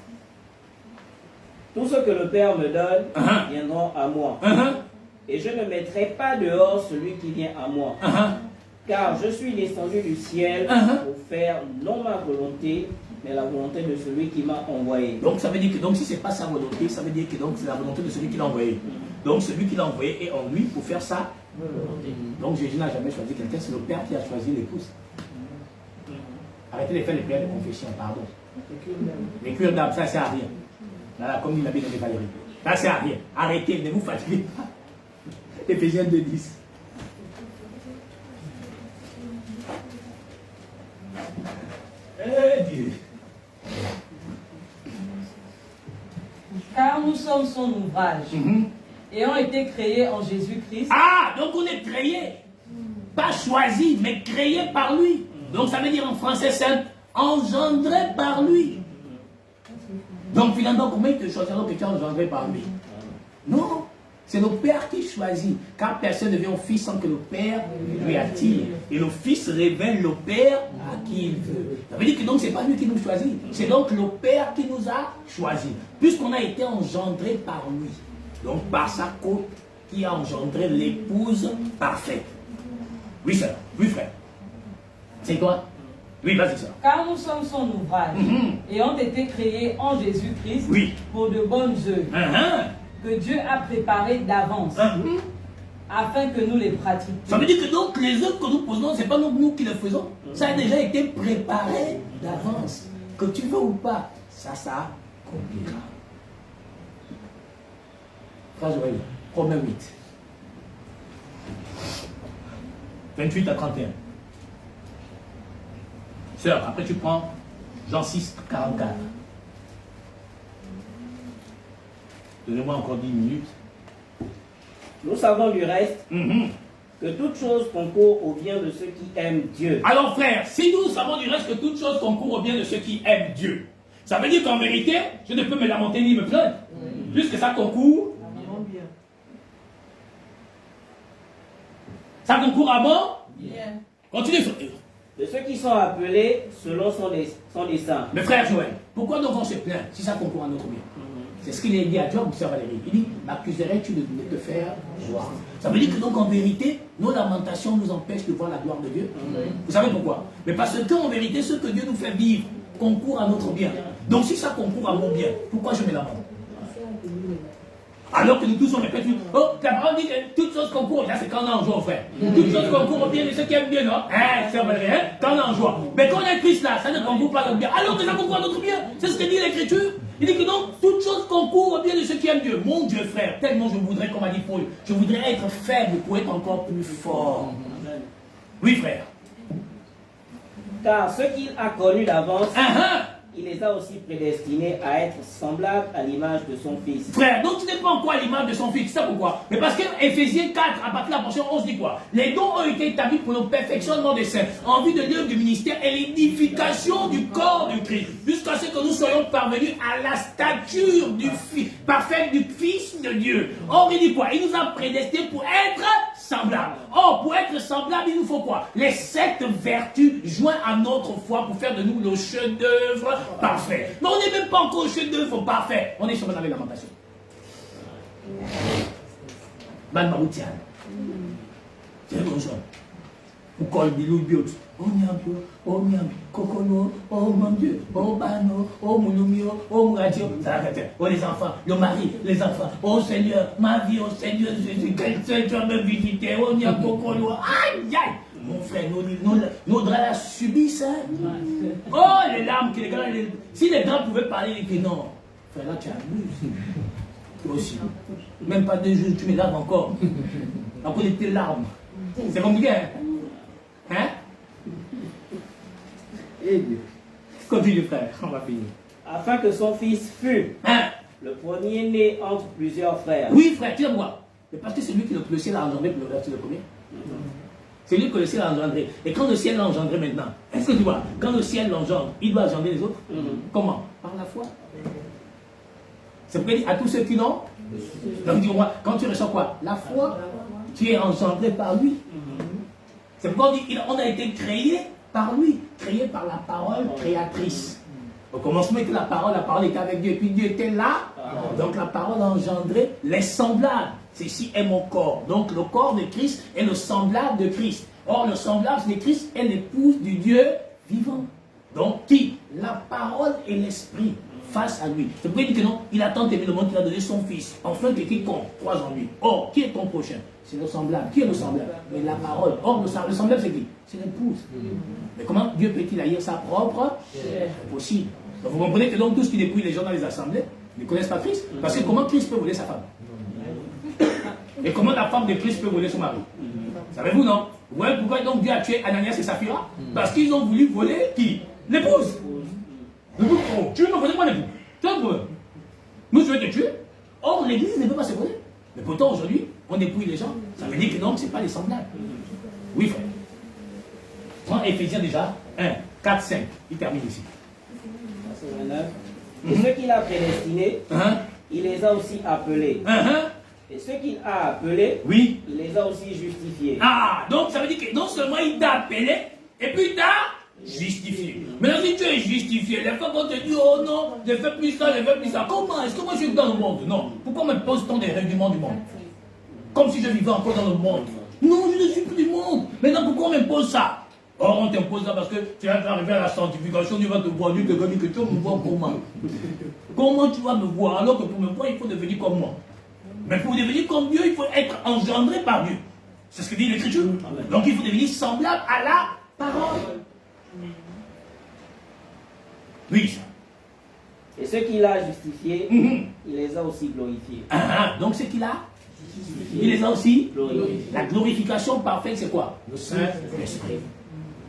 Tout ce que le Père me donne viendront à moi. Et je ne mettrai pas dehors celui qui vient à moi. Car je suis descendu du ciel pour faire non ma volonté, mais la volonté de celui qui m'a envoyé. Donc ça veut dire que donc, si ce n'est pas sa volonté, ça veut dire que c'est la volonté de celui qui l'a envoyé. Donc celui qui l'a envoyé est en lui pour faire ça. Donc Jésus n'a jamais choisi quelqu'un, c'est le Père qui a choisi l'épouse. Arrêtez de faire les prières de confession, pardon. Les cures d'âme, ça ne sert à rien. Là, comme dit la Bible de Valérie. Ça ne sert à rien. Arrêtez, ne vous fatiguez pas. Éphésiens 2:10. Dieu. Car nous sommes son ouvrage, et ont été créés en Jésus-Christ. Ah, donc on est créé. Pas choisi, mais créé par lui. Donc ça veut dire en français simple, engendré par lui. Donc finalement, comment il te choisit alors que tu es engendré par lui? Non, c'est le Père qui choisit. Car personne ne vient au Fils sans que le Père lui attire. Et le Fils révèle le Père à qui il veut. Ça veut dire que donc c'est pas lui qui nous choisit. C'est donc le Père qui nous a choisis. Puisqu'on a été engendré par lui. Donc par sa côte qui a engendré l'épouse parfaite. Oui, sœur. Oui, frère. C'est toi? Oui, vas-y, sœur. Car nous sommes son ouvrage et ont été créés en Jésus-Christ pour de bonnes œuvres que Dieu a préparées d'avance afin que nous les pratiquions. Ça veut dire que donc les œuvres que nous posons, ce n'est pas nous qui les faisons. Ça a déjà été préparé d'avance. Que tu veux ou pas, ça accomplira. Frère Joël, Romains 8. 28 à 31. Sœur, après tu prends Jean 6, 44. Donnez-moi encore 10 minutes. Nous savons du reste que toute chose concourt au bien de ceux qui aiment Dieu. Alors frère, si nous savons du reste que toute chose concourt au bien de ceux qui aiment Dieu, ça veut dire qu'en vérité, je ne peux me lamenter ni me plaindre, puisque ça concourt. Ça concourt à bon bien. Continue, frère. De ceux qui sont appelés selon son dessein. Mais frère Joël, pourquoi donc on se plaint si ça concourt à notre bien? C'est ce qu'il a dit à Job, sœur Valérie. Il dit, m'accuserais-tu de te faire gloire? Ça veut dire que donc en vérité, nos lamentations nous empêchent de voir la gloire de Dieu. Vous savez pourquoi? Mais parce qu'en vérité, ce que Dieu nous fait vivre concourt à notre bien. Donc si ça concourt à mon bien, pourquoi je me lamente? Alors que nous tous on répète, oh, la parole dit que toutes choses concourent, là c'est quand on est en joie, frère. Toutes choses concourent au bien de ceux qui aiment bien, non? C'est vrai, quand on est en joie. Mais quand on est Christ là, ça ne concourt pas à notre bien. Alors que ça concourt à notre bien. C'est ce que dit l'Écriture. Il dit que donc, toutes choses concourent au bien de ceux qui aiment Dieu. Mon Dieu, frère, tellement je voudrais, comme a dit Paul, je voudrais être faible pour être encore plus fort. Oui, frère. Car ceux qu'il a connus d'avance, il les a aussi prédestinés à être semblables à l'image de son Fils. Frère, donc tu n'es pas encore à l'image de son Fils. C'est ça pourquoi? Mais parce que Éphésiens 4, à partir de la portion 11, dit quoi? Les dons ont été établis pour le perfectionnement des saints, en vue de l'œuvre du ministère et l'édification du corps du Christ, jusqu'à ce que nous soyons parvenus à la stature du Fils, parfaite du Fils de Dieu. Or, il dit quoi? Il nous a prédestinés pour être semblables. Or, pour être semblables, il nous faut quoi? Les 7 vertus jointes à notre foi pour faire de nous le chef-d'œuvre parfait. Mais on n'est même pas encore au chef-d'œuvre parfait. On est sur la lamentation. Ban Maroutian. C'est bon ça. Ou col bilou biot. Oh nyambio, oh nyambi, kokono, oh mon Dieu, oh bano, oh mounumio, oh mouradio. Ça va faire. Oh les enfants, le mari, les enfants. Oh Seigneur, ma vie, oh Seigneur Jésus, quel seul tu vas me visiter. Oh nyambokolo. Aïe aïe. Mon frère, nos draps là subissent. Oh, les larmes que les gars, si les draps pouvaient parler, ils disaient non. Frère, là, tu abuses. Toi aussi. Même pas 2 jours, tu me laves encore. Encore tes larmes. C'est compliqué, hein? Hein? Continue, frère, on va finir. Afin que son Fils fût le premier-né entre plusieurs frères. Oui, frère, tu sais moi. Mais parce que c'est lui qui le ciel a engendré pour le reste, le premier. C'est lui que le ciel a engendré. Et quand le ciel l'a engendré maintenant, est-ce que tu vois, quand le ciel l'engendre, il doit engendrer les autres? Comment? Par la foi. C'est pourquoi il dit à tous ceux qui l'ont. Donc dis-moi, quand tu ressens quoi? La foi, tu es engendré par lui. C'est pourquoi on dit on a été créé par lui, créé par la parole créatrice. Au commencement était la parole était avec Dieu, et puis Dieu était là. Donc la parole a engendré les semblables. Ceci est mon corps. Donc le corps de Christ est le semblable de Christ. Or le semblable de Christ est l'épouse du Dieu vivant. Donc qui? La parole et l'esprit face à lui. C'est pourquoi il dit que non, il a tant aimé le monde qu'il a donné son fils, enfin que quiconque croise en lui. Or, qui est ton prochain? C'est le semblable. Qui est le semblable? Mais la parole. Or, le semblable, c'est qui? C'est l'épouse. Mais comment Dieu peut-il haïr sa propre? C'est possible. Donc vous comprenez que donc tout ce qui dépouille les gens dans les assemblées ne connaissent pas Christ. Parce que comment Christ peut voler sa femme? Et comment la femme de Christ peut voler son mari? Savez-vous, non? Vous voyez pourquoi donc Dieu a tué Ananias et Saphira? Parce qu'ils ont voulu voler qui? L'épouse. Tu veux me voler moi l'épouse? Tu veux me Nous, je vais te tuer. Or, l'église ne peut pas se voler. Mais pourtant, aujourd'hui, on dépouille les gens. Ça veut dire que non, ce n'est pas les semblables. Oui, frère. Prends Éphésiens déjà, 1, 4, 5. Il termine ici. Et ceux qu'il a prédestinés, il les a aussi appelés. Et ceux qu'il a appelés, oui, il les a aussi justifiés. Ah, donc ça veut dire que non seulement il t'a appelé, et puis il t'a justifié. Maintenant, si tu es justifié, les fois qu'on te dit, oh non, j'ai fait plus ça, j'ai fait plus ça, comment est-ce que moi je suis dans le monde? Non. Pourquoi me pose-t-on des règlements du monde? Comme si je vivais encore dans le monde. Non, je ne suis plus du monde. Maintenant, pourquoi on m'impose ça? Or, on t'impose ça parce que tu vas arriver à la sanctification, tu vas te voir, Dieu te dit que tu vas me voir comment? Comment tu vas me voir? Alors que pour me voir, il faut devenir comme moi. Mais pour devenir comme Dieu, il faut être engendré par Dieu. C'est ce que dit l'Écriture. Donc il faut devenir semblable à la parole. Oui, ça. Et ceux qu'il a justifiés, il les a aussi glorifiés. Donc ce qu'il a, il les a aussi glorifiés. La glorification parfaite, c'est quoi? Le Saint-Esprit.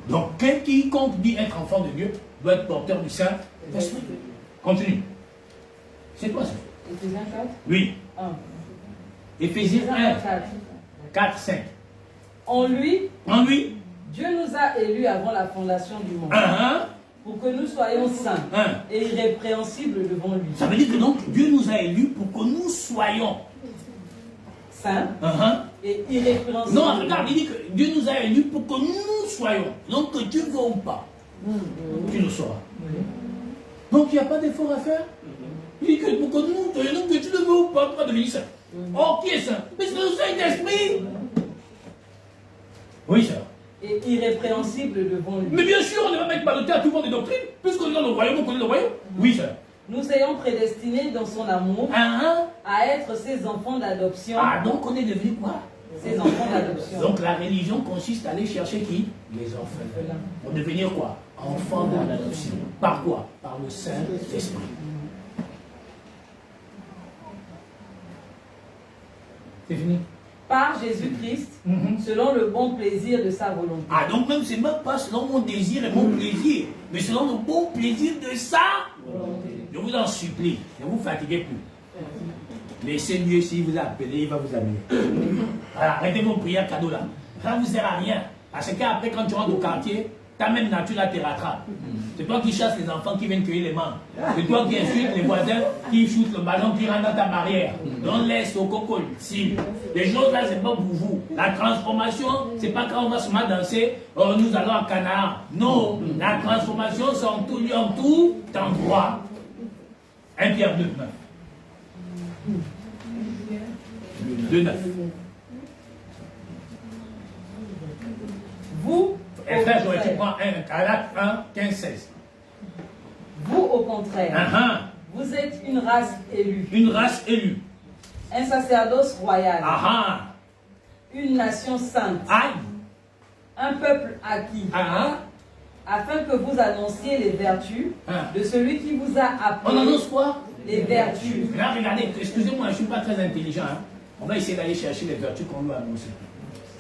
Donc quiconque dit être enfant de Dieu doit être porteur du Saint-Esprit. Continue. C'est quoi ça? Éphésiens 4. Oui. 1. Éphésiens 1, 4, 5. En lui, Dieu nous a élus avant la fondation du monde. Pour que nous soyons saints et irrépréhensibles devant lui. Ça veut dire que donc Dieu nous a élus pour que nous soyons saints et irrépréhensibles. Non, regarde, il dit que Dieu nous a élus pour que nous soyons. Donc que tu veux ou pas, tu le sauras. Donc il n'y a pas d'effort à faire. Il dit que pour que nous soyons, donc que tu le veux ou pas, tu vas devenir saint. Oh, qui est saint? Mais c'est le Saint-Esprit. Oui, ça. Et irrépréhensible devant lui. Mais bien sûr, on ne va mettre pas de terre à tout le monde des doctrines, puisqu'on est dans le royaume, on connaît le royaume. Oui, ça. Nous ayons prédestinés dans son amour à être ses enfants d'adoption. Ah, donc on est devenu quoi? Ses enfants d'adoption. Donc la religion consiste à aller chercher qui? Les orphelins. Pour devenir quoi? Enfants d'adoption. Par quoi? Par le Saint-Esprit. C'est fini. Par Jésus-Christ, selon le bon plaisir de sa volonté. Ah, donc même c'est même pas selon mon désir et mon plaisir, mais selon le bon plaisir de sa volonté. Je vous en supplie, ne vous fatiguez plus. Laissez Dieu, s'il vous a appelé, il va vous amener. Voilà, arrêtez vos prières cadeaux là. Ça ne vous sert à rien. Parce qu'après, quand tu rentres au quartier, ta même nature là te rattrape. C'est toi qui chasses les enfants qui viennent cueillir les mangues. C'est toi qui insultes les voisins qui shootent le ballon qui rentre dans ta barrière. Don't laisse au coco. Si. Les choses là, c'est pas pour vous. La transformation, c'est pas quand on va se mettre à danser, oh, nous allons à Canaan. Non. La transformation, c'est en tout lieu, en tout endroit. 1 Pierre 2, 9. 2, 9. Vous, Frère, tu prends 1, 15, 16. Vous, au contraire, vous êtes une race élue. Une race élue. Un sacerdoce royal. Une nation sainte. Un peuple acquis. Afin que vous annonciez les vertus de celui qui vous a appelé. On annonce quoi? Les vertus. Là, regardez, excusez-moi, je ne suis pas très intelligent. On va essayer d'aller chercher les vertus qu'on nous a annoncées.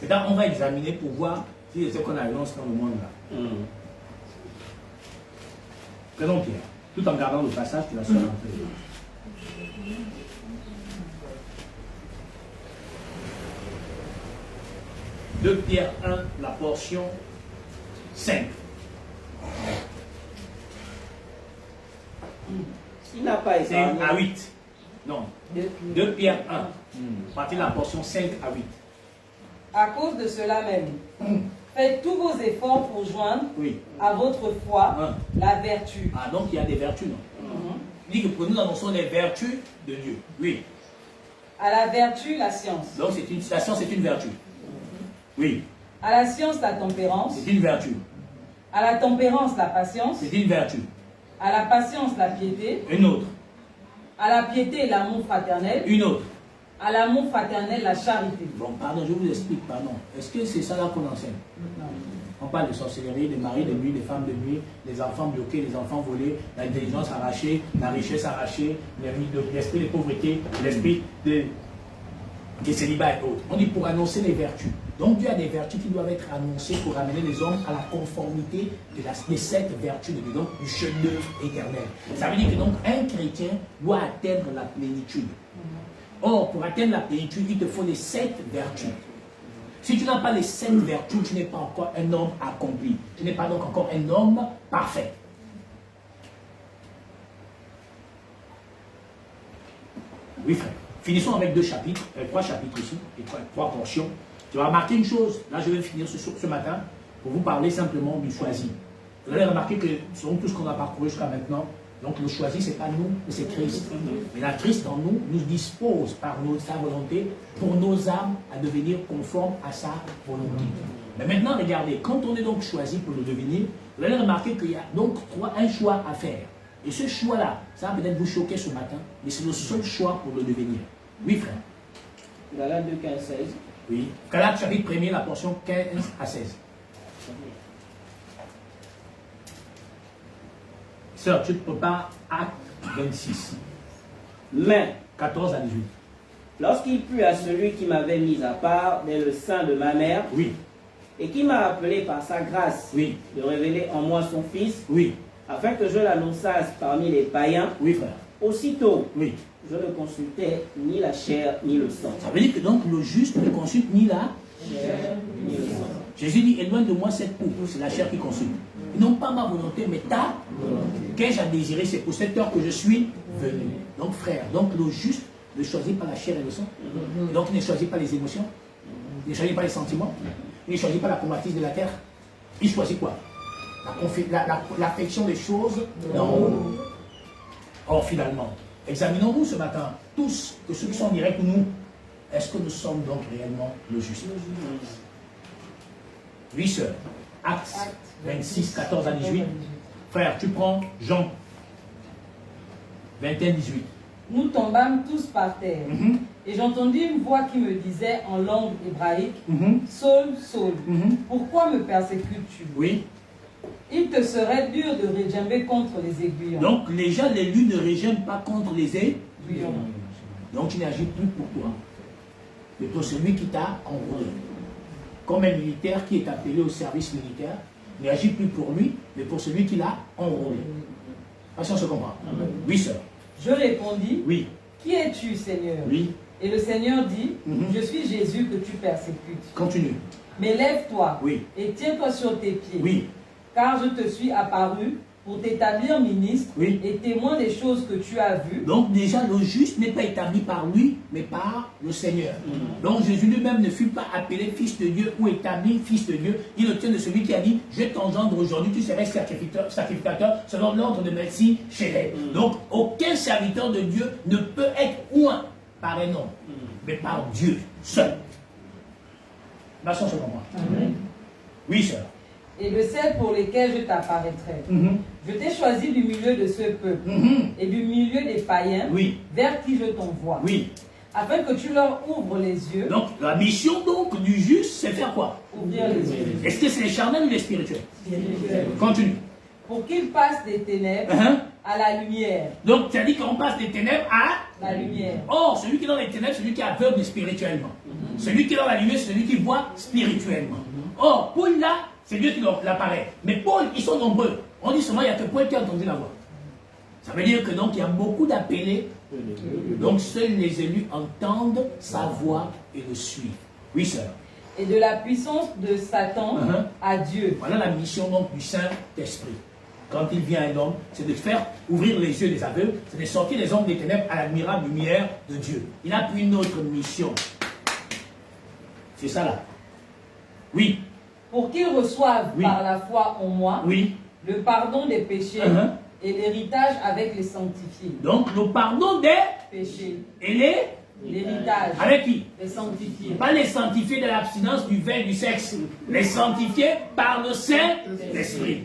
Et là, on va examiner pour voir si c'est ce qu'on annonce dans le monde là. Prenons Pierre. Tout en gardant le passage, tu vas se rentrer. De Pierre 1, la portion 5. Il n'a pas été 5 à 8. Non. 2 Pierre 1. Partir de la portion 5 à 8. À cause de cela même, faites tous vos efforts pour joindre à votre foi la vertu. Ah, donc il y a des vertus, non? Il dit que pour nous annonçons les vertus de Dieu. Oui. À la vertu, la science. Donc la science est une vertu. Oui. À la science, la tempérance. C'est une vertu. À la tempérance, la patience. C'est une vertu. À la patience, la piété. Une autre. À la piété, l'amour fraternel. Une autre. À l'amour fraternel, la charité. Bon, pardon, je vous explique, pardon. Est-ce que c'est ça là qu'on enseigne? Non. On parle de sorcellerie, des maris de nuit, des femmes de nuit, des enfants bloqués, des enfants volés, l'intelligence arrachée, la richesse arrachée, l'esprit de pauvreté, l'esprit de célibat et autres. On dit pour annoncer les vertus. Donc Dieu a des vertus qui doivent être annoncées pour amener les hommes à la conformité de cette vertu de Dieu, donc du chef-d'œuvre éternel. Ça veut dire que donc un chrétien doit atteindre la plénitude. Or, pour atteindre la plénitude, il te faut les 7 vertus. Si tu n'as pas les 7 vertus, tu n'es pas encore un homme accompli. Tu n'es pas donc encore un homme parfait. Oui, frère. Finissons avec 2 chapitres, 3 chapitres ici, et 3 portions. Tu vas remarquer une chose, là je vais finir ce matin, pour vous parler simplement du choisi. Vous allez remarquer que selon tout ce qu'on a parcouru jusqu'à maintenant, donc le choisi, ce n'est pas nous, mais c'est Christ. Mais la Christ en nous nous dispose par sa volonté pour nos âmes à devenir conformes à sa volonté. Mais maintenant, regardez, quand on est donc choisi pour le devenir, vous allez remarquer qu'il y a donc un choix à faire. Et ce choix-là, ça va peut-être vous choquer ce matin, mais c'est le seul choix pour le devenir. Oui, frère. Galates 2, 15, 16. Oui. Galates chapitre 1er, la portion 15 à 16. Sœur, tu te prépares Acte 26. Mais, 14 à 18. lorsqu'il plut à celui qui m'avait mis à part dès le sein de ma mère, Oui. et qui m'a appelé par sa grâce Oui. de révéler en moi son Fils, Oui. afin que je l'annonçasse parmi les païens, Oui, frère. aussitôt, Oui. je ne consultais ni la chair ni le sang. Ça veut dire que donc le juste ne consulte ni la Chair ni le sang. Jésus dit, éloigne de moi cette coupe, c'est la chair qui consulte. Non pas ma volonté, mais ta volonté. Qu'ai-je à désirer, c'est pour cette heure que je suis venu. Donc frère, donc le juste ne choisit pas la chair et le sang. Et donc il ne choisit pas les émotions, il ne choisit pas les sentiments, il ne choisit pas la convoitise de la terre. Il choisit quoi? L'affection des choses d'en haut. Or finalement, examinons-nous ce matin, tous, que ceux qui sont en direct ou nous, est-ce que nous sommes donc réellement le juste? Oui, sœur. Actes 26, 14 à 18. Frère, tu prends Jean 21, 18. Nous tombâmes tous par terre. Et j'entendis une voix qui me disait en langue hébraïque, Saul, Saul, pourquoi me persécutes-tu? Oui. Il te serait dur de régimber contre les aiguillons. Donc, les gens, l'élu ne régiment pas contre les aiguillons. Donc, tu n'agis plus pour toi, mais pour celui qui t'a envoyé. Comme un militaire qui est appelé au service militaire, n'agit plus pour lui, mais pour celui qui l'a enrôlé. Est-ce qu'on se comprend? Oui, sœur. Je répondis, oui. Qui es-tu, Seigneur? Oui. Et le Seigneur dit, je suis Jésus que tu persécutes. Continue. Mais lève-toi oui. et tiens-toi sur tes pieds. Oui. Car je te suis apparu pour t'établir ministre oui. et témoin des choses que tu as vues. Donc déjà, le juste n'est pas établi par lui, mais par le Seigneur. Donc Jésus lui-même ne fut pas appelé fils de Dieu ou établi fils de Dieu. Il obtient de celui qui a dit, je t'engendre aujourd'hui, tu serais sacrificateur selon l'ordre de Melchisédek. Donc aucun serviteur de Dieu ne peut être oint par un homme, mais par Dieu seul. Ma soeur se comprend. Oui, sœur. Et de celles pour lesquelles je t'apparaîtrai. Je t'ai choisi du milieu de ce peuple et du milieu des païens vers qui je t'envoie. Afin que tu leur ouvres les yeux. Donc la mission donc du juste, c'est faire quoi? Ouvrir les yeux. Est-ce que c'est les charnels ou les spirituels? Spirituels. Continue. Pour qu'ils passent des ténèbres à la lumière. Donc tu as dit qu'on passe des ténèbres à la lumière. Or, celui qui est dans les ténèbres, c'est celui qui est aveugle spirituellement. Celui qui est dans la lumière, c'est celui qui voit spirituellement. Or, Paul là, c'est Dieu qui l'apparaît. Mais Paul, ils sont nombreux. On dit seulement, il n'y a que Paul qui a entendu la voix. Ça veut dire que donc, il y a beaucoup d'appelés. Donc, seuls les élus entendent sa voix et le suivent. Oui, sœur. Et de la puissance de Satan à Dieu. Voilà la mission donc du Saint-Esprit. Quand il vient un homme, c'est de faire ouvrir les yeux des aveugles, c'est de sortir les hommes des ténèbres à l'admirable lumière de Dieu. Il n'a plus une autre mission. C'est ça là. Oui. Pour qu'ils reçoivent par la foi en moi le pardon des péchés et l'héritage avec les sanctifiés. Donc le pardon des péchés et l'héritage avec qui? Les sanctifiés. Pas les sanctifiés de l'abstinence du vin et du sexe. Les sanctifiés par le Saint-Esprit.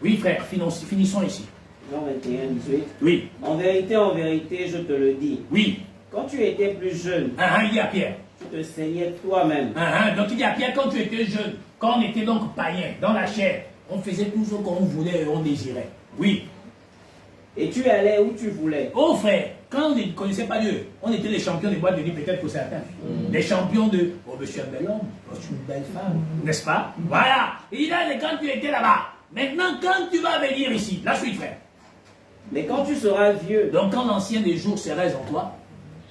Oui frère, finissons ici. Jean 21, 18. Oui. En vérité, je te le dis. Oui. Quand tu étais plus jeune, il dit à Pierre. Tu te saignais toi-même. Donc il dit à Pierre, quand tu étais jeune, quand on était donc païen, dans la chair, on faisait tout ce qu'on voulait et on désirait. Oui. Et tu allais où tu voulais. Oh frère, quand on ne connaissait pas Dieu, on était les champions des boîtes de nuit peut-être pour certains. Les champions de, oh je suis un bel homme, oh je suis une belle femme, n'est-ce pas? Voilà. Il a dit quand tu étais là-bas. Maintenant, quand tu vas venir ici, la suite frère. Mais quand tu seras vieux. Donc quand l'ancien des jours serait en toi.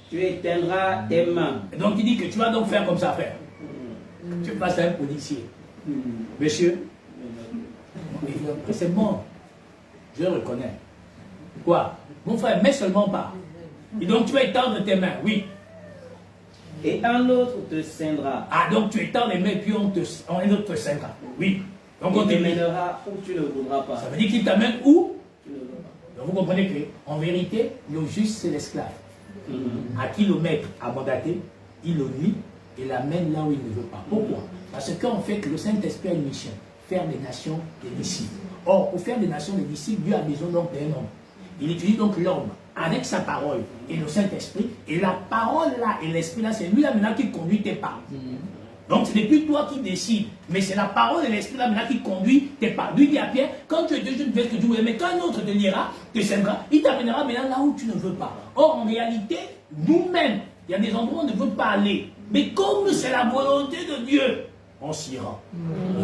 tu éteindras tes mains. Et donc il dit que tu vas donc faire comme ça faire. Tu passes à un policier. Monsieur, c'est bon. Je le reconnais. Quoi? Mon frère, mets seulement pas. Et donc tu vas étendre tes mains, oui. Et un autre te ceindra. Ah, donc tu étends les mains et puis un autre te ceindra. Oui. Donc on Il te te mènera où tu ne voudras pas. Ça veut dire qu'il t'amène où? Tu ne voudras pas. Donc vous comprenez qu'en vérité, le juste c'est l'esclave. À qui le maître a mandaté, il le lie et l'amène là où il ne veut pas. Pourquoi? Parce qu'en fait, le Saint-Esprit a une mission, faire des nations des disciples. Or, pour faire des nations des disciples, Dieu a besoin donc d'un homme. Il utilise donc l'homme avec sa parole et le Saint-Esprit. Et la parole là et l'Esprit là, c'est lui là maintenant qui conduit tes pas. Donc ce n'est plus toi qui décides, mais c'est la parole et l'Esprit là maintenant qui conduit tes pas. Lui dit à Pierre, quand tu es Dieu, je ne fais ce que tu veux, mais quand un autre te lira, te sèmera, il t'amènera maintenant là où tu ne veux pas. Or en réalité, nous-mêmes, il y a des endroits où on ne veut pas aller. Mais comme c'est la volonté de Dieu, on s'y rend.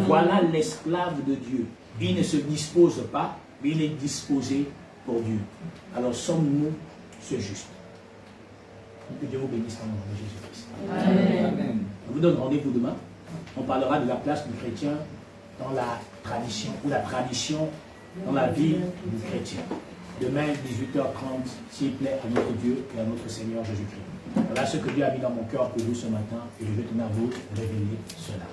Voilà l'esclave de Dieu. Il ne se dispose pas, mais il est disposé pour Dieu. Alors sommes-nous ce juste? Que Dieu vous bénisse en nom de Jésus-Christ. Amen. Je vous donne rendez-vous demain. On parlera de la place du chrétien dans la tradition, ou la tradition dans la vie du chrétien. Demain, 18h30, s'il plaît à notre Dieu et à notre Seigneur Jésus-Christ. Voilà ce que Dieu a mis dans mon cœur pour vous ce matin et je vais tenir à vous révéler cela.